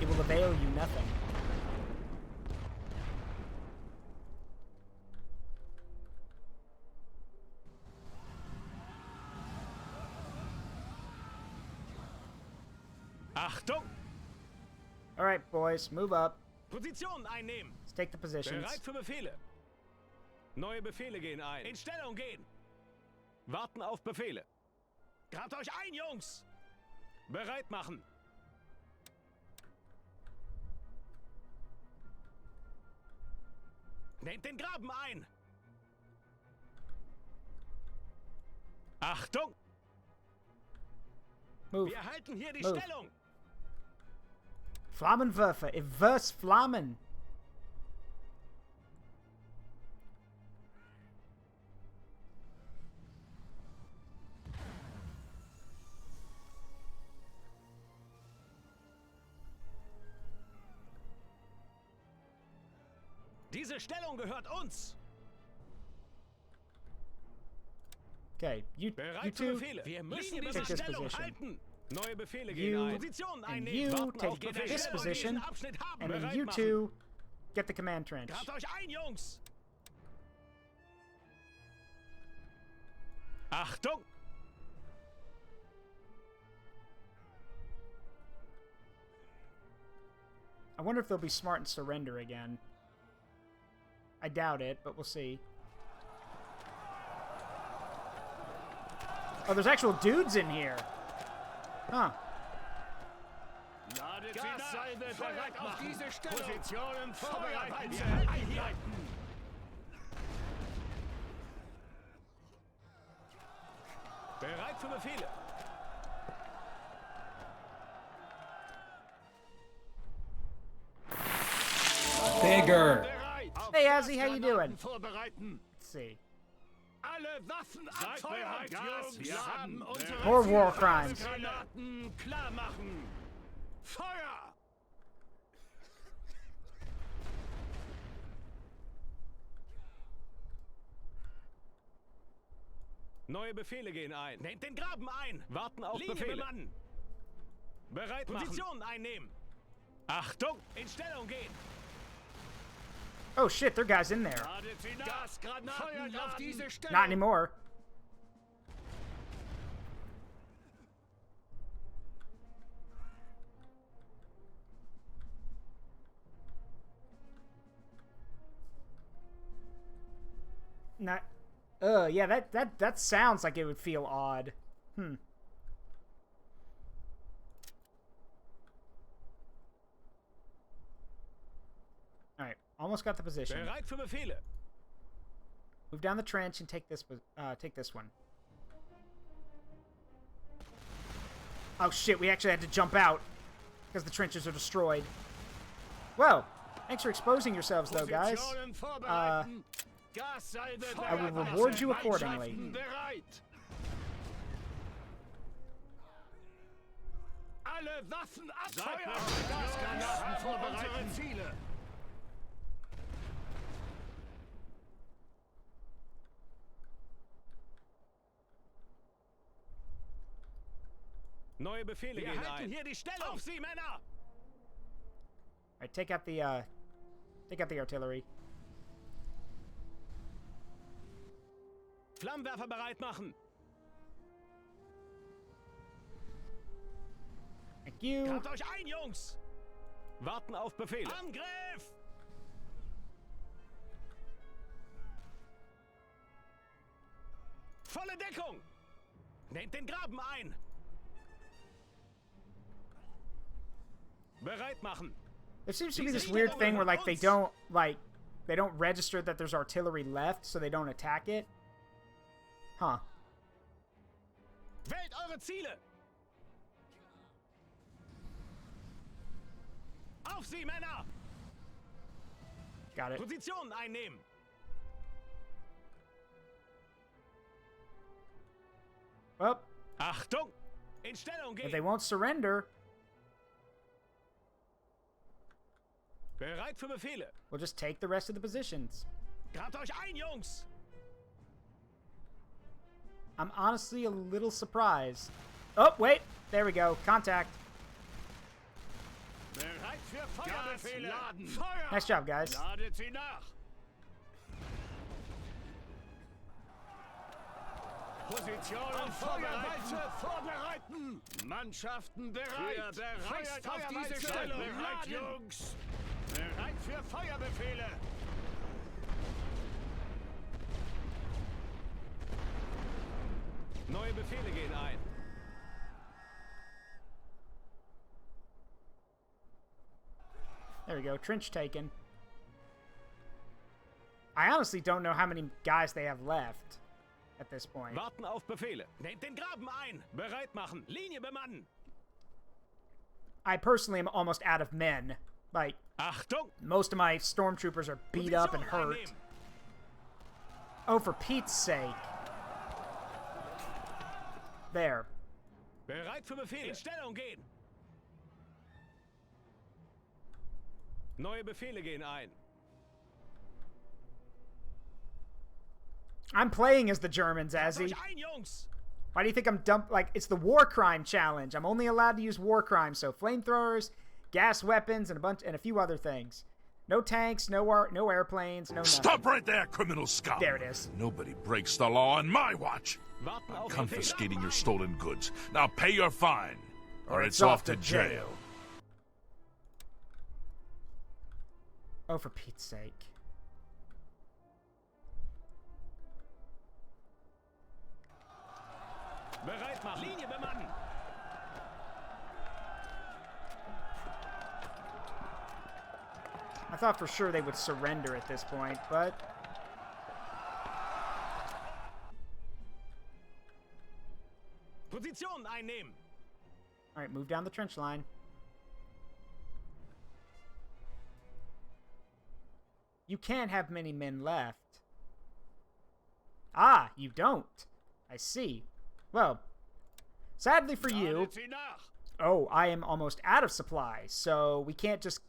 It will avail you nothing. Achtung! Alright, boys, move up. Position einnehmen. Let's take the positions. Bereit für Befehle. Neue Befehle gehen ein. In Stellung gehen. Warten auf Befehle. Grabt euch ein, Jungs! Bereit machen. Nehmt den Graben ein! Achtung! Move. Wir halten hier die Move. Stellung. Flammenwerfer. Inverse Flammen. Diese Stellung gehört uns. Okay, you Bereit für two, Befehle. Wir müssen take diese this Stellung position. halten. Neue Befehle You gehen ein. Position and einnehmen. you Warten auf take Befehle. this Diesen position, Abschnitt haben. and then Bereit you machen. two get the command trench. Grabt euch ein, Jungs. Achtung. I wonder if they'll be smart and surrender again. I doubt it, but we'll see. Oh, there's actual dudes in here. Huh. Gassalve bereit auf diese Stellung. Positionen vorbereiten. Bereit für Befehle. Bigger. Hey, Azzy, how you doing? Vorbereiten. Let's see. Alle Waffen abfeuern. Gas. Wir haben unsere More war crimes. Granaten klar machen. Feuer! Neue Befehle gehen ein. Nehmt den Graben ein. Warten auf Linie Befehle. Bemannen. Bereit Position einnehmen. Achtung! In Stellung gehen. Oh shit, there are guys in there. Gasgranaten auf diese Stellung. Not anymore. Not. Yeah, that sounds like it would feel odd. Hmm. All right, almost got the position. Bereit für Befehle. Move down the trench and take this one. Oh shit, we actually had to jump out because the trenches are destroyed. Whoa! Thanks for exposing yourselves, though, guys. I will reward you accordingly. Alle Waffen abfeuern! Gasgranaten vorbereiten! Ziele! Neue Befehle gehen ein. Hier die Stellung. Auf sie, Männer! Alright, take out the artillery. Flammenwerfer bereit machen. Thank you. Grabt euch ein, Jungs! Warten auf Befehle. Angriff! Volle Deckung! Nehmt den Graben ein! Bereit machen! There seems to be this weird thing where they don't register that there's artillery left, so they don't attack it. Huh. Wählt eure Ziele! Auf sie, Männer! Got it. Position einnehmen! Well, Achtung! In Stellung if gehen! they won't surrender, Bereit für Befehle! we'll just take the rest of the positions. Grabt euch ein, Jungs! I'm honestly a little surprised. Oh, wait. There we go. Contact. Bereit für Feuerbefehle! Feuer! Nice job, guys. Ladet sie nach! Positionen vorbereiten! Mannschaften bereit! Bereit auf diese Stellung! Bereit, Jungs! Bereit für Feuerbefehle! Neue Befehle gehen ein. There we go. Trench taken. I honestly don't know how many guys they have left. at this point. Warten auf Befehle. Nehmt den Graben ein. Bereit machen. Linie bemannen. I personally am almost out of men. Like, Achtung! most of my stormtroopers are beat up and hurt. Einnehmen. Oh, for Pete's sake. There. Bereit für Befehle. In Stellung gehen. Neue Befehle gehen ein. I'm playing as the Germans, Azzy. Euch ein, Jungs! Why do you think I'm like, it's the war crime challenge. I'm only allowed to use war crimes, so flamethrowers, gas weapons, and a few other things. No tanks, no airplanes, no nothing. Stop right there, criminal scum! There it is. Nobody breaks the law on my watch. Warten I'm auf confiscating Befehle. your stolen goods. Now pay your fine, or it's off to jail. Oh, for Pete's sake. Bereit machen. Linie bemannen. I thought for sure they would surrender at this point, but... Position einnehmen. Alright, move down the trench line. You can't have many men left. Ah, you don't. I see. Well, sadly for you... Ladet sie nach. Oh, I am almost out of supplies, so we can't just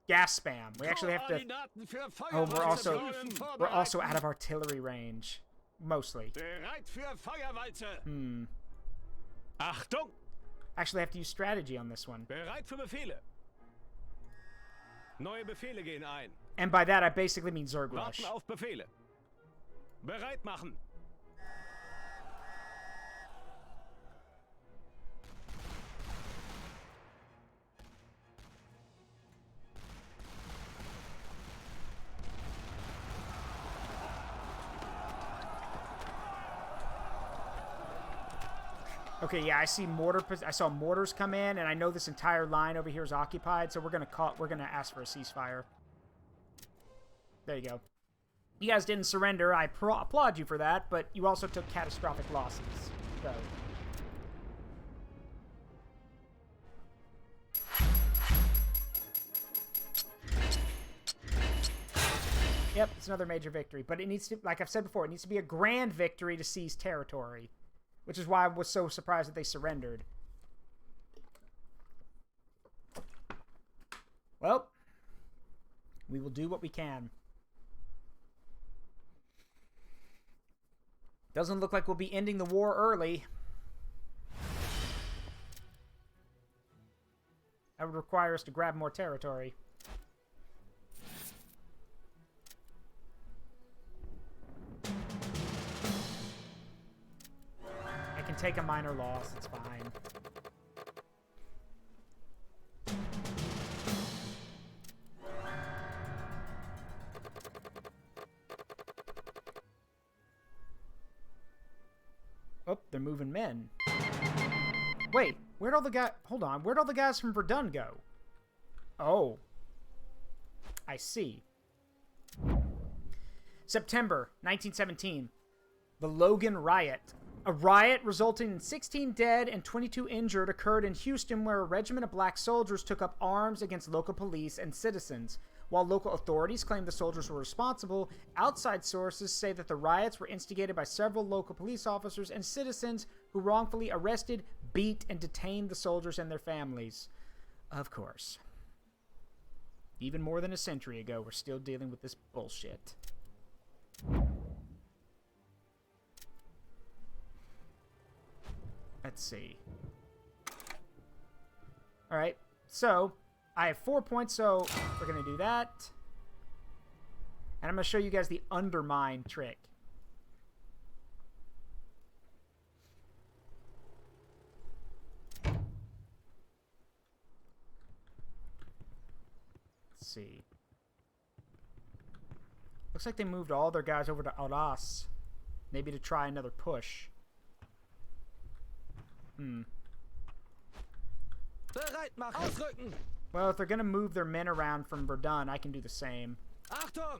gas spam. We actually have to... Koordinaten für Oh, Feuerwalze we're also out of artillery range. Mostly. Bereit für Feuerwalze. Achtung! Actually, I have to use strategy on this one. Bereit für Befehle. Neue Befehle gehen ein. And by that, I basically mean Zerg Rush. Warten auf Befehle. Bereit machen. Okay, yeah, I see I saw mortars come in, and I know this entire line over here is occupied, so we're gonna ask for a ceasefire. There you go. You guys didn't surrender. I applaud you for that, but you also took catastrophic losses. So. Yep, it's another major victory, but it needs to, like I've said before, it needs to be a grand victory to seize territory. Which is why I was so surprised that they surrendered. Well, we will do what we can. Doesn't look like we'll be ending the war early. That would require us to grab more territory. I can take a minor loss, it's fine. Oh, they're moving men. Wait, where'd all the guys... Hold on, where'd all the guys from Verdun go? Oh. I see. September 1917. The Logan Riot. A riot resulting in 16 dead and 22 injured occurred in Houston, where a regiment of black soldiers took up arms against local police and citizens. While local authorities claim the soldiers were responsible, outside sources say that the riots were instigated by several local police officers and citizens who wrongfully arrested, beat, and detained the soldiers and their families. Of course. Even more than a century ago, we're still dealing with this bullshit. Let's see. Alright, so I have 4 points, so we're going to do that. And I'm going to show you guys the undermine trick. Let's see. Looks like they moved all their guys over to Arras. Maybe to try another push. Bereit machen. Ausrücken. Well, if they're going to move their men around from Verdun, I can do the same. Achtung!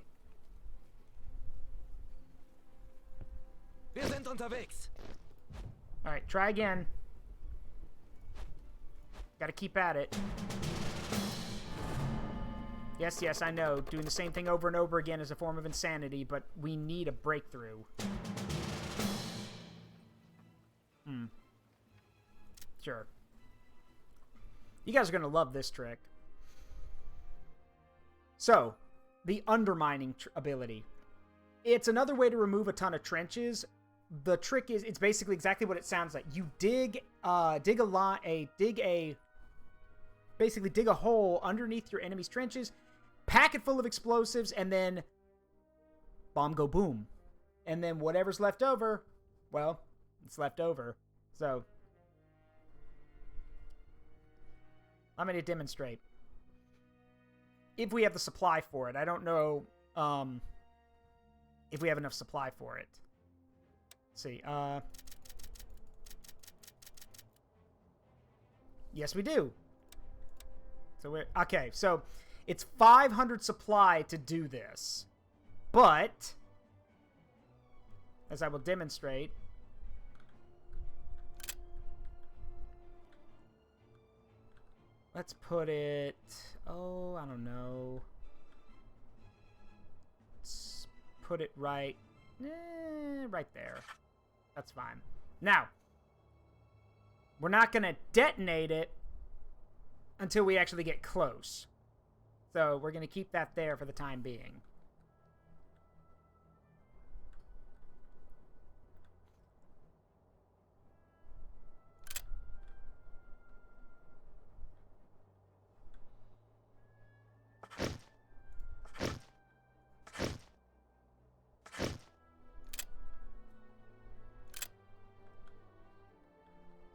Wir sind unterwegs. Alright, try again. Gotta keep at it. Yes, yes, I know. Doing the same thing over and over again is a form of insanity, but we need a breakthrough. Sure. You guys are gonna love this trick. So, the undermining ability. It's another way to remove a ton of trenches. The trick is, it's basically exactly what it sounds like. You dig a hole underneath your enemy's trenches, pack it full of explosives, and then bomb go boom. And then whatever's left over, well, it's left over. So, I'm going to demonstrate. If we have the supply for it. I don't know if we have enough supply for it. Let's see. Yes, we do. So we're... Okay, so it's 500 supply to do this. But, as I will demonstrate... Let's put it... Oh, I don't know. Let's put it right there. That's fine. Now, we're not going to detonate it until we actually get close. So we're going to keep that there for the time being.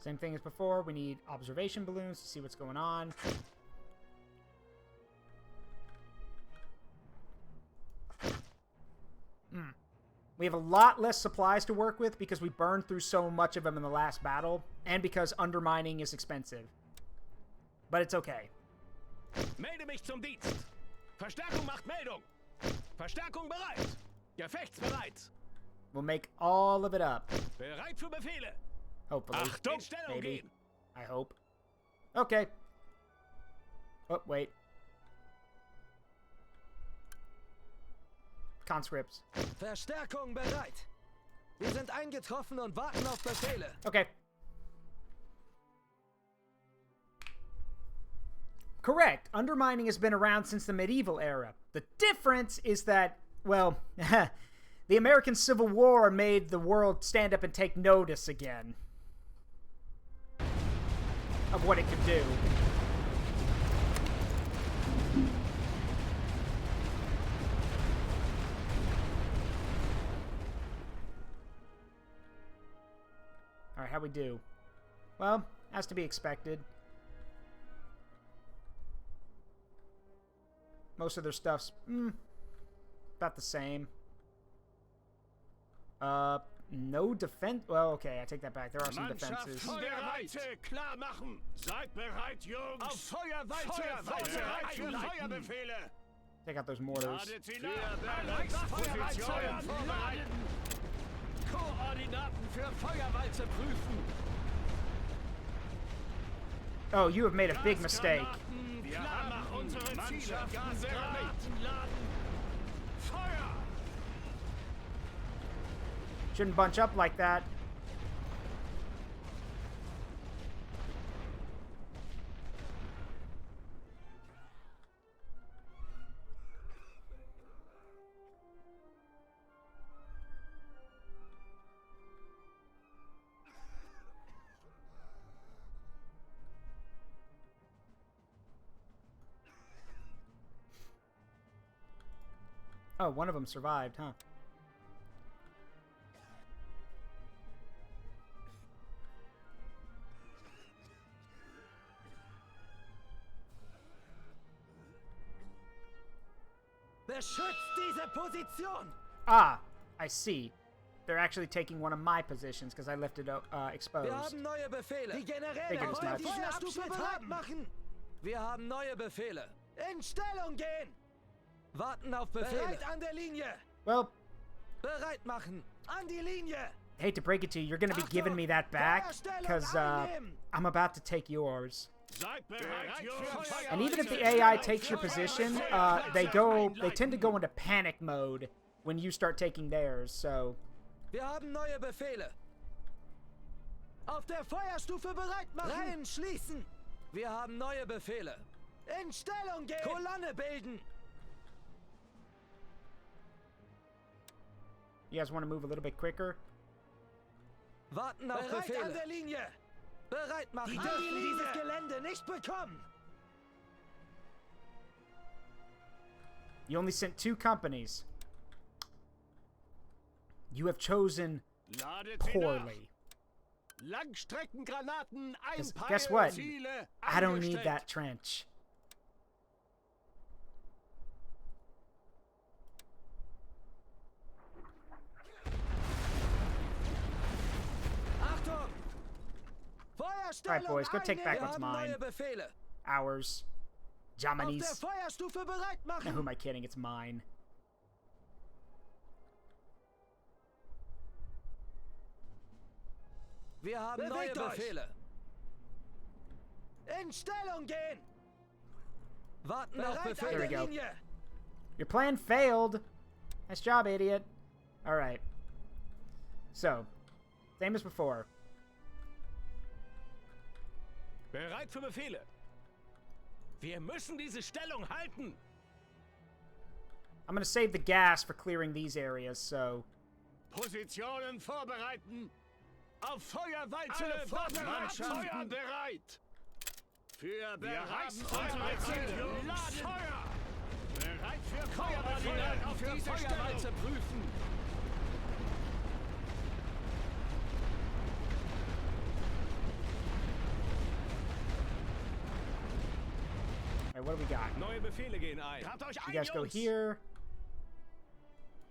Same thing as before, we need observation balloons to see what's going on. We have a lot less supplies to work with because we burned through so much of them in the last battle, and because undermining is expensive. But it's okay. Melde mich zum Dienst. Verstärkung macht Meldung. Verstärkung bereit. Gefechtsbereit. We'll make all of it up. Bereit für Befehle. Hopefully. Achtung, in Stellung Maybe. gehen. I hope. Okay. Oh, wait. Conscripts. Verstärkung bereit. Wir sind eingetroffen und warten auf Befehle. Okay. Correct. Undermining has been around since the medieval era. The difference is that, well, the American Civil War made the world stand up and take notice again of what it could do. Alright, how we do? Well, has to be expected. Most of their stuff's about the same. No defense. Well, okay, I take that back. There are some defenses. Feuerweite klar machen. Seid bereit, Jungs. Auf Feuerweite. Bereit für Feuerbefehle. Take out those mortars. Ladet sie nach. Feuerweite vorbereiten. Koordinaten für Feuerwalze prüfen. Oh, you have made a big mistake. Wir haben unsere Ziele. Gasgranaten laden. Feuer! Shouldn't bunch up like that. Oh, one of them survived, huh? Beschützt diese Position! Ah, I see. They're actually taking one of my positions because I left it Wir exposed. haben neue Befehle. Die Generäle Figured as wollen much. die Feuerstufe bereit machen. Wir haben neue Befehle. In Stellung gehen! Warten auf Befehle. Bereit an der Linie! Well, Bereit machen! An die Linie! hate to break it to you, you're gonna be giving me that back, because I'm about to take yours. Seid bereit für Feuer. And even if the AI takes your position, they tend to go into panic mode when you start taking theirs, so... Wir haben neue Befehle. Auf der Feuerstufe bereit machen. Reihen schließen. Wir haben neue Befehle. In Stellung gehen. Kolonne bilden. You guys want to move a little bit quicker? Warten auf Befehle. An der Linie. Bereit machen. Die dürfen dieses Gelände nicht bekommen. You only sent 2 companies. You have chosen Ladet sie nach. poorly. Langstreckengranaten einpeilen. Guess what? Ziele I don't need eingestellt. that trench. Achtung! Feuerstellung Alright, boys, go take back einnehmen. what's Wir haben mine. neue Befehle. Ours. Auf der Germany's. Feuerstufe bereit Now, who machen. am I kidding? It's mine. Wir haben neue Befehle. In Stellung gehen. Warten auf Befehle. There we go. Linie. Your plan failed. Nice job, idiot. Alright. So, same as before. Bereit für Befehle. Wir müssen diese Stellung halten. I'm gonna save the gas for clearing these areas, so... Positionen vorbereiten. Auf Feuerwalze Mannschaften bereit. Für bereit unsere Ziele. Laden Feuer. Bereit für Feuerwehr auf diese Feuerwalze prüfen. Alright, what do we got? Neue Befehle gehen ein. Grabt euch You ein, guys go Jungs. here.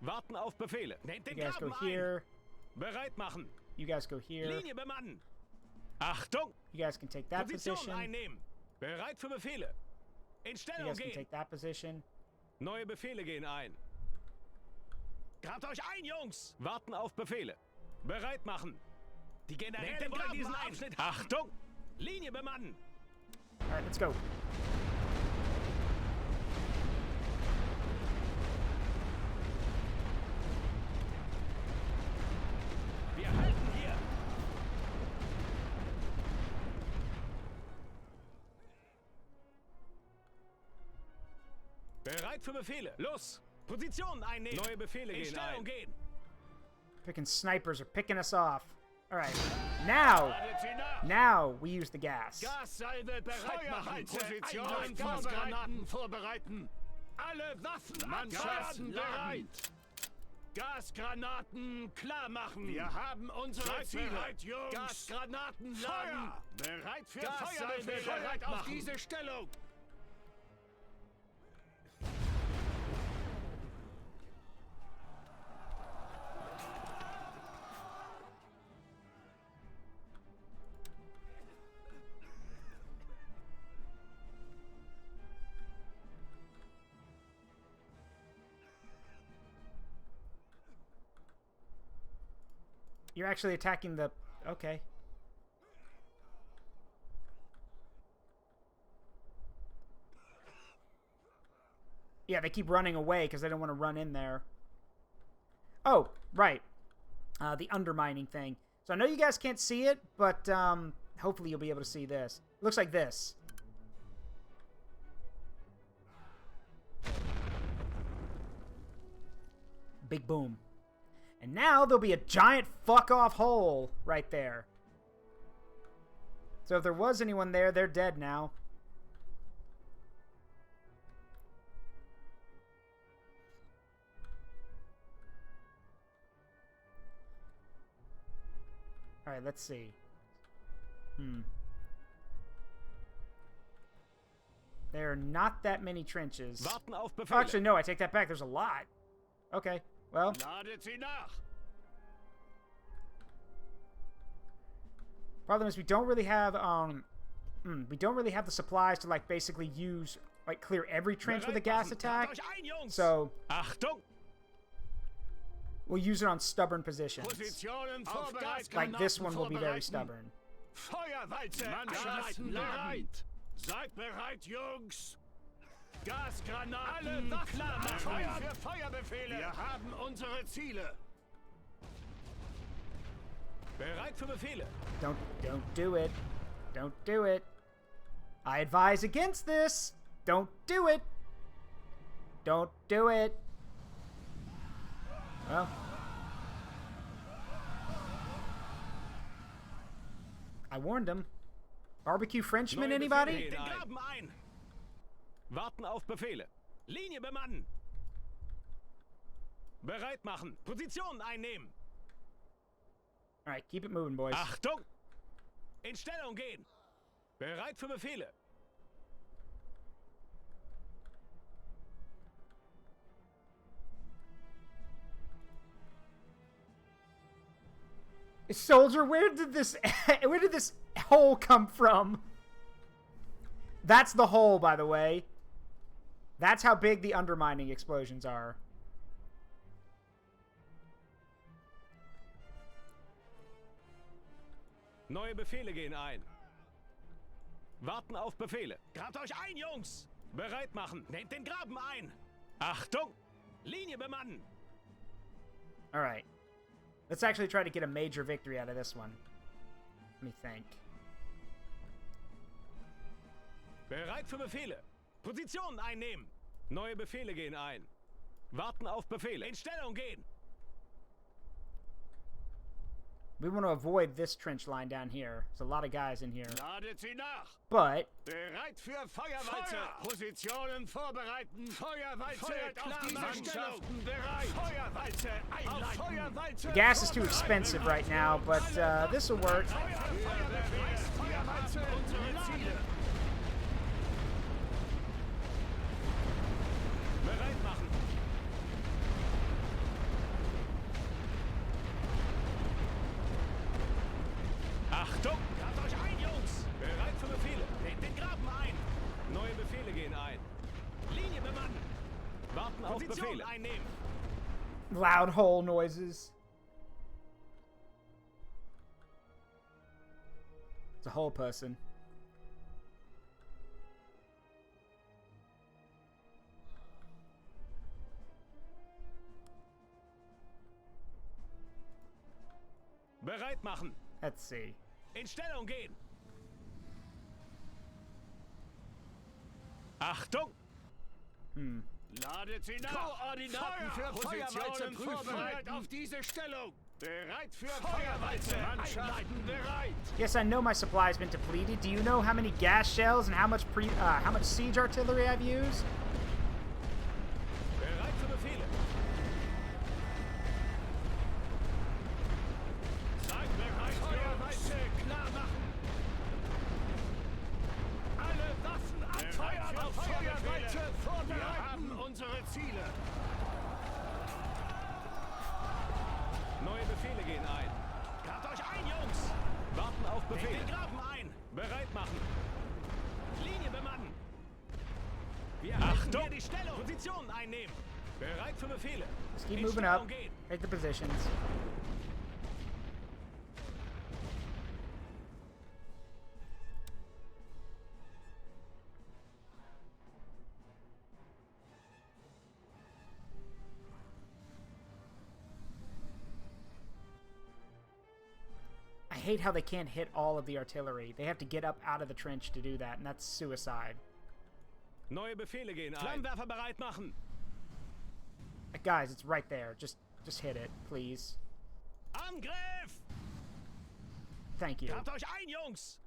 Warten auf Befehle. Nehmt den You guys go Graben ein. here. Bereit machen. You guys go here. Linie bemannen. Achtung! You guys can take that Position position. einnehmen. Bereit für Befehle. In You Stellung guys can gehen. take that position. Neue Befehle gehen ein. Grabt euch ein, Jungs! Warten auf Befehle. Bereit machen. Die Generäle wollen diesen Abschnitt. Achtung! Linie bemannen. Alright, let's go. Wir halten hier. Bereit für Befehle. Los! Position einnehmen. Neue Befehle in Stellung gehen. Freaking snipers are picking us off. Alright. Now we use the gas. Gassalve bereit machen. Position Gasgranaten vorbereiten. Alle Waffen Mannschaften bereit. Gasgranaten klar machen. Wir haben unsere Ziele. Bereit, Jungs. Gasgranaten laden. Bereit für Feuerwehr. Bereit auf diese Stellung. You're actually attacking the... Okay. Yeah, they keep running away because they don't want to run in there. Oh, right. The undermining thing. So I know you guys can't see it, but hopefully you'll be able to see this. It looks like this. Big boom. And now there'll be a giant fuck-off hole right there. So if there was anyone there, they're dead now. Alright, let's see. There are not that many trenches. Warten auf Oh, Befehle. actually, no, I take that back. There's a lot. Okay, well... Ladet sie nach. Problem is we don't really have the supplies to like basically use like clear every trench with a gas attack. Grabt euch ein, Jungs. So Achtung! We'll use it on stubborn positions. Positionen vorbereitet. Like this one will be very stubborn. Feuerwalze. Mannschaften bereit. Seid bereit, Jungs. Gasgranaten. Alle Waffen klar. Feuer für Feuerbefehle. Wir haben unsere Ziele. Bereit für Befehle. Don't do it. Don't do it. I advise against this. Don't do it. Don't do it. Well. I warned him. Barbecue Frenchman, anybody? Den Graben ein. Warten auf Befehle. Linie bemannen. Bereit machen. Position einnehmen. All right, keep it moving, boys. Achtung! In Stellung gehen. Bereit für Befehle. Soldier, where did this hole come from? That's the hole, by the way. That's how big the undermining explosions are. Neue Befehle gehen ein. Warten auf Befehle. Grabt euch ein, Jungs! Bereit machen. Nehmt den Graben ein. Achtung! Linie bemannen. All right. Let's actually try to get a major victory out of this one. Let me think. Bereit für Befehle. Position einnehmen. Neue Befehle gehen ein. Warten auf Befehle. In Stellung gehen. We want to avoid this trench line down here. There's a lot of guys in here. Ladet sie nach. But Bereit für Feuerwalze. Positionen vorbereiten. Feuerwalze auf diese Stellung. Bereit. Feuerwalze einleiten. Feuerwalze. the gas is too expensive right now, but this will work. Feuerwalze unsere Ziele. Bereit machen. Achtung! Grabt euch ein, Jungs! Bereit für Befehle. Nehmt den Graben ein. Neue Befehle gehen ein. Linie bemannen. Warten auf Befehle. Einnehmen. Loud hole noises. It's a hole person. Bereit machen. Let's see. In Stellung gehen. Achtung! Ladet sie nach. Koordinaten für Feuerwalze vorbereitet auf diese Stellung. Bereit für Feuerwalze. Mannschaften bereit. Yes, I know my supply's been depleted. Do you know how many gas shells and how much siege artillery I've used? Bereit für Befehle. Seid bereit, Feuerwalze klar machen. Alle Waffen abfeuern auf Feuerwalze vorbereiten. Wir haben unsere Ziele. Neue Befehle gehen ein. Grabt euch ein, Jungs! Warten auf Befehle. Den Graben ein. Bereit machen. Linie bemannen. Wir halten hier die Stellung. Position einnehmen. Bereit für Befehle. Just keep In moving Stellung up. gehen. Take the positions. I hate how they can't hit all of the artillery. They have to get up out of the trench to do that, and that's suicide. Neue Befehle gehen ein. Flammenwerfer bereit machen. Guys, it's right there. Just hit it, please. Angriff! Thank you. Grabt euch ein, Jungs!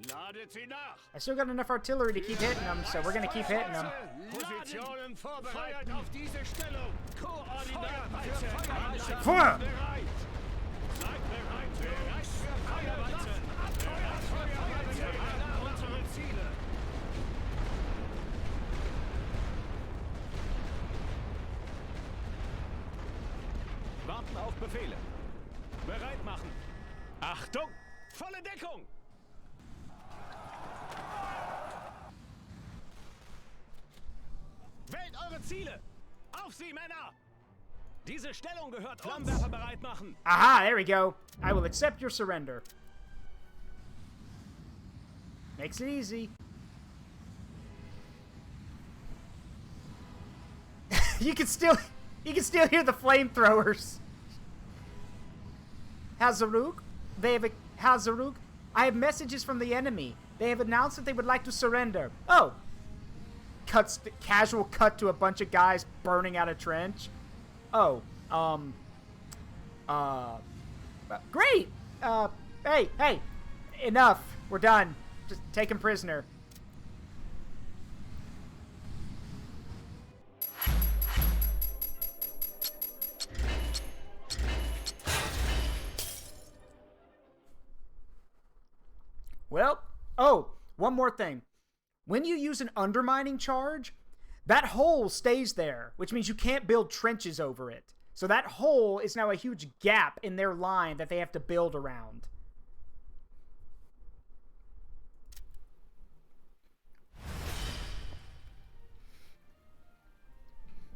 Ladet sie nach! I still got enough artillery to keep hitting them, so we're gonna keep hitting them. Positionen vorbereitet auf diese Stellung. Koordinaten für Feuerwalze. Feuer! Bereit! Seid bereit! Bereit für Feuerwalze! Bereit für Feuerwalze! Wir haben unsere Ziele. Warten auf Befehle. Bereit machen. Achtung! Volle Deckung! Wählt eure Ziele! Auf sie, Männer! Diese Stellung gehört Flammenwerfer bereit machen! Aha, there we go. I will accept your surrender. Makes it easy. you can still hear the flamethrowers. Zaruk, Zaruk, I have messages from the enemy. They have announced that they would like to surrender. Oh. Casual cut to a bunch of guys burning out a trench. Oh, great. Hey, enough. We're done. Just take him prisoner. Well, oh, one more thing. When you use an undermining charge, that hole stays there, which means you can't build trenches over it. So that hole is now a huge gap in their line that they have to build around.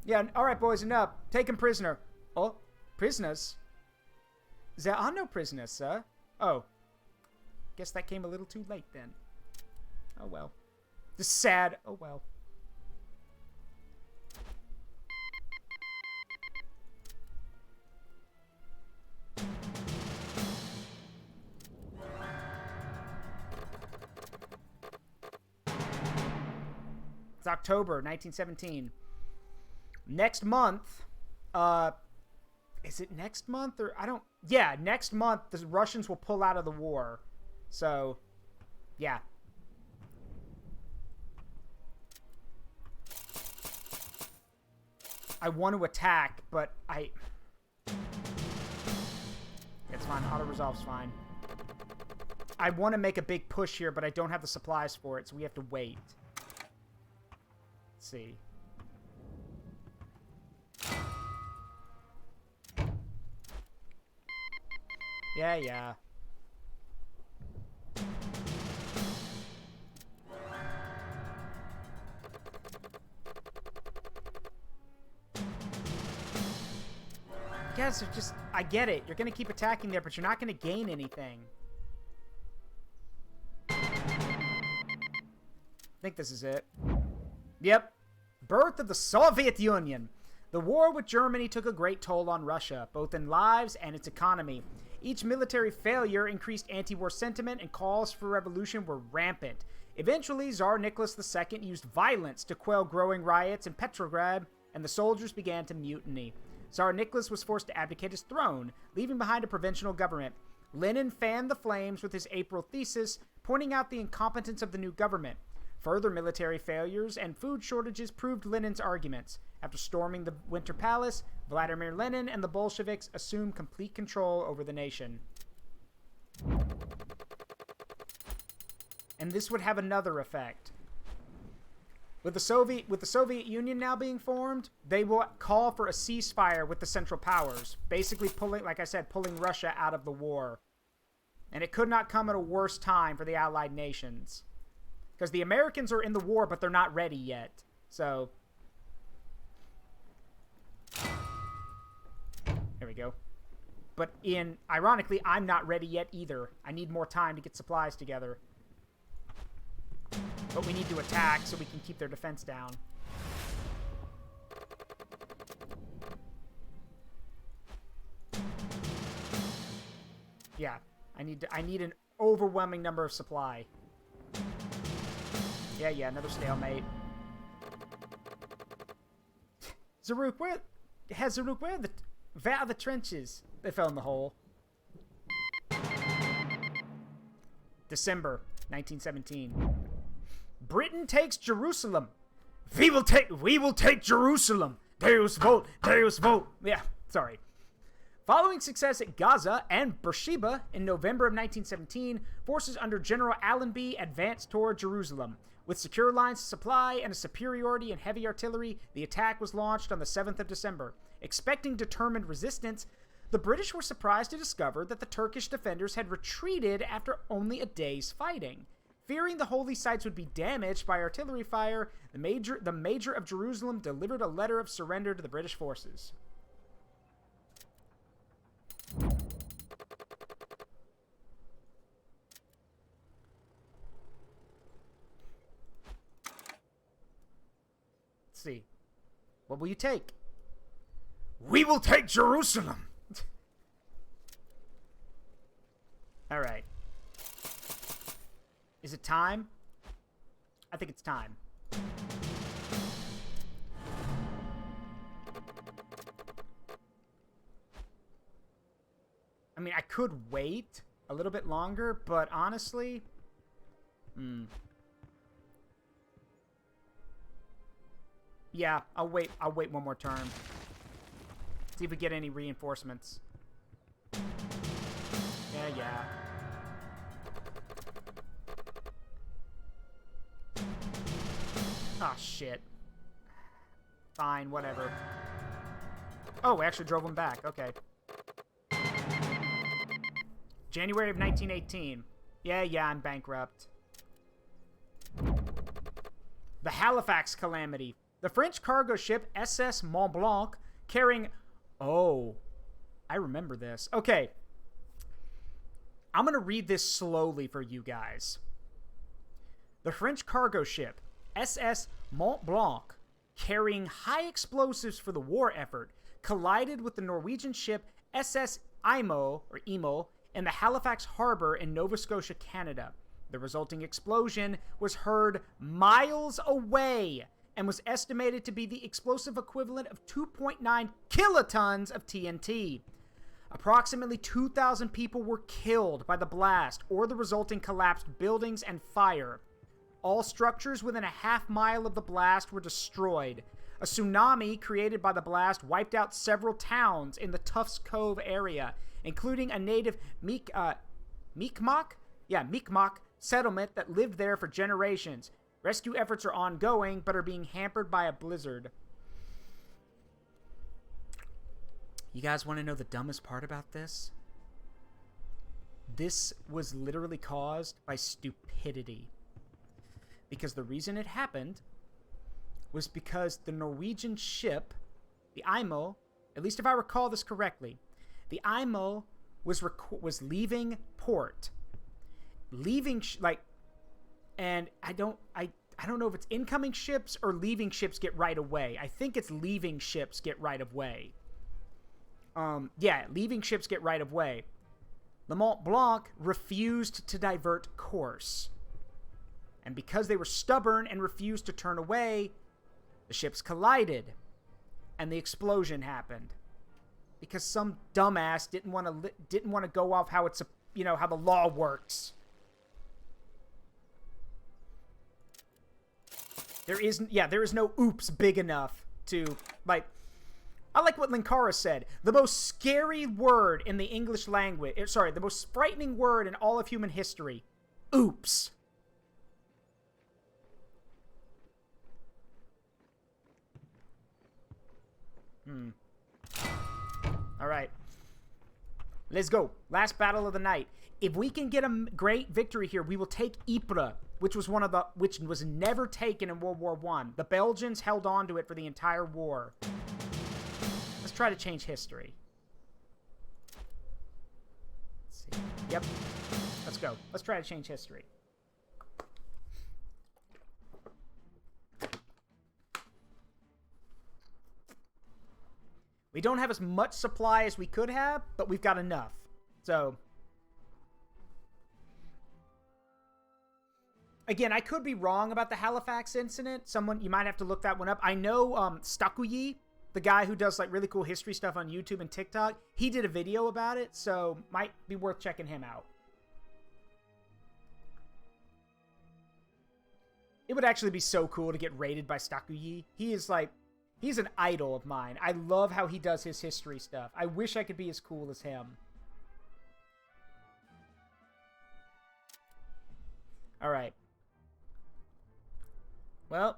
Yeah, alright boys, enough. Take him prisoner. Oh, prisoners? There are no prisoners, sir. Oh. Guess that came a little too late then. Oh well. Just sad. Oh well. It's October 1917. Next month, is it next month or yeah, next month the Russians will pull out of the war. So, yeah. I want to attack, but it's fine. Auto-resolve's fine. I want to make a big push here, but I don't have the supplies for it, so we have to wait. Let's see. Yeah. Guys, just, I get it. You're going to keep attacking there, but you're not going to gain anything. I think this is it. Yep. Birth of the Soviet Union. The war with Germany took a great toll on Russia, both in lives and its economy. Each military failure increased anti-war sentiment, and calls for revolution were rampant. Eventually, Tsar Nicholas II used violence to quell growing riots in Petrograd, and the soldiers began to mutiny. Tsar Nicholas was forced to abdicate his throne, leaving behind a provisional government. Lenin fanned the flames with his April thesis, pointing out the incompetence of the new government. Further military failures and food shortages proved Lenin's arguments. After storming the Winter Palace, Vladimir Lenin and the Bolsheviks assumed complete control over the nation. And this would have another effect. With the Soviet Union now being formed, they will call for a ceasefire with the Central Powers, basically pulling, like I said, pulling Russia out of the war. And it could not come at a worse time for the Allied nations. Because the Americans are in the war, but they're not ready yet. So, there we go. But ironically, I'm not ready yet either. I need more time to get supplies together. But we need to attack so we can keep their defense down. Yeah, I need an overwhelming number of supply. Yeah, another stalemate. Zaruk, where are the trenches? They fell in the hole. December 1917. Britain takes Jerusalem. We will take Jerusalem. Deus vote. Yeah, sorry. Following success at Gaza and Beersheba in November of 1917, forces under General Allenby advanced toward Jerusalem. With secure lines of supply and a superiority in heavy artillery, the attack was launched on the 7th of December. Expecting determined resistance, the British were surprised to discover that the Turkish defenders had retreated after only a day's fighting. Fearing the holy sites would be damaged by artillery fire, the major of Jerusalem delivered a letter of surrender to the British forces. Let's see. What will you take? We will take Jerusalem! Alright. Is it time? I think it's time. I mean, I could wait a little bit longer, but honestly... Yeah, I'll wait one more turn. See if we get any reinforcements. Yeah. Oh, shit. Fine, whatever. Oh, we actually drove them back. Okay. January of 1918. Yeah, I'm bankrupt. The Halifax Calamity. The French cargo ship SS Mont Blanc carrying... Oh, I remember this. Okay. I'm going to read this slowly for you guys. The French cargo ship SS Mont Blanc, carrying high explosives for the war effort, collided with the Norwegian ship SS Imo in the Halifax harbor in Nova Scotia, Canada. The resulting explosion was heard miles away and was estimated to be the explosive equivalent of 2.9 kilotons of TNT. Approximately 2,000 people were killed by the blast or the resulting collapsed buildings and fire. All structures within a half-mile of the blast were destroyed. A tsunami created by the blast wiped out several towns in the Tufts Cove area, including a native Mi'kmaq settlement that lived there for generations. Rescue efforts are ongoing, but are being hampered by a blizzard. You guys want to know the dumbest part about this? This was literally caused by stupidity. Because the reason it happened was because the Norwegian ship, the Imo, at least if I recall this correctly, the Imo was leaving port. And I don't know if it's incoming ships or leaving ships get right of way. I think it's leaving ships get right of way. Yeah, leaving ships get right of way. Le Mont Blanc refused to divert course. And because they were stubborn and refused to turn away, the ships collided. And the explosion happened. Because some dumbass didn't want to go off how it's, how the law works. There is no oops big enough to, I like what Linkara said. The most scary word in the English language, the most frightening word in all of human history. Oops. Alright. Let's go. Last battle of the night. If we can get a great victory here, we will take Ypres, which was never taken in World War I. The Belgians held on to it for the entire war. Let's try to change history. Let's see. Yep. Let's go. Let's try to change history. We don't have as much supply as we could have, but we've got enough. So, again, I could be wrong about the Halifax incident. You might have to look that one up. I know Stakuyi, the guy who does really cool history stuff on YouTube and TikTok, he did a video about it, so might be worth checking him out. It would actually be so cool to get raided by Stakuyi. He's an idol of mine. I love how he does his history stuff. I wish I could be as cool as him. Alright. Well,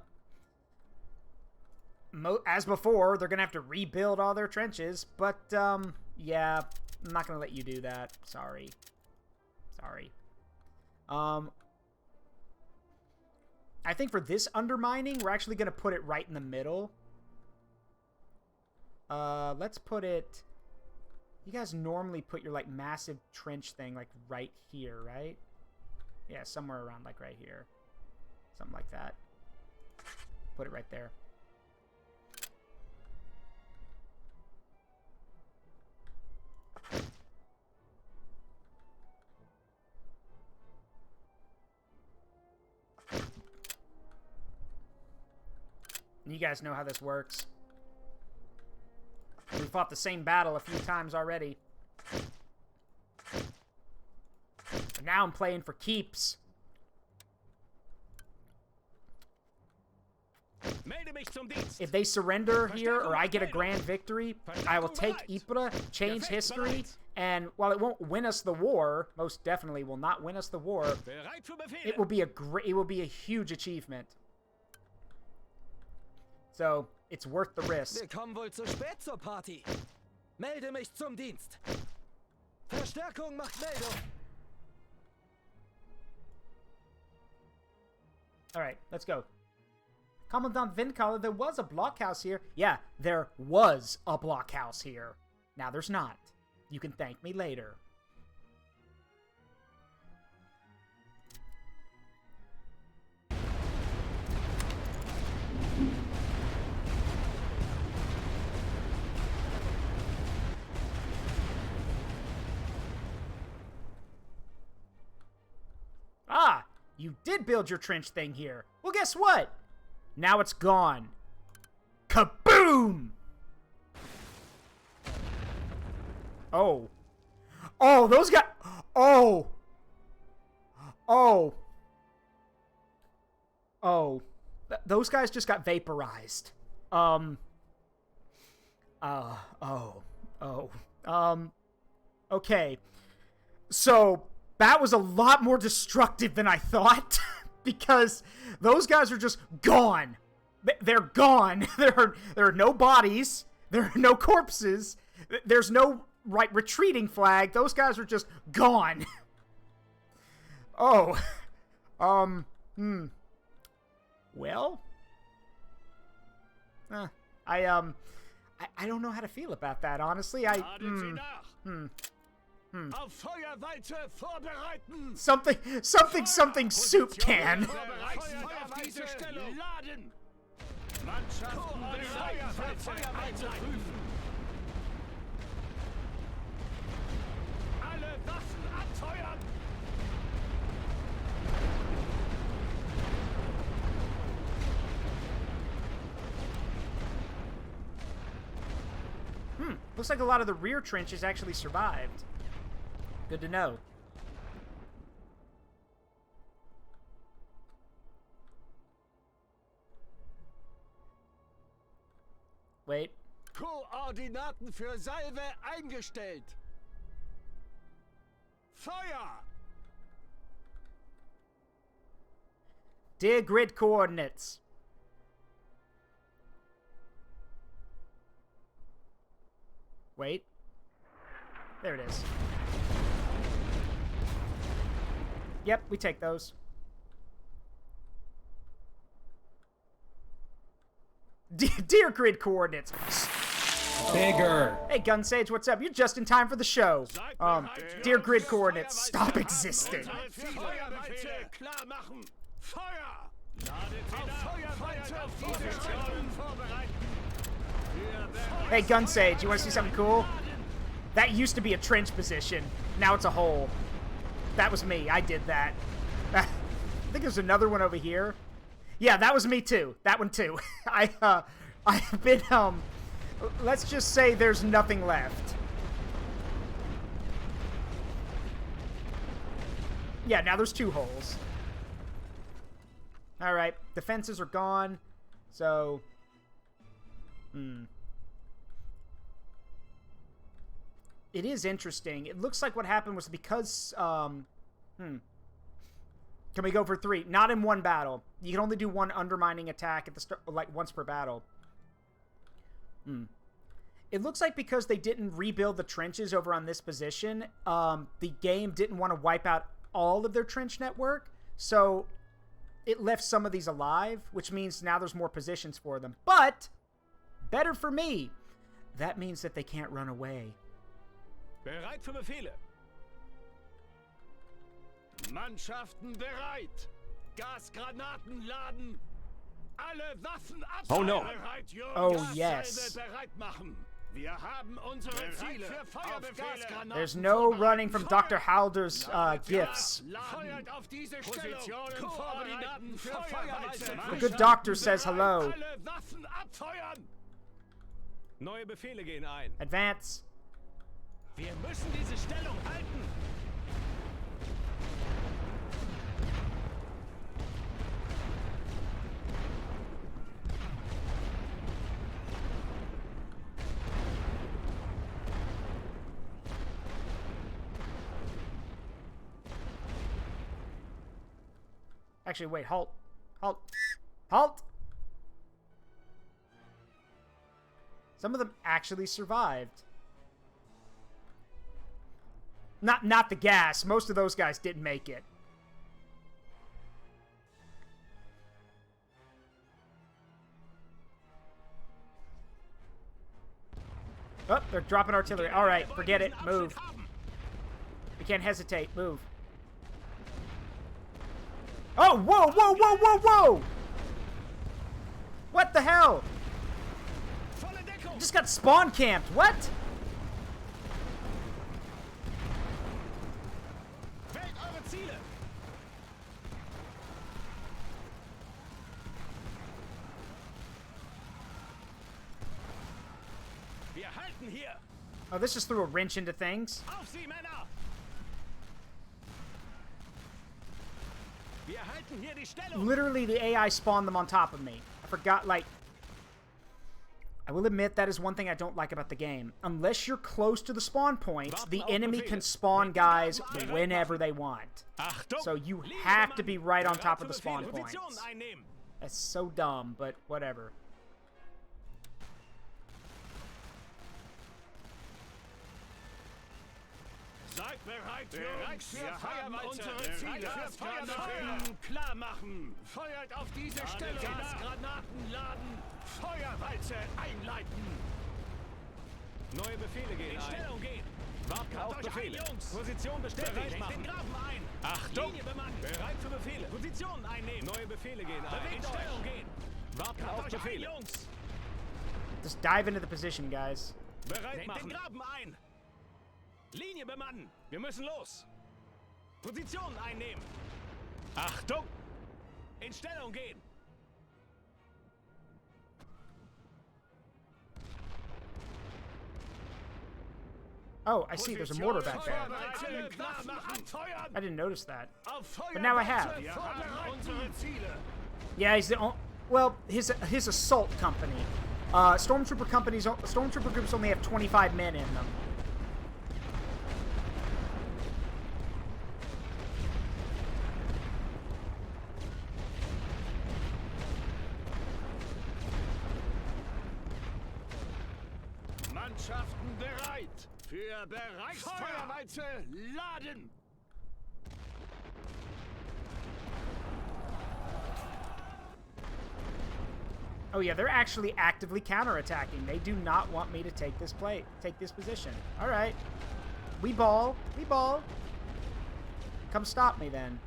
as before, they're going to have to rebuild all their trenches. But, yeah, I'm not going to let you do that. Sorry. I think for this undermining, we're actually going to put it right in the middle. Let's put it... You guys normally put your, like, massive trench thing, like, right here, right? Yeah, somewhere around, like, right here. Something like that. Put it right there. You guys know how this works. We fought the same battle a few times already. But now I'm playing for keeps. If they surrender here, or I get a grand victory, I will take Ypres, change history, and while it won't win us the war, most definitely will not win us the war, it will be a huge achievement. So, it's worth the risk. Wir kommen wohl zu spät zur Party. Melde mich zum Dienst. Verstärkung macht Meldung. Alright, let's go. Commandant Vincaller, there was a blockhouse here. Yeah, there was a blockhouse here. Now there's not. You can thank me later. Ah, you did build your trench thing here. Well, guess what? Now it's gone. Kaboom! Oh. Oh, those guys... Oh. Oh. Oh. Those guys just got vaporized. Okay. So... That was a lot more destructive than I thought, because those guys are just gone. They're gone. There are no bodies. There are no corpses. There's no retreating flag. Those guys are just gone. Oh. Well. I don't know how to feel about that, honestly. Something soup can. Looks like a lot of the rear trenches actually survived. Good to know. Wait. Koordinaten für Salve eingestellt. Feuer! Dear grid coordinates. Wait. There it is. Yep, we take those. Dear grid coordinates. Bigger. Hey, Gun Sage, what's up? You're just in time for the show. Dear grid coordinates, stop existing. Hey, Gun Sage, you want to see something cool? That used to be a trench position. Now it's a hole. That was me. I did that. I think there's another one over here. Yeah, that was me too. That one too. I've been, let's just say there's nothing left. Yeah, now there's two holes. Alright, defenses are gone. So, it is interesting. It looks like what happened was because, Can we go for 3? Not in one battle. You can only do one undermining attack at the start, like once per battle. It looks like because they didn't rebuild the trenches over on this position, the game didn't want to wipe out all of their trench network. So it left some of these alive, which means now there's more positions for them. But, better for me, that means that they can't run away. Bereit für Befehle. Mannschaften bereit. Gasgranaten laden. Alle Waffen ab. Oh no. Oh yes. Bereit machen. Wir haben unsere Ziele. Für Feuerbefehle. There's no running from Dr. Halder's gifts. Feuert auf diese Positionen vorbereiten für Feuerwalze. The good doctor says hello. Alle Waffen abfeuern. Neue Befehle gehen ein. Advance. Wir müssen diese Stellung halten. Actually, wait, halt. Halt. Halt! Some of them actually survived. Not the gas. Most of those guys didn't make it. Oh, they're dropping artillery. All right, forget it. Move. You can't hesitate. Move. Oh, whoa, whoa, whoa, whoa, whoa! What the hell? You just got spawn camped. What? Wählt eure Ziele. Wir halten hier. Oh, this just threw a wrench into things. Auf sie, Männer. Wir halten hier die Stellung. Literally, the AI spawned them on top of me. I forgot, like... I will admit that is one thing I don't like about the game. Unless you're close to the spawn points, the enemy can spawn guys whenever they want. So you have to be right on top of the spawn points. That's so dumb, but whatever. Seid bereit für Feuerwalze. Unsere Ziele für Feuerbefehle klar machen. Feuert auf diese Stellung. Gasgranaten laden. Feuerwalze einleiten. Neue Befehle gehen. In Stellung gehen. Warten auf Befehle. Position bestätigt. Machen. Den Graben ein. Achtung. Linie bemannen. Bereit für Befehle. Position einnehmen. Neue Befehle gehen ein. In Stellung gehen. Warten auf Befehle. Jungs. Just dive into the position, guys. Bereit machen. Den Graben ein. Linie bemannen. Wir müssen los. Position einnehmen. Achtung. In Stellung gehen. Oh, I see. There's a mortar back there. I didn't notice that. But now I have. Yeah, he's the well, his assault company. Stormtrooper groups only have 25 men in them. Mannschaften bereit. Für Bereichsfeuerwalze laden. Oh yeah, they're actually actively counterattacking. They do not want me to take this position. All right. We ball. We ball. Come stop me then.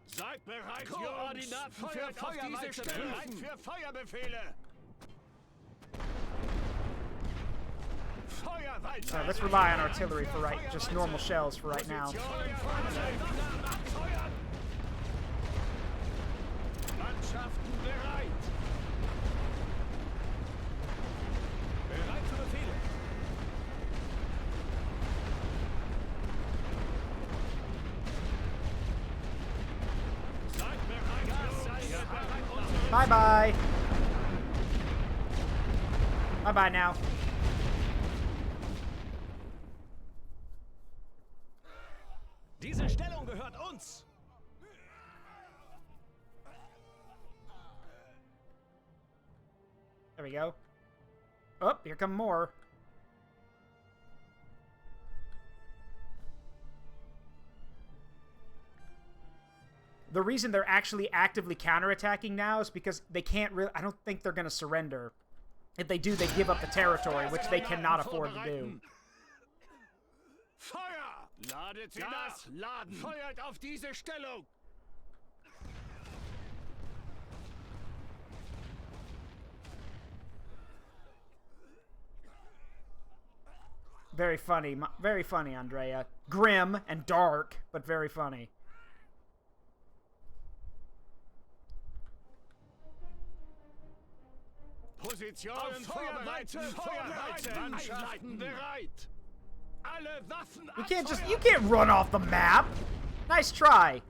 Seid bereit, Koordinaten für Feuerwalze. Bereit für Feuerbefehle. So let's rely on artillery for just normal shells for right now. Mannschaften bereit. Bereit für Befehle. Seid bereit. Bye bye. Bye bye now. Diese Stellung gehört uns. we go. Oh, here come more. The reason they're actually actively counterattacking now is because they can't really... I don't think they're going to surrender. If they do, they give up the territory, which they cannot afford to do. Feuer! Ladet sie nach! Laden! Feuert auf diese Stellung! Very funny, Andrea. Grim and dark, but very funny. Positionen vorbereiten! Feuerweite! Mannschaften bereit! Alle Waffen You can't run off the map! Nice try!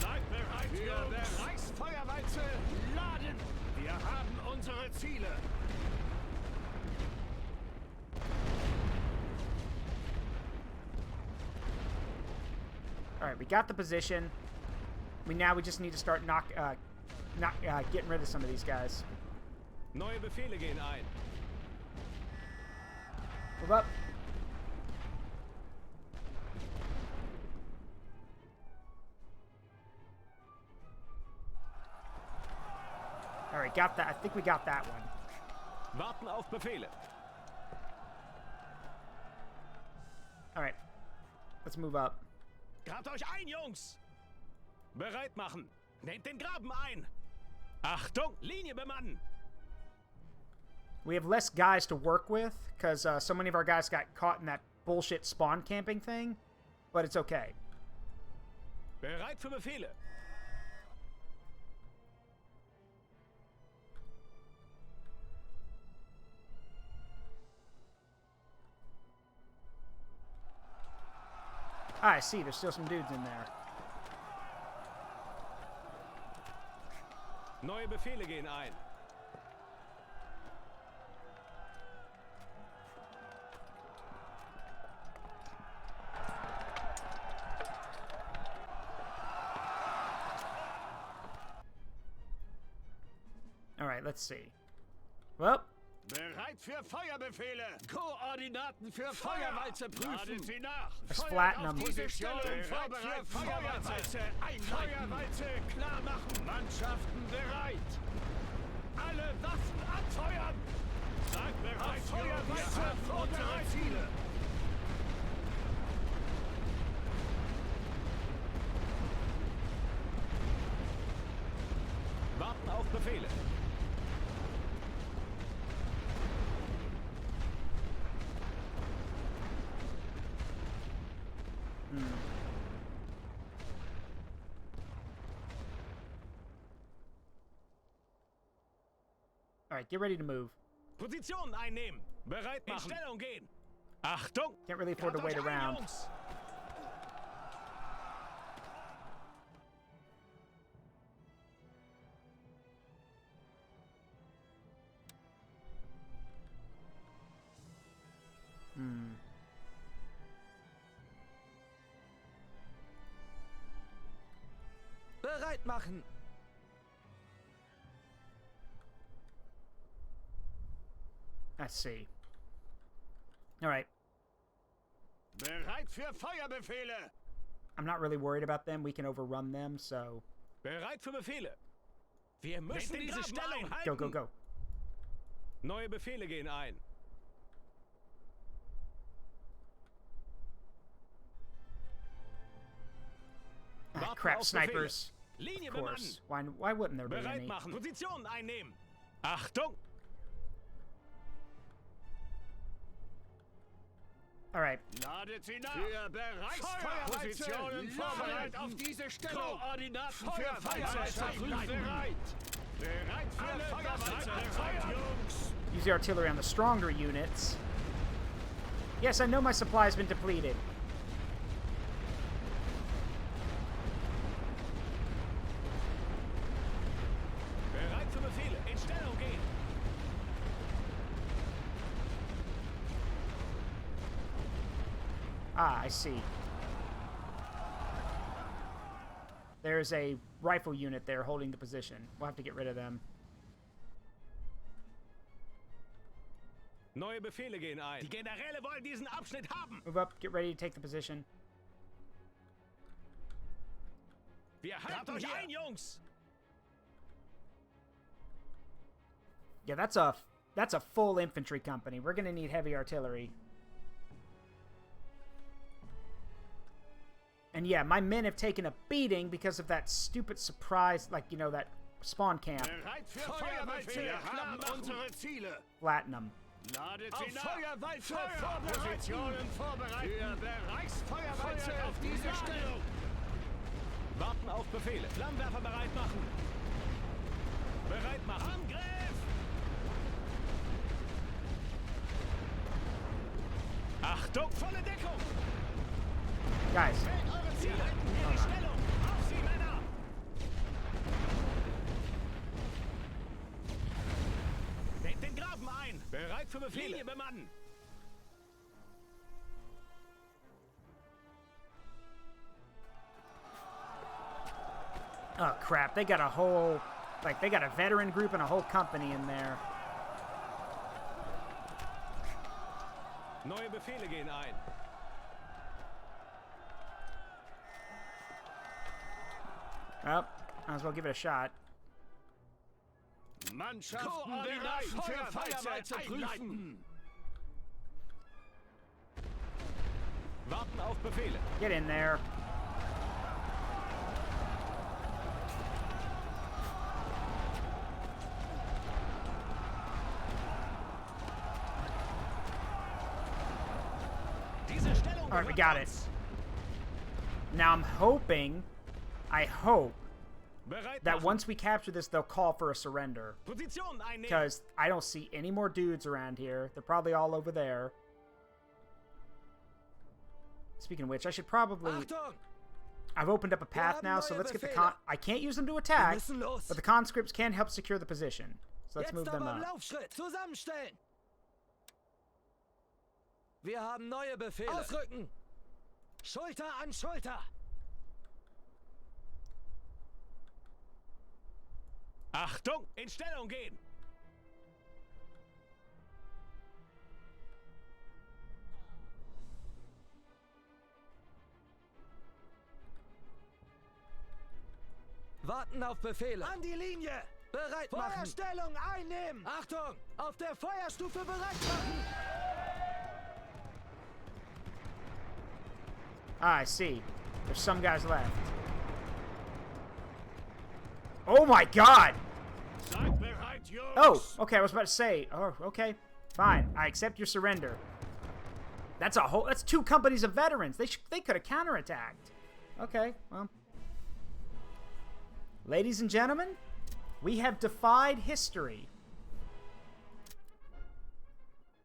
Seid bereit für der Reichsfeuerweite! Laden! Wir haben unsere Ziele! Alright, we got the position. Now we just need to start getting rid of some of these guys. Neue Befehle gehen ein. Move up. Alright, got that. I think we got that one. Warten auf Befehle. Alright. Let's move up. Grabt euch ein, Jungs! Bereit machen! Nehmt den Graben ein! Achtung! Linie bemannen! We have less guys to work with, because so many of our guys got caught in that bullshit spawn camping thing, but it's okay. Bereit für Befehle! Ah, I see. There's still some dudes in there. Neue Befehle gehen ein. All right, let's see. Well, Bereit für Feuerbefehle! Koordinaten für Feuerweite prüfen! Ladet sie nach! let's flatten them. Position vorbereitet! Feuerweite! Feuerweite klar machen! Mannschaften bereit! Alle Waffen anfeuern! Seid bereit! Feuerweite! Unsere Ziele! Warten auf Befehle! All right, get ready to move. Position einnehmen! Bereit machen! In Stellung gehen! Achtung! Can't really afford to wait around. Jungs. Bereit machen! Let's see. All right. Bereit für Feuerbefehle! I'm not really worried about them. We can overrun them, so... Bereit für Befehle! Wir müssen diese Stellung halten! Go, go, go. Neue Befehle gehen ein. Ah, Warten crap, auf snipers. Befehle. Linie Of bemannen! course. Why wouldn't there be Bereit any? machen! Position einnehmen! Achtung! All right. Ladet sie nach! Für Bereichsfeuerpositionen vorbereitet auf diese Stellung! Koordinaten für Feuerweite bereit! Bereit für Feuerweite, Jungs! Use the artillery on the stronger units. Yes, I know my supply's been depleted. Bereit für Befehle! In Stellung gehen! Ah, I see. There's a rifle unit there holding the position. We'll have to get rid of them. Neue Befehle gehen ein. Die Generäle wollen diesen Abschnitt haben. Move up, get ready to take the position. Wir halten euch ein, Jungs. Yeah, that's a full infantry company. We're gonna need heavy artillery. And yeah, my men have taken a beating because of that stupid surprise, like, you know, that spawn camp. Bereit für Feuerbefehle. Wir haben unsere Ziele. Flatten them. Ladet sie nach. Positionen vorbereiten. Für Bereichsfeuerwalze auf diese Stellung. Warten auf Befehle. Flammenwerfer bereit machen. Bereit machen. Angriff! Achtung, volle Deckung! Guys. Wählt eure Ziele. Halten wir die Stellung. Auf sie, Männer! Nehmt den Graben ein. Bereit für Befehle. Linie bemannen. Oh crap, they got a whole, like, they got a veteran group and a whole company in there. Neue Befehle gehen ein. Well, might as well give it a shot. Mannschaften bereit für Feuerwalze prüfen. Warten auf Befehle. Get in there. Diese Stellung. All right, we got it. Now I'm hoping, I hope, Bereit that machen. once we capture this, they'll call for a surrender. Position einnehmen. Because I don't see any more dudes around here. They're probably all over there. Speaking of which, I should probably... Achtung! I've opened up a path now, so let's get the con... I can't use them to attack, Wir müssen los. but the conscripts can help secure the position. So let's move Jetzt them aber im up. Laufschritt. Zusammenstellen. Wir haben neue Befehle. Ausrücken. Schulter an Schulter. Achtung, in Stellung gehen. Warten auf Befehle. An die Linie. Bereit machen. Feuerstellung einnehmen. Achtung. Auf der Feuerstufe bereit machen. Ah, I see. There's some guys left. Oh my god! Seid bereit, Jungs. Oh, okay, I was about to say. Oh, okay. Fine. I accept your surrender. That's a whole... That's 2 companies of veterans. They could have counterattacked. Okay, well... Ladies and gentlemen, we have defied history.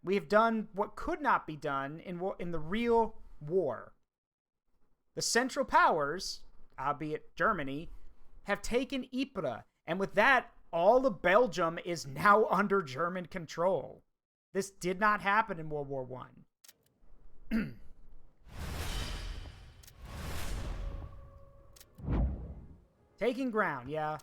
We have done what could not be done in the real war. The Central Powers, albeit Germany, have taken Ypres, and with that, all of Belgium is now under German control. This did not happen in World War I. Taking ground, yeah.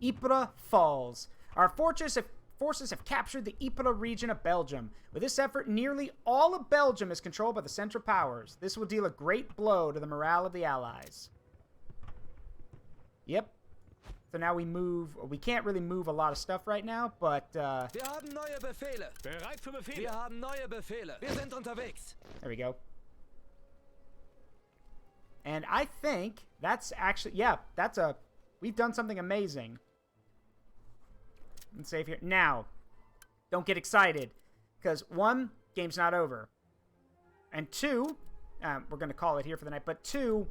Ypres falls. Our forces have captured the Ypres region of Belgium. With this effort, nearly all of Belgium is controlled by the Central Powers. This will deal a great blow to the morale of the Allies. Yep. So now we move... We can't really move a lot of stuff right now, but... Wir haben neue Befehle. Bereit für Befehle. Wir haben neue Befehle. Wir sind unterwegs. There we go. And I think that's actually... Yeah, that's a... We've done something amazing. Let's save here. Now, don't get excited. Because, 1, game's not over. And 2, we're going to call it here for the night. But 2,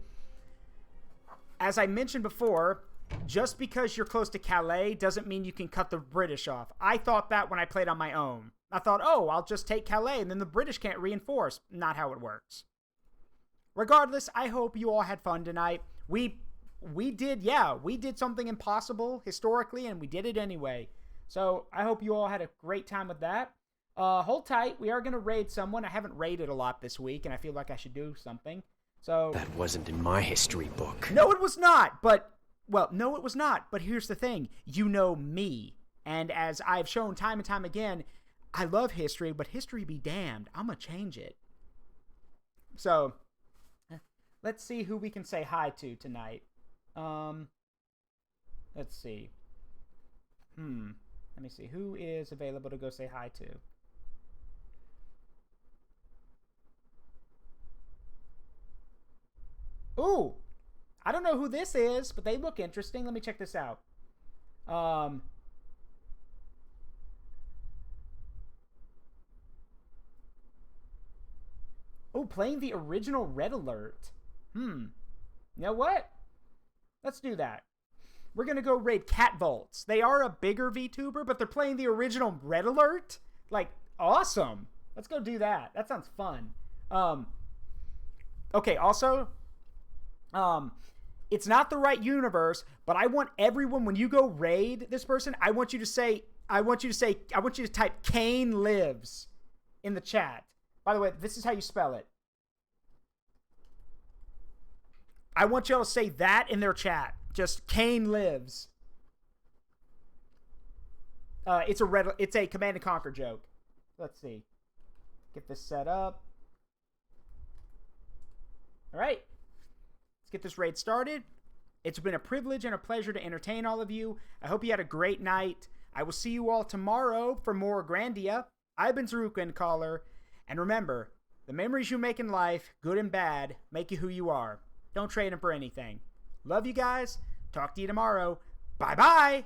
as I mentioned before, just because you're close to Calais doesn't mean you can cut the British off. I thought that when I played on my own. I thought, oh, I'll just take Calais and then the British can't reinforce. Not how it works. Regardless, I hope you all had fun tonight. We did something impossible historically, and we did it anyway. So I hope you all had a great time with that. Hold tight. We are going to raid someone. I haven't raided a lot this week, and I feel like I should do something. So That wasn't in my history book. no, it was not. But well, no, it was not. But here's the thing: you know me, and as I've shown time and time again, I love history, but history be damned, I'm gonna change it. So let's see who we can say hi to tonight. Let's see. Let me see who is available to go say hi to. Ooh, I don't know who this is, but they look interesting. Let me check this out. Oh, playing the original Red Alert. You know what? Let's do that. We're going to go raid Cat Vaults. They are a bigger VTuber, but they're playing the original Red Alert. Like, awesome. Let's go do that. That sounds fun. Okay, also, it's not the right universe, but I want everyone, when you go raid this person, I want you to type Kane Lives in the chat. By the way, this is how you spell it. I want y'all to say that in their chat. Just Kane Lives. It's a Command and Conquer joke. Let's see. Get this set up. All right. Let's get this raid started. It's been a privilege and a pleasure to entertain all of you. I hope you had a great night. I will see you all tomorrow for more Grandia. I've been Zaruk Caller. And remember, the memories you make in life, good and bad, make you who you are. Don't trade them for anything. Love you guys. Talk to you tomorrow. Bye-bye.